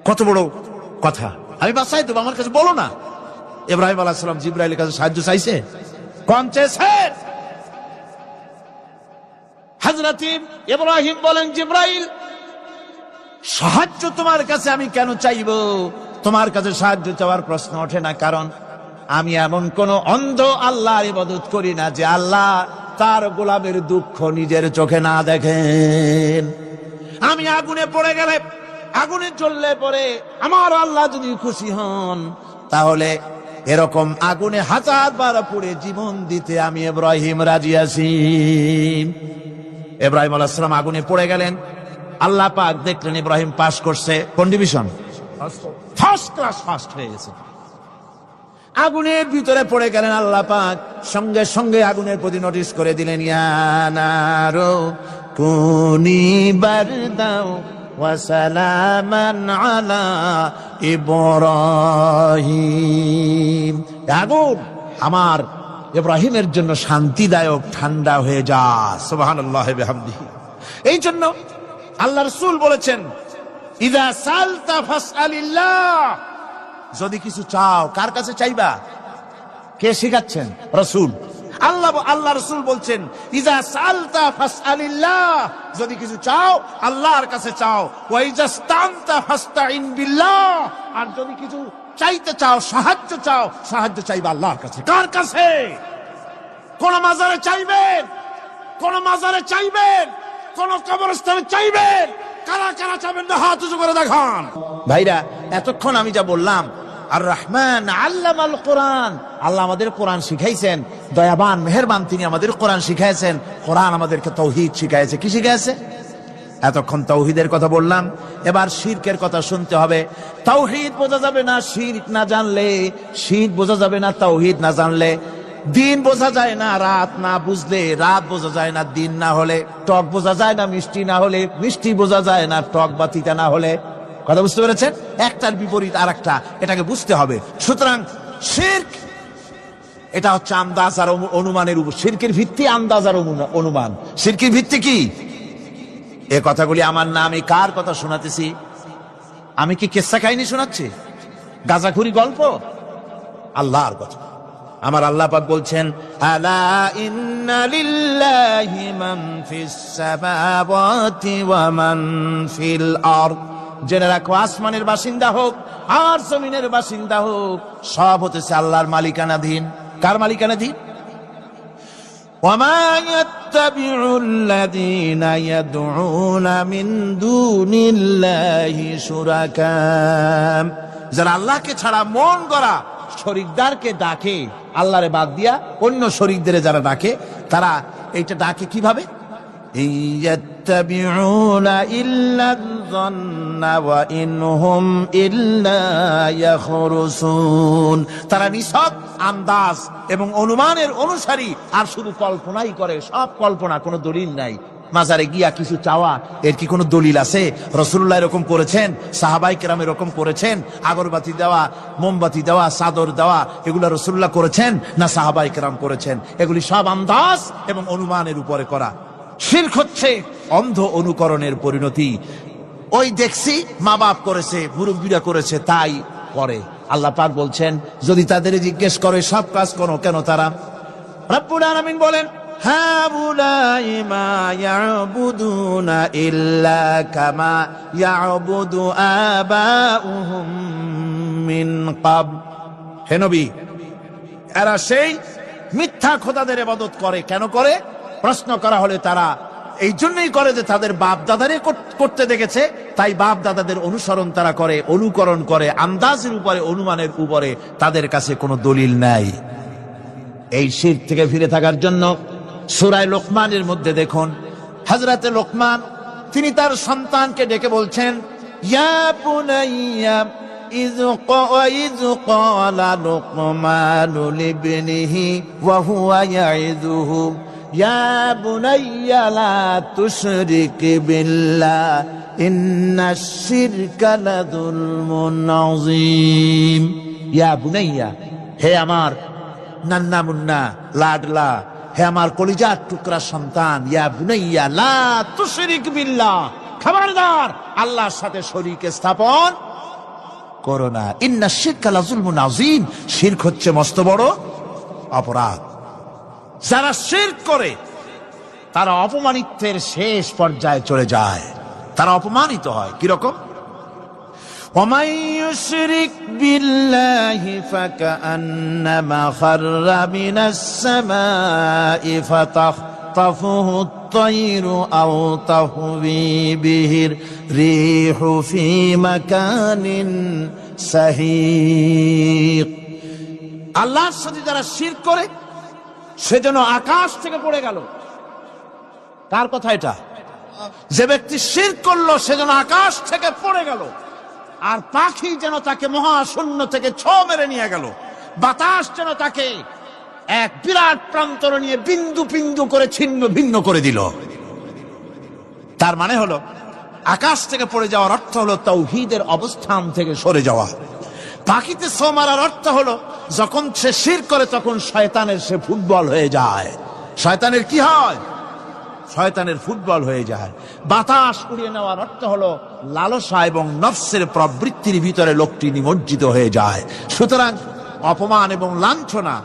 কত বড় কথা, আমি বাঁচাই দেবো, আমার কাছে বলো না। ইব্রাহিম আলাইহিস সালাম জিবরাইলের কাছে সাহায্য চাইছে, কোন চেয়েছে? হযরত ইব্রাহিম বলেন, জিবরাইল সাহায্য তোমার কাছে আমি কেন চাইবো? তোমার কাছে সাহায্য চাওয়ার প্রশ্ন ওঠে না, কারণ আমি এমন কোন অন্ধ আল্লাহর ইবাদত করি না যে আল্লাহ তার গোলামের দুঃখ নিজের চোখে না দেখেন। আমি আগুনে পড়ে গেলে, আগুনে জ্বললে পরে আমার আল্লাহ যদি খুশি হন, তাহলে এরকম আগুনে 1000 বার পুড়ে জীবন দিতে আমি ইব্রাহিম রাজি আছি। ইব্রাহিম আলাইহিস সালাম আগুনে পড়ে গেলেন, আল্লাহ পাক দেখলেন ইব্রাহিম পাস করছে, কোন ডিভিশন? ফার্স্ট ক্লাস, ফার্স্ট হয়ে গেছে। আগুনের ভিতরে পড়ে গেলেন, আল্লাহ পাক সঙ্গে সঙ্গে আগুনের প্রতি নোটিশ করে দিলেন, ইয়া নারু কুনি বারদাও ওয়া সালামান আলা ইব্রাহিম, আগুন আমার ইব্রাহিমের জন্য শান্তিদায়ক, ঠান্ডা হয়ে যা। সুবহানাল্লাহি ওয়া বিহামদিহি। এই জন্য আল্লাহ রাসূল বলেছেন, ইযা সালতা ফাসআলিল্লাহ, যদি কিছু চাও, কার কাছে চাইবা? কে শিখাচ্ছেন? রাসূল। আল্লাহ রাসূল বলছেন, ইযা সালতা ফাসআলিল্লাহ, যদি কিছু চাও আল্লাহর কাছে চাও, ওয়া ইযা স্তানতা ফাস্তাইন বিল্লাহ, আর যদি কিছু চাইতে চাও, সাহায্য চাও, সাহায্য চাইবা আল্লাহর কাছে। কার কাছে? কোন মাজারে চাইবেন? কোন মাজারে চাইবেন? কোন কবরস্থানে চাইবেন? কারা কারা চাইবেন? হাত উঁচু করে দেখান। ভাইরা, এতক্ষণ আমি যা বললাম আর রহমান আল্লামাল কোরআন, আল্লাহ আমাদের কোরআন শিখাইছেন, দয়াবান মেহেরবান তিনি আমাদের কোরআন শিখাইছেন। কোরআন আমাদেরকে তৌহিদ শিখাইছে। কি শিখাইছে? এতক্ষণ তাওহীদের কথা বললাম, এবার শিরকের কথা শুনতে হবে। তাওহীদ বোঝা যাবে না শিরক না জানলে, শিরক বোঝা যাবে না তাওহীদ না জানলে। দিন বোঝা যায় না রাত না বুঝলে, রাত বোঝা যায় না দিন না হলে, টক বোঝা যায় না মিষ্টি না হলে, মিষ্টি বোঝা যায় না টক বা তিতা না হলে। কথা বুঝতে পেরেছেন? একটার বিপরীত আর একটা, এটাকে বুঝতে হবে। সুতরাং শিরক এটা হচ্ছে আন্দাজ আর অনুমানের উপর। শিরকের ভিত্তি আন্দাজ আর অনুমান। শিরকের ভিত্তি কি? এ কথাগুলি আমার না, আমি কার কথা শোনাতেছি? আমি কি কিসসা কাহিনী শোনাচ্ছি? গাঁজাখুরি গল্প? আল্লাহর কথা। আমার আল্লাহ পাক বলছেন, আলা ইন্না লিল্লাহি মান ফিস সামাওয়াতি ওয়া মান ফিল আরদ। জেনে রাখো, আসমানের বাসিন্দা হোক আর জমিনের বাসিন্দা হোক, সব হতেছে আল্লাহর মালিকানাধীন। কার মালিকানাধীন? وما يتبع الذين يدعون من دون الله شركاء। যারা আল্লাহকে ছাড়া মন গড়া শরীকদারকে ডাকে, আল্লাহরে বাদ দিয়া অন্য শরীকদের যারা ডাকে, তারা এইটা ডাকে কিভাবে? ইয়াত্তাবিউনা ইল্লা যন্না ওয়া ইনহুম ইল্লা ইয়াখরুসুন। তারা নিছক আন্দাজ এবং অনুমানের অনুসারী, আর শুধু কল্পনাই করে। সব কল্পনা, কোনো দলিল নাই। মাজারে গিয়া কিছু চাওয়া, এর কি কোনো দলিল আছে? রাসূলুল্লাহ এরকম করেছেন, সাহাবায়ে কেরাম এরকম করেছেন? আগরবাতি দেওয়া, মোমবাতি দেওয়া, চাদর দেওয়া, এগুলো রাসূলুল্লাহ করেছেন না সাহাবায়ে কেরাম করেছেন? এগুলি সব আন্দাজ এবং অনুমানের উপরে করা। শিরক হচ্ছে অন্ধ অনুকরণের পরিণতি। ওই দেখছি মা বাপ করেছে, মুরব্বীরা করেছে, তাই করে। আল্লাহ পাক বলছেন, যদি তাদের জিজ্ঞেস করে সব কাজ করো কেন তারা? রব্বুল আলামিন বলেন, হাউলাই মা ইয়াবুদুনা ইল্লা কামা ইয়াবুদু আবাউহুম মিন ক্বাব। হে নবী, এরা সেই মিথ্যা খোদাদের ইবাদত করে। কেন করে? প্রশ্ন করা হলে তারা এই জন্যই করে যে তাদের বাপ দাদারে করতে দেখেছে, তাই বাপ দাদাদের অনুসরণ তারা করে, অনুকরণ করে, আন্দাজের উপরে, অনুমানের উপরে। তাদের কাছে কোনো দলিল নাই। এই শিরক থেকে ফিরে থাকার জন্য সূরা লোকমানের মধ্যে দেখুন, হযরতে লোকমান তিনি তার সন্তানকে ডেকে বলছেন, ইয়া বুনাইয়া ইয ক্বালা লুকমানু লিবনিহি ওয়া হুয়া ইয়াইযুহু ইয়া বুনাইয়া লা তুশরিক বিল্লাহ ইন্নাশ শিরকা লাযুলমুন আযীম। ইয়া বুনাইয়া, হে আমার নান্না মুন্না লাডলা, হে আমার কলিজার টুকরা সন্তান, ইয়া বুনাইয়া লা তুশরিক বিল্লাহ, খবরদার আল্লাহর সাথে শরীক স্থাপন করো না। ইন্নাশ শিরকা লাযুলমুন আযীম, শিরক হচ্ছে মস্ত বড় অপরাধ। যারা শিরক করে তারা অপমানিত্বের শেষ পর্যায়ে চলে যায়, তারা অপমানিত হয়। কিরকম? ومن يشرك بالله فكأنما خر من السماء فتخطفه الطير أو تهوي به الريح في مكان سحيق। আল্লাহর সাথে যারা শিরক করে সেজন্য আকাশ থেকে পড়ে গেল। কার কথা এটা? যে ব্যক্তি শিরক করলো সেজন্য আকাশ থেকে পড়ে গেল। আর পাখি যেন তাকে মহাশূন্য থেকে ছো মেরে নিয়ে গেল। বাতাস যেন তাকে এক বিরাট প্রান্তর নিয়ে বিন্দু বিন্দু করে ছিন্ন ভিন্ন করে দিল। তার মানে হলো, আকাশ থেকে পড়ে যাওয়ার অর্থ হলো তাওহীদের অবস্থান থেকে সরে যাওয়া। পাখিতে ছো মারার অর্থ হলো, যখন সে শিরক করে তখন শয়তানের সে ফুটবল হয়ে যায়। শয়তানের কি হয়? শয়তানের ফুটবল হয়ে যায়। বাতাস উড়িয়ে নেওয়ার অর্থ হলো লালসা এবং নফসের প্রবৃত্তির ভিতরে লোকটি নিমজ্জিত হয়ে যায়। সুতরাং অপমান এবং লাঞ্ছনা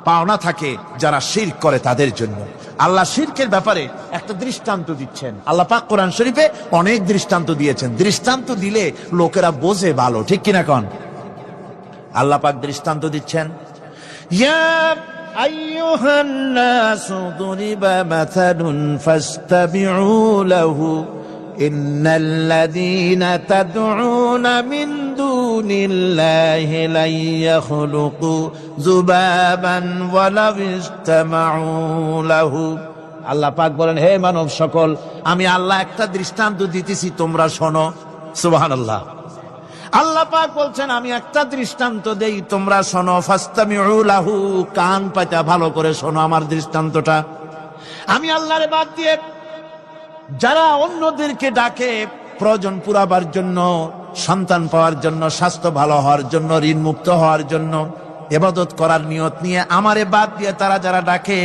পাওনা থাকে যারা শিরক করে তাদের জন্য। আল্লাহ শিরকের ব্যাপারে একটা দৃষ্টান্ত দিচ্ছেন। আল্লাহ পাক কোরআন শরীফে অনেক দৃষ্টান্ত দিয়েছেন। দৃষ্টান্ত দিলে লোকেরা বোঝে ভালো, ঠিক কিনা কন? আল্লাহ পাক দৃষ্টান্ত দিচ্ছেন, ইয়া আইয়ুহান নাসু দুরিবা মাসালুন ফাসতাবিউ লাহু ইন্নাল্লাযীনা তাদউনা মিন দুনিল্লাহি লা ইয়াখলুকু যুবাবান ওয়ালাউ ইজতামাউ লাহু। আল্লাহ পাক বলেন, হে মানব সকল, আমি আল্লাহ একটা দৃষ্টান্ত দিতেছি, তোমরা শোনো। সুবহানাল্লাহ। আল্লাহ পাক বলছেন, আমি একটা দৃষ্টান্ত দেই, তোমরা শোনো। ফাস্তামিউ লাহু, কান পাতা ভালো করে শোনো আমার দৃষ্টান্তটা। আমি আল্লাহর বাদ দিয়ে যারা অন্যদেরকে ডাকে প্রয়োজন পুরাবার জন্য, সন্তান পাওয়ার জন্য, স্বাস্থ্য ভালো হওয়ার জন্য, ঋণ মুক্ত হওয়ার জন্য, ইবাদত করার নিয়ত নিয়ে আমারে বাদ দিয়ে তারা যারা ডাকে,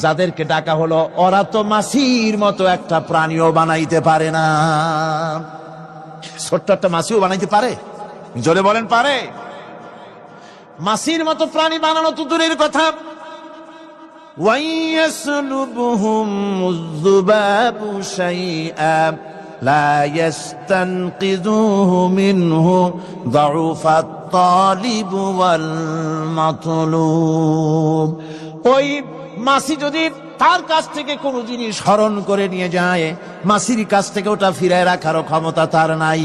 যাদেরকে ডাকা হলো, ওরা তো মাছির মতো একটা প্রাণীও বানাইতে পারে না। ছোট্ট একটা মাছিও বানাইতে পারে? জোরে বলেন, পারে? মাছির মতো প্রাণী বানানো তো দূরের কথা, ওয়াইয়াসলুবুহুম যুবাবু শাইআ লা ইস্তানকিযুহু মিনহু যাউফাত তালিব ওয়াল মাতলুব। ওই মাছি যদি তার কাছ থেকে কোনো জিনিস হরণ করে নিয়ে যায়, মাছির কাছ থেকে ওটা ফিরায় রাখারও ক্ষমতা তার নাই।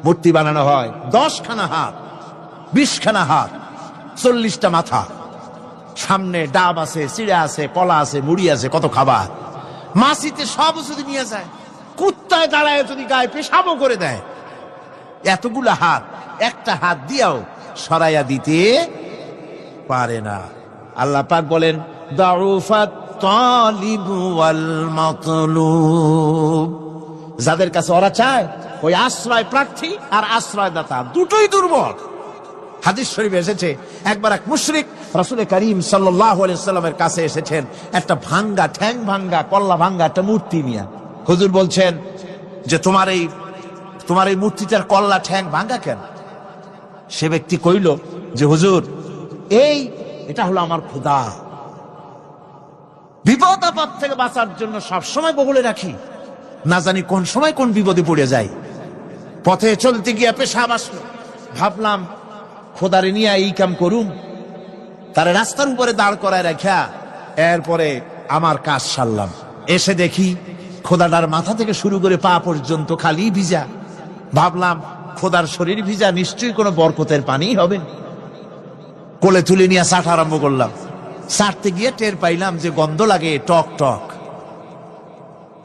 মূর্তি বানানো হয় 10 খানা হাত, 20 খানা হাত, 40টা মাথা, সামনে ডাব আছে, চিড়া আছে, কলা আছে, মুড়ি আছে, কত খাবার। মাছিতে সব যদি নিয়ে যায়, কুত্তায় দাঁড়ায় যদি গায়ে পেশাবও করে দেয়, এতগুলা হাত একটা হাত দিয়াও সরাইয়া দিতে পারে না। আল্লাহ পাক বলেন, দাউফাত তালিব ওয়াল মাতলুব। যাদের কাছে ওরা চায়, ওই আশ্রয় প্রার্থী আর আশ্রয়দাতা দুটোই দুর্বল। হাদিস শরীফে এসেছে, একবার এক মুশরিক রাসূল করিম সাল্লাল্লাহু আলাইহি ওয়াসাল্লামের কাছে এসেছেন একটা ভাঙ্গা, ঠ্যাং ভাঙ্গা, কল্লা ভাঙ্গা একটা মূর্তি নিয়ে। হুজুর বলছেন যে তোমার এই মূর্তিটার কল্লা ঠ্যাং ভাঙ্গা কেন? সে ব্যক্তি কইল যে হুজুর, এটা হলো আমার খোদা, বিপদ আপদ থেকে বাঁচার জন্য সবসময় বগলে রাখি, না জানি কোন সময় কোন বিপদে পড়ে যায়। পথে চলতে গিয়ে পেশাব আসলো, ভাবলাম খোদারে নিয়ে এই কাম করুম, তার রাস্তার উপরে দাঁড় করায় রাখা, এরপরে আমার কাজ সারলাম। এসে দেখি খোদাটার মাথা থেকে শুরু করে পা পর্যন্ত খালি ভিজা। ভাবলাম খোদার শরীর ভিজা, নিশ্চয়ই কোনো বরকতের পানি হবে। কোলে তুলে নিয়ে চাট আরম্ভ করলাম। চাটতে গিয়ে টের পাইলাম যে গন্ধ লাগে টক টক।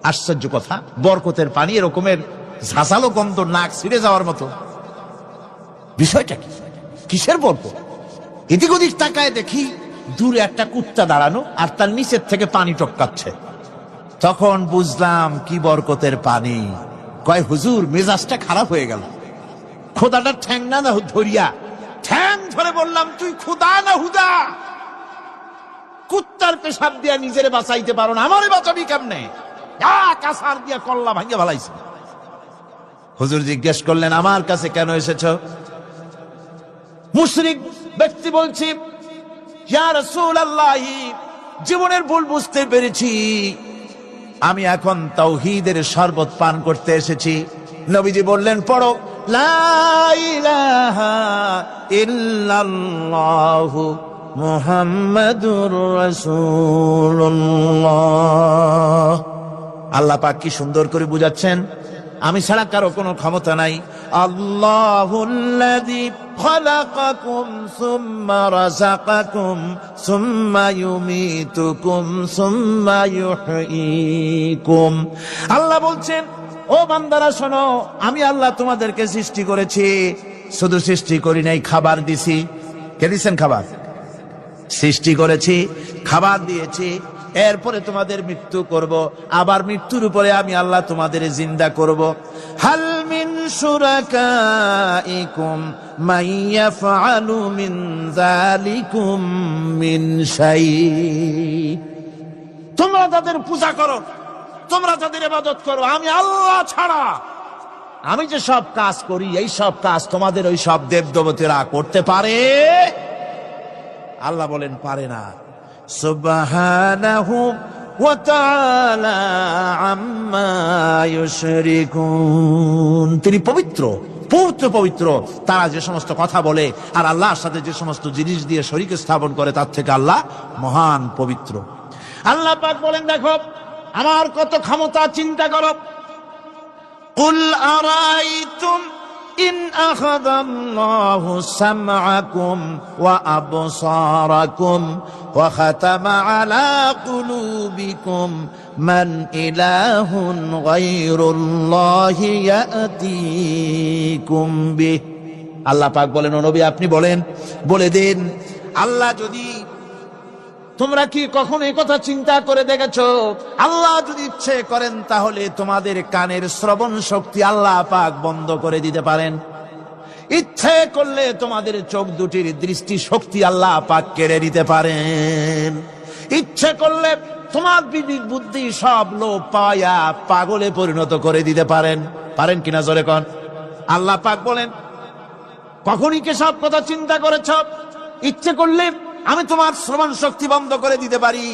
আশ্চর্য কথা, বরকতের পানি এরকমের ঝাঁঝালো গন্ধ, নাক ছিঁড়ে যাওয়ার মতো। বিষয়টা কি? কিসের বরকত? এদিক ওদিক তাকায় দেখি দূরে একটা কুত্তা দাঁড়ানো, আর তার নিচের থেকে পানি টপকাচ্ছে। তখন বুঝলাম কি বরকতের পানি। কয় হুজুর, মেজাজটা খারাপ হয়ে গেল। খোদাটার ঠ্যাং না ধরিয়া ঠ্যাং ধরে বললাম, তুই খোদা না হুদা? কুত্তার পেশাব দিয়া নিজেরে বাঁচাইতে পারো না, আমারে বাঁচাবি কেমনে? কাসার দিয়া কল্লা ভাঙ্গিয়া ভালাইছে। হুজুর জিজ্ঞেস করলেন, আমার কাছে কেন এসেছো? মুশরিক ব্যক্তি বলছি, ইয়া রাসূলুল্লাহ, জীবনের ভুল বুঝতে পেরেছি, আমি এখন তাওহীদের শরবত পান করতে এসেছি। নবীজি বললেন, পড়ো লা ইলাহা ইল্লাল্লাহু মুহাম্মাদুর রাসূলুল্লাহ। আল্লাহ পাক কি সুন্দর করে বুঝাচ্ছেন, আমি ছাড়া কারো কোনো ক্ষমতা নাই। আল্লাহুল্লাযী খালাকাকুম সুম্মা রাযাকাকুম সুম্মা ইউমীতুকুম সুম্মা ইউহয়ীকুম। আল্লাহ বলছেন, ও বান্দারা শোনো, আমি আল্লাহ তোমাদেরকে সৃষ্টি করেছি, শুধু সৃষ্টি করি নাই, খাবার দিছি। কে দিয়েছেন খাবার? সৃষ্টি করেছি, খাবার দিয়েছি, এরপরে তোমাদের মৃত্যু করব, আবার মৃত্যুর উপরে আমি আল্লাহ তোমাদের জিন্দা করব। হাল মিন শুরাকাইকুম মান ইয়াফআলু মিন যালিকুম মিন শাই। তোমরা যাদের পূজা করো, তোমরা যাদের ইবাদত করো, আমি আল্লাহ ছাড়া আমি যে সব কাজ করি, এই সব কাজ তোমাদের ওই সব দেবদেবতীরা করতে পারে? আল্লাহ বলেন, পারে না। সুবহানাহু ওয়া তাআলা আম্মা ইউশরিকুন। তিনি পবিত্র, পবিত্র পবিত্র। তারা যে সমস্ত কথা বলে আর আল্লাহর সাথে যে সমস্ত জিনিস দিয়ে শরীক স্থাপন করে, তার থেকে আল্লাহ মহান পবিত্র। আল্লাহ পাক বলেন, দেখো আমার কত ক্ষমতা, চিন্তা করো। কুল আরাইতুম ইন আখাযাল্লাহু সামআকুম ওয়া আবসারাকুম ওয়া খাতামা আলা কুলুবিকুম মান ইলাহুন গায়রুল্লাহি ইয়াতিকুম বিহ। আল্লাহ পাক বলেন, ও নবী আপনি বলেন, বলে দিন, আল্লাহ যদি, তোমরা কি কখনো এই কথা চিন্তা করে দেখেছো, আল্লাহ যদি ইচ্ছে করেন তাহলে তোমাদের কানের শ্রবণ শক্তি আল্লাহ পাক বন্ধ করে দিতে পারেন। ইচ্ছে করলে তোমাদের চোখ দুটির দৃষ্টি শক্তি আল্লাহ পাক কেড়ে দিতে পারেন। ইচ্ছে করলে তোমার বিবেক বুদ্ধি সব লোপ পায়া পাগলে পরিণত করে দিতে পারেন। পারেন কিনা জোরে কোন? আল্লাহ পাক বলেন, কখনই কি সব কথা চিন্তা করেছ? ইচ্ছে করলে আমি তোমার শ্রবণ শক্তি বন্ধ করে দিতে পারি,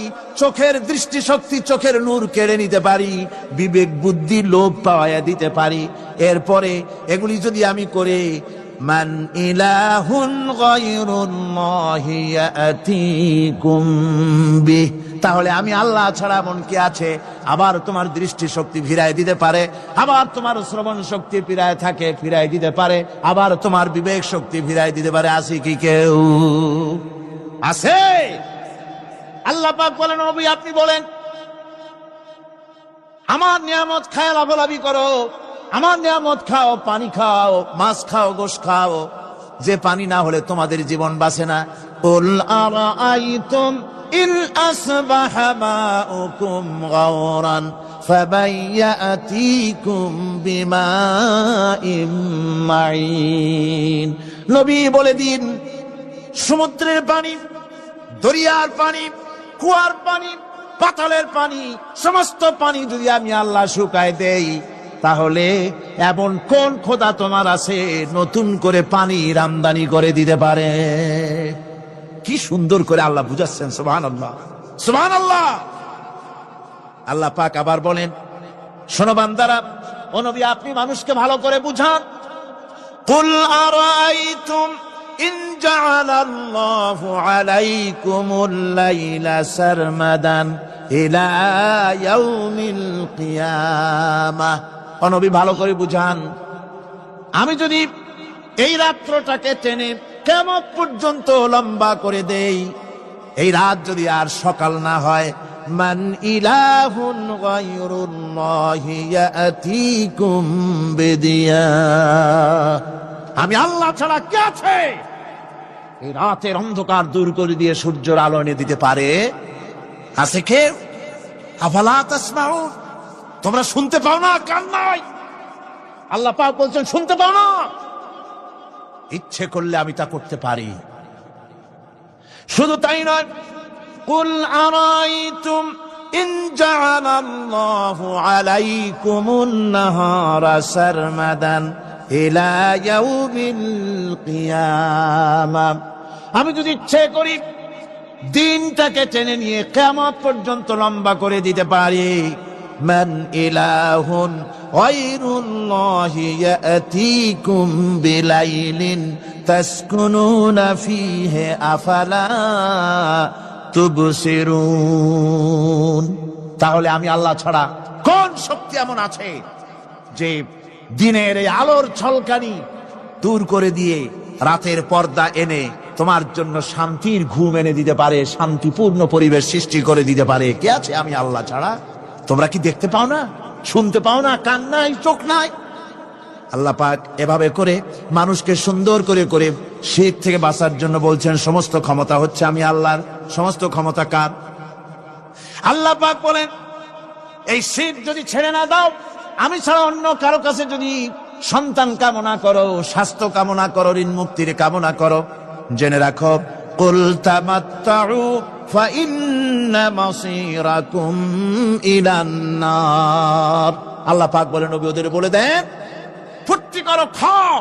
চোখের দৃষ্টি শক্তি, চোখের নূর কেড়ে নিতে পারি, বিবেক বুদ্ধি লোপ পাওয়া দিতে পারি। এরপরে এগুলি যদি আমি করে, মান ইলাহুন গায়রুল্লাহি ইয়াতিকুম বিহ, তাহলে আমি আল্লাহ ছাড়া মন কে আছে? আবার তোমার দৃষ্টি শক্তি ফিরায় দিতে পারে, আবার তোমার শ্রবণ শক্তি ফিরায় থাকে, ফিরায় দিতে পারে, আবার তোমার বিবেক শক্তি ফিরায় দিতে পারে। আছে কি কেউ? আছে? আল্লাহ পাক বলেন, নবী আপনি বলেন, আমার নিয়ামত খায় লাভালাভি করো, আমার নিয়ামত খাও, পানি খাও, মাছ খাও, গোশ খাও, যে পানি না হলে তোমাদের জীবন বাঁচে না। কুল আরাআইতুম ইন আসবাহা মাউকুম গাওরান ফাবাইয়াতিকুম বিমাইম মাইন। নবী বলে দিন, সমুদ্রের পানি, দরিয়ার পানি, কুয়ার পানি, পাতালের পানি, সমস্ত পানি যদি আমি আল্লাহ শুকায় দেই, তাহলে এমন কোন খোদা তোমার আছে নতুন করে পানি আমদানি করে দিতে পারে? কি সুন্দর করে আল্লাহ বুঝাচ্ছেন। সুবহানাল্লাহ, সুবহানাল্লাহ। আল্লাহ পাক আবার বলেন, শোনো বান্দারা, ও নবী আপনি মানুষকে ভালো করে বুঝান। কুল আরাআইতুম ইন জাআলাল্লাহু আলাইকুমুল লাইলা সারমাদান ইলা ইয়াউমিল কিয়ামাহ। ও নবী ভালো করে বুঝান, আমি যদি এই রাত্রটাকে টেনে কিয়ামত পর্যন্ত লম্বা করে দেই, এই রাত যদি আর সকাল না হয়, মান ইলাহুন গায়রুল্লাহি ইয়াতিকুম বিদিয়া, আমি আল্লাহ ছাড়া কে আছে এই রাতের অন্ধকার দূর করে দিয়ে সূর্যের আলো এনে দিতে পারে? আছে কে? আফালা তাসমাউন, তোমরা শুনতে পাও না? কান নাই? আল্লাহ পাক বলছেন, শুনতে পাও না? ইচ্ছে করলে আমি তা করতে পারি। শুধু তাই নয়, কুল আরাইতুম ইন জাআলাল্লাহু আলাইকুমুন নাহারা সারমাদান ইলা ইয়াউমিল কিয়ামাহ, আমি যদি ইচ্ছে করি দিনটাকে টেনে নিয়ে কিয়ামত পর্যন্ত লম্বা করে দিতে পারি। মান ইলাহুন গায়রুল্লাহি ইয়াতিকুম বিলাইলিন তাসকুনুনা ফীহি আফালা তুবসিরুন, তাহলে আমি আল্লাহ ছাড়া কোন শক্তি এমন আছে যে দিনের এই আলোর ঝলকানি দূর করে দিয়ে রাতের পর্দা এনে তোমার জন্য শান্তির ঘুম এনে দিতে পারে, শান্তিপূর্ণ পরিবেশ সৃষ্টি করে দিতে পারে? কে আছে আমি আল্লাহ ছাড়া? তোমরা কি দেখতে পাও না? শুনতে পাও না? কান নাই? চোখ নাই? আল্লাহ পাক এভাবে করে মানুষকে সুন্দর করে করে শিরক থেকে বাঁচার জন্য বলছেন, সমস্ত ক্ষমতা হচ্ছে আমি আল্লাহর। সমস্ত ক্ষমতা কার? আল্লাহ পাক বলেন, এই শিরক যদি ছেড়ে না দাও, আমি ছাড়া অন্য কারো কাছে যদি সন্তান কামনা করো, স্বাস্থ্য কামনা করো, ঋণ মুক্তির কামনা করো, জেনে রাখো, কুল তামাত্তাউ ফাইন্না মাসীরাকুম ইলান নার। আল্লাহ পাক বলেন, নবী ওদের বলে দেন, ফুর্তি করো, খাও,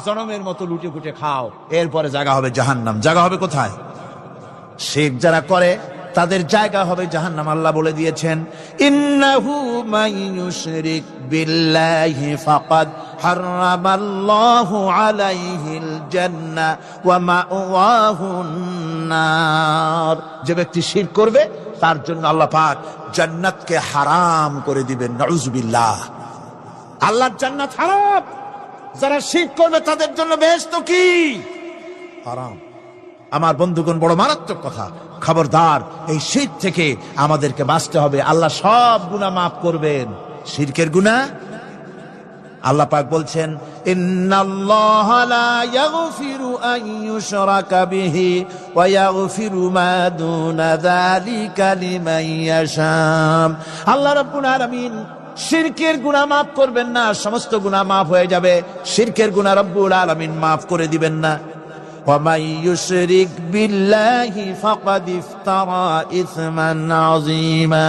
জনমের মতো লুটে ফুটে খাও, এরপরে জায়গা হবে জাহান্নাম। জায়গা হবে কোথায়? শিরক যারা করে তাদের জায়গা হবে জাহান্নাম। আল্লাহ বলে দিয়েছেন, ইন্নাহু মান ইউশরিক বিল্লাহি ফাকাদ হারামাল্লাহু আলাইহিল জান্নাহ ওয়া মাওয়াহুন নার, যে ব্যক্তি শিরক করবে তার জন্য আল্লাহ পাক জান্নাতকে হারাম করে দিবেন। নাউযুবিল্লাহ, আল্লাহর জান্নাত হারাম। যারা শিরক করবে তাদের জন্য বেহেশত কি? হারাম। আমার বন্ধুগণ, বড় মারাত্মক কথা। খবরদার, এই শিরক থেকে আমাদেরকে বাঁচতে হবে। আল্লাহ সব গুনাহ মাফ করবেন, শিরকের গুনাহ। আল্লাহ পাক বলছেন, ইন্নাল্লাহা লা ইয়াগফিরু আন ইউশরাকা বিহি ওয়া ইয়াগফিরু মা দুনা যালিকা লিমান ইয়াশা। আল্লাহ রাব্বুল আলামিন শিরকের গুনাহ মাফ করবেন না, সমস্ত গুনাহ মাফ হয়ে যাবে, শিরকের গুনাহ রব্বুল আলামিন মাফ করে দিবেন না। ওয়া মান ইউশরিক বিল্লাহি ফাকাদ ইফতারা ইসমান আযীমা।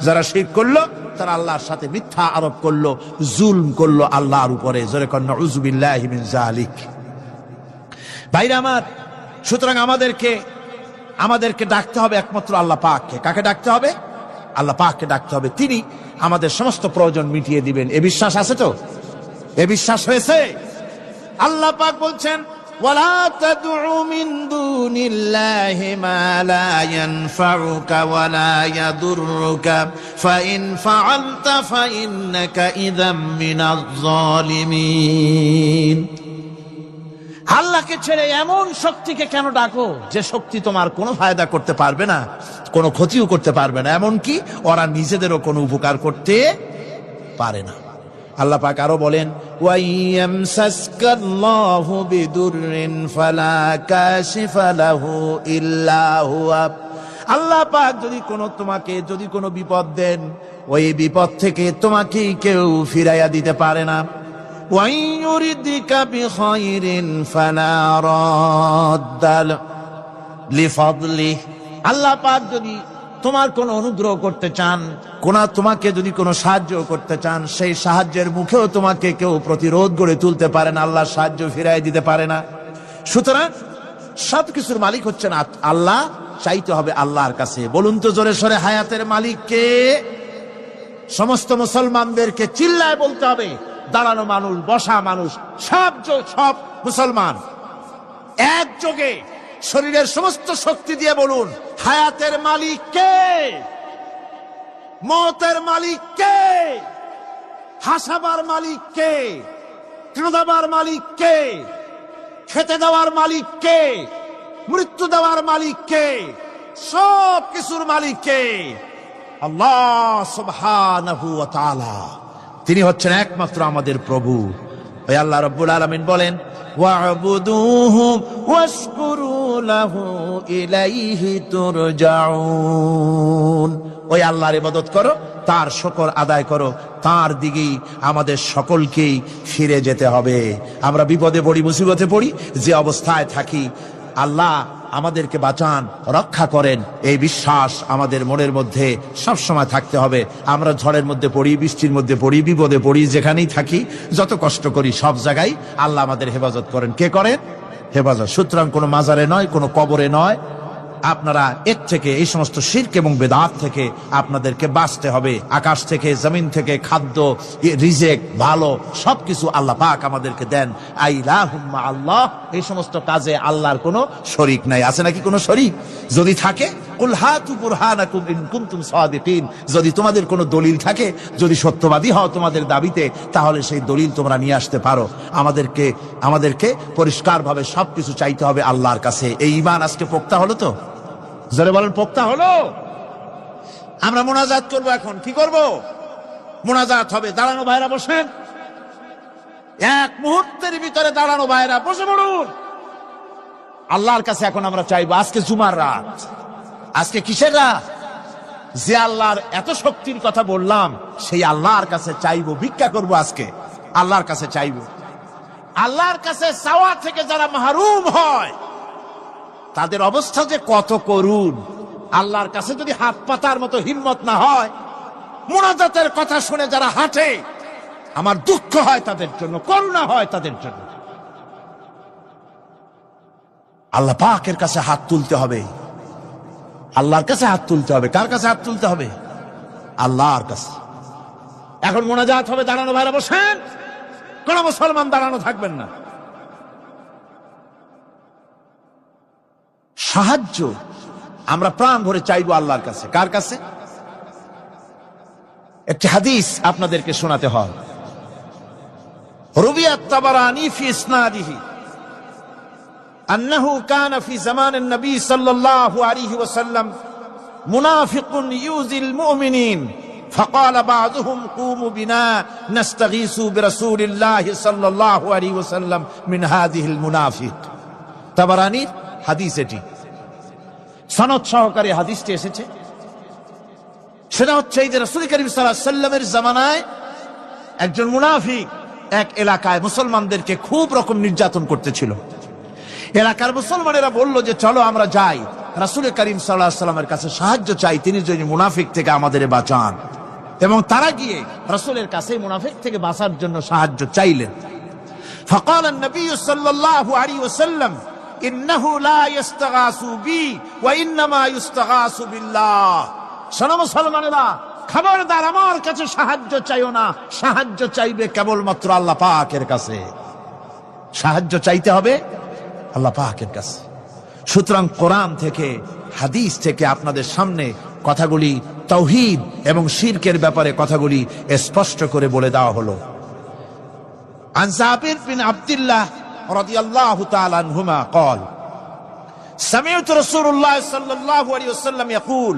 যারা শিরক করলো তারা আল্লাহর সাথে মিথ্যা আরোপ করলো, জুলম করলো আল্লাহর উপরে। জোরে কর নাউযু বিল্লাহি মিন যালিক। ভাইরা আমার, সুতরাং আমাদেরকে ডাকতে হবে একমাত্র আল্লাহ পাককে। কাকে ডাকতে হবে? আল্লাহ পাককে ডাকতে হবে। তিনি আমাদের সমস্ত প্রয়োজন মিটিয়ে দিবেন। এ বিশ্বাস আছে তো? এ বিশ্বাস হয়েছে? আল্লাহ পাক বলছেন, ওয়ালা তাদউ মিন দুনিল্লাহি মা লা ইয়ানফাউকা ওয়ালা ইয়াদুররুকা ফাইন ফাআলতা ফাইন্নাকা ইযাম মিনাজ জালিমিন। আল্লাহকে ছেড়ে এমন শক্তিকে কেন ডাকো যে শক্তি তোমার কোনো ফায়দা করতে পারবে না, কোনো ক্ষতিও করতে পারবে না, এমনকি ওরা নিজেদেরও কোনো উপকার করতে পারে না। আল্লাহ পাক আরো বলেন, ওয়া ইয়ামসাসকাল্লাহু বিদুররিন ফালা কাশিফা লাহু ইল্লা হুয়া। আল্লাহ পাক যদি কোনো বিপদ দেন, ওই বিপদ থেকে তোমাকে কেউ ফিরাইয়া দিতে পারে না। ওয়া ইউরিদিকা বিখাইরিন ফালা রাদ্দা লিফাদলিহি। আল্লাহ পাক যদি তোমার কোন অনুগ্রহ করতে চান, তোমাকে যদি কোনো সাহায্য করতে চান, সেই সাহায্যের মুখেও তোমাকে কেউ প্রতিরোধ গড়ে তুলতে পারে না, আল্লাহ সাহায্য ফিরাই দিতে পারে না। সুতরাং সবকিছুর মালিক হচ্ছেন আল্লাহ। চাইতে হবে আল্লাহর কাছে। বলুন তো জোরে সরে, হায়াতের মালিক কে? সমস্ত মুসলমানদেরকে চিল্লায় বলতে হবে। দাঁড়ানো মানুষ, বসা মানুষ, সব মুসলমান একযোগে শরীরের সমস্ত শক্তি দিয়ে বলুন, হায়াতের মালিক কে? মওতের মালিক কে? হাসাবার মালিক কে? কাঁদাবার মালিক কে? খেতে দেওয়ার মালিক কে? মৃত্যু দেওয়ার মালিক কে? সব কিছুর মালিক কে? আল্লাহ সুবহানাহু ওয়া তাআলা। তিনি হচ্ছেন একমাত্র আমাদের প্রভু। ওই আল্লাহ রাব্বুল আলামিন বলেন, ওয়া'বুদুহু ওয়াশকুরু লাহু ইলাইহি তুরজাউন। ওই আল্লাহর ইবাদত করো, তার শুকর আদায় করো, তার দিকেই আমাদের সকলকেই ফিরে যেতে হবে। আমরা বিপদে পড়ি, মুসিবতে পড়ি, যে অবস্থায় থাকি, আল্লাহ আমাদেরকে বাঁচান, রক্ষা করেন, এই বিশ্বাস আমাদের মনের মধ্যে সবসময় থাকতে হবে। আমরা ঝড়ের মধ্যে পড়ি, বৃষ্টির মধ্যে পড়ি, বিপদে পড়ি, যেখানেই থাকি, যত কষ্ট করি, সব জায়গায় আল্লাহ আমাদের হেফাজত করেন। কে করেন? হেফাজত। সুতরাং কোনো মাজারে নয়, কোনো কবরে নয়। আপনারা এর থেকে, এই সমস্ত শিরক এবং বেদাত থেকে আপনাদেরকে বাঁচতে হবে। আকাশ থেকে, জমিন থেকে খাদ্য, রিজেক, ভালো সবকিছু আল্লাহ পাক আমাদেরকে দেন। আইলাহুম্মা আল্লাহ। এই সমস্ত কাজে আল্লাহর কোনো শরীক নাই। আছে নাকি কোনো শরীক? যদি থাকে, কুল হাতু বুরহানাকুম ইন কুনতুম সাদিকিন। যদি তোমাদের কোনো দলিল থাকে, যদি সত্যবাদী হও তোমাদের দাবিতে, তাহলে সেই দলিল তোমরা নিয়ে আসতে পারো। আমাদেরকে পরিষ্কারভাবে সবকিছু চাইতে হবে আল্লাহর কাছে। এই ঈমান আজকে পোক্তা হলো তো? জোরে বলেন, পোক্তা হলো? আমরা মোনাজাত করব। এখন কি করব? মোনাজাত হবে। দাঁড়ানো ভাইরা বসেন, এক মুহূর্তের ভিতরে দাঁড়ানো ভাইরা বসে পড়ুন। আল্লাহর কাছে এখন আমরা চাইবো। আজকে জুমার রাত, আজকে কিসের রাত? যে আল্লাহর এত শক্তির কথা বললাম, সেই আল্লাহর কাছে চাইবো, ভিক্ষা করব। আজকে আল্লাহর কাছে চাইবো। আল্লাহর কাছে চাওয়া থেকে যারা মাহরুম হয়, তাদের অবস্থা যে কত করুণ। আল্লাহর কাছে যদি হাত পাতার মতো হিম্মত না হয়, মুনাজাতের কথা শুনে যারা হাঁটে, আমার দুঃখ হয় তাদের জন্য, করুণা হয় তাদের জন্য। আল্লাহ পাকের কাছে হাত তুলতে হবে, আল্লাহর কাছে হাত তুলতে হবে। কার কাছে হাত তুলতে হবে? আল্লাহর কাছে। এখন মোনাজাত হবে। দাঁড়ানো ভাইরা বসেন, কোন মুসলমান দাঁড়ানো থাকবেন না। সাহায্য আমরা প্রাণ ভরে চাইবো আল্লাহর কাছে। কার কাছে? একটি হাদিস আপনাদেরকে শোনাতে হয়। রুবিয়া তাবারানী ফি ইসনাদিহি أنه كان في زمان النبي صلى الله عليه وسلم منافق يؤذي المؤمنين فقال بعضهم قوموا بنا نستغيث برسول الله صلى الله عليه وسلم من هذه المنافق তাবারানী হাদিস এটি সনদ সহকারে হাদিসটি এসেছে সেটা হচ্ছে এই যে রাসূল করিম সাল্লাল্লাহু আলাইহি ওয়াসাল্লামের জামানায় একজন মুনাফিক এক এলাকায় মুসলমানদেরকে খুব রকম নির্যাতন করতেছিল এলাকার মুসলমানেরা বলল যে চলো আমরা যাই রাসূল করিম সাল্লাল্লাহু আলাইহি ওয়াসাল্লামের কাছে সাহায্য চাই তিনি যদি মুনাফিক থেকে আমাদের বাঁচান এবং তারা গিয়ে রাসূলের কাছে মুনাফিক থেকে বাঁচার জন্য সাহায্য চাইলেন فقال النبي صلى الله عليه وسلم انه لا يستغاث بي وانما يستغاث بالله শোনো মুসলমানেরা খবরদার আমার কাছে সাহায্য চাইও না সাহায্য চাইবে কেবলমাত্র আল্লাহ পাকের কাছে সাহায্য চাইতে হবে আল্লাহ পাকের কাছে সুতরাং কোরআন থেকে হাদিস থেকে আপনাদের সামনে কথাগুলি তাওহীদ এবং শিরকের ব্যাপারে কথাগুলি স্পষ্ট করে বলে দেওয়া হলো عن جابر بن عبد الله رضي الله تعالى عنهما قال سمعت رسول الله صلى الله عليه وسلم يقول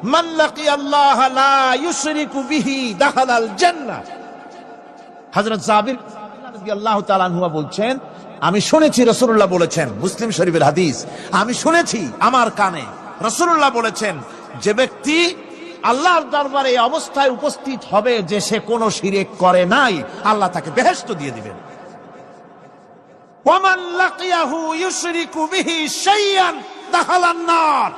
من لقي الله لا يشرك به دخل الجنة হযরত জাবির রাদিয়াল্লাহু তাআলা আনহু বলছেন আমি শুনেছি রাসূলুল্লাহ বলেছেন মুসলিম শরীফের হাদিস আমি শুনেছি আমার কানে রাসূলুল্লাহ বলেছেন যে ব্যক্তি আল্লাহর দরবারে এই অবস্থায় উপস্থিত হবে যে সে কোনো শিরক করে নাই আল্লাহ তাকে বেহেশত দিয়ে দিবেন ওয়ামান লাকিয়াহু ইউশরিকু বিহি শাইয়ান দাখালান নার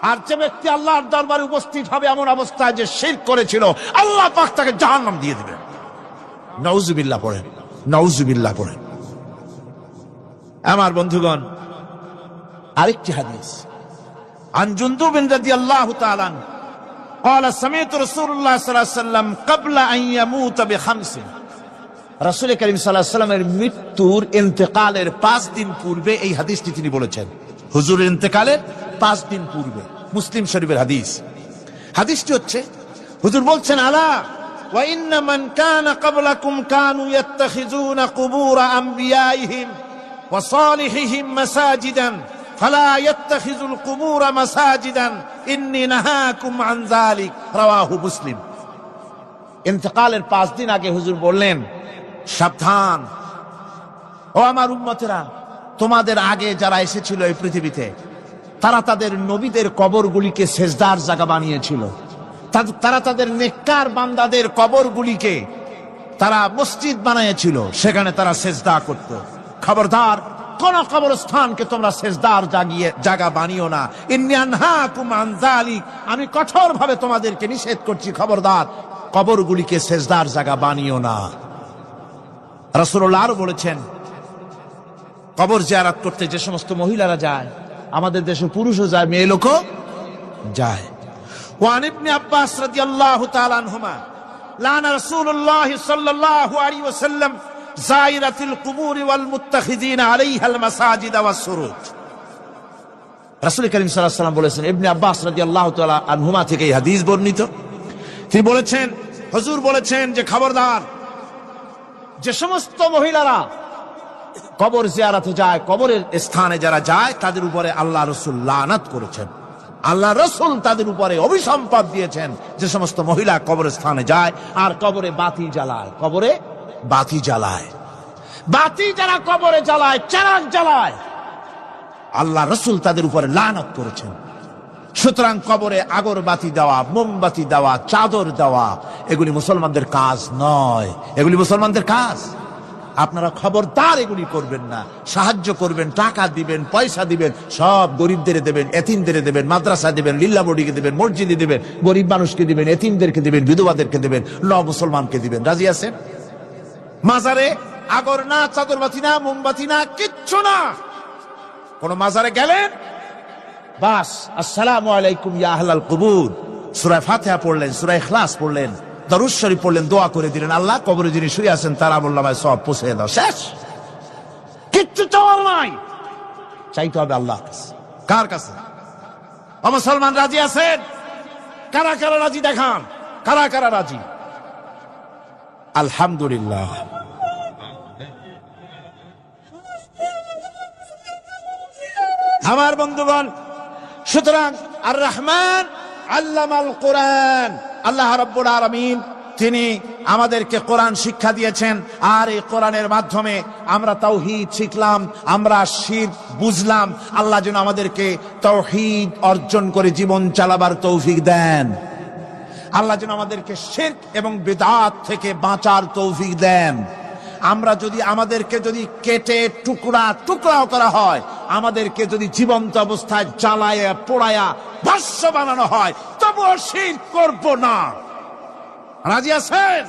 আর যে ব্যক্তি আল্লাহর দরবারে উপস্থিত হবে এমন অবস্থায় যে শিরক করেছিল আল্লাহ পাক তাকে জাহান্নাম দিয়ে দিবেন নাউজুবিল্লাহ পড়েন নাউজুবিল্লাহ পড়েন আমার বন্ধুগণ আরেকটি হাদিস عن جندب رضي الله تعالى عنه قال سمعت رسول الله صلى الله عليه وسلم قبل ان يموت بخمس রাসূল করিম সাল্লাল্লাহু আলাইহি ওয়াসাল্লামের মৃত্যুর ইন্তেকালের 5 দিন পূর্বে এই হাদিসটি তিনি বলেছেন হুজুরের ইন্তেকালের 5 দিন পূর্বে মুসলিম শরীফের হাদিস হাদিসটি হচ্ছে হুজুর বলছেন আলা ওয়া ইন্না মান কানা ক্বাবলাকুম কানু ইয়াত্তাখিযুনা কুবুর আমবিয়াইহিম ওয়া সালিহিহিম মাসাজিদান فلا يتخذوا القبور مساجدا اني نهاكم عن ذلك رواه مسلم ইন্তেকালের 5 দিন আগে হুজুর বললেন সাবধান ও আমার উম্মতেরা তোমাদের আগে যারা এসেছিল এই পৃথিবীতে তারা তাদের নবীদের কবরগুলিকে সেজদার জায়গা বানিয়েছিল তারা তাদের নেককার বান্দাদের কবরগুলিকে তারা মসজিদ বানিয়েছিল সেখানে তারা সেজদা করত খবরদার কোন কবরস্থানকে তোমরা সেজদার জায়গা বানিও না ইন্নী আনহাকুম আন যালিক আমি কঠোরভাবে তোমাদেরকে নিষেধ করছি খবরদার কবরগুলিকে সেজদার জায়গা বানিও না রাসূলুল্লাহ আরো বলেছেন কবর জিয়ারত করতে যে সমস্ত মহিলারা যায় আমাদের দেশে পুরুষও যায় মেয়ে লোকও যায় ওয়ান ইবনে আব্বাস রাদিয়াল্লাহু তাআলা আনহুমা লানা রাসূলুল্লাহ সাল্লাল্লাহু আলাইহি ওয়াসাল্লাম যায়রাতিল কুবুর ওয়াল মুত্তাখিযিনা আলাইহাল মাসাজিদ ওয়াস সুরুজ রাসূল করিম সাল্লাল্লাহু আলাইহি ওয়াসাল্লাম বলেছেন ইবনে আব্বাস রাদিয়াল্লাহু তাআলা আনহুমা থেকে এই হাদিস বর্ণিত তিনি বলেছেন হুজুর বলেছেন যে খবরদার যে সমস্ত মহিলারা কবর জিয়ারতে যায় কবরের স্থানে যারা যায় তাদের উপরে আল্লাহ রাসূল লানত করেছেন আল্লাহ রাসূল তাদের উপরে অভিসম্পাত দিয়েছেন যে সমস্ত মহিলা কবরের স্থানে যায় আর কবরে বাতি জ্বালায় কবরে বাতি জ্বালায় বাতি যারা কবরে জ্বালায় চিরাগ জ্বালায় আল্লাহ রাসূল তাদের উপরে লানত করেছেন সুতরাং কবরে আগরবাতি দেওয়া মোমবাতি দেওয়া চাদর দেওয়া এগুলি মুসলমানদের কাজ নয় এগুলি মুসলমানদের কাজ আপনারা খবরদার এগুলি করবেন না সাহায্য করবেন টাকা দিবেন পয়সা দিবেন সব গরিবদের দেবেন এতিমদের দেবেন মাদ্রাসা দিবেন লিল্লা বডিকে দিবেন মসজিদে দিবেন গরিব মানুষকে দিবেন এতিমদেরকে দিবেন বিধবাদেরকে দিবেন মুসলমানকে দিবেন রাজি আছেন মাজারে আগর না চাদরবাতি না মোমবাতি না কিচ্ছু না কোন মাজারে গেলেন বাস আসসালামু আলাইকুম ইয়া আহলাল কুবুর সূরা ফাতিহা পড়লেন সূরা ইখলাস পড়লেন দরুদ শরীফ পড়লেন দোয়া করে দিলেন আল্লাহ কবরে যিনি শুয়ে আছেন তার আমলনামায় সওয়াব পৌঁছে দাও শেষ কিচ্ছু চাওয়ার নাই চাইতে হবে আল্লাহর কাছে কার কাছে ও মুসলমান রাজি আছেন কারা কারা রাজি দেখান কারা কারা রাজি আলহামদুলিল্লাহ আমার বন্ধুগণ, সুতরাং আর রহমান আল্লামাল কোরআন, আল্লাহ রাব্বুল আলামিন তিনি আমাদেরকে কোরআন শিক্ষা দিয়েছেন। আর এই কোরআনের মাধ্যমে আমরা তাওহীদ শিখলাম, আমরা শিরক বুঝলাম। আল্লাহ যেন আমাদেরকে তাওহীদ অর্জন করে জীবন চালাবার তৌফিক দেন। আল্লাহ যেন আমাদেরকে শিরক এবং বিদআত থেকে বাঁচার তৌফিক দেন। আমরা যদি আমাদেরকে যদি কেটে টুকরা টুকরাও করা হয়, আমাদেরকে যদি জীবন্ত অবস্থায় জ্বালায়া পোড়ায়া ভস্ম বানানো হয়, তবুও শিরক করব না। রাজি আছেন?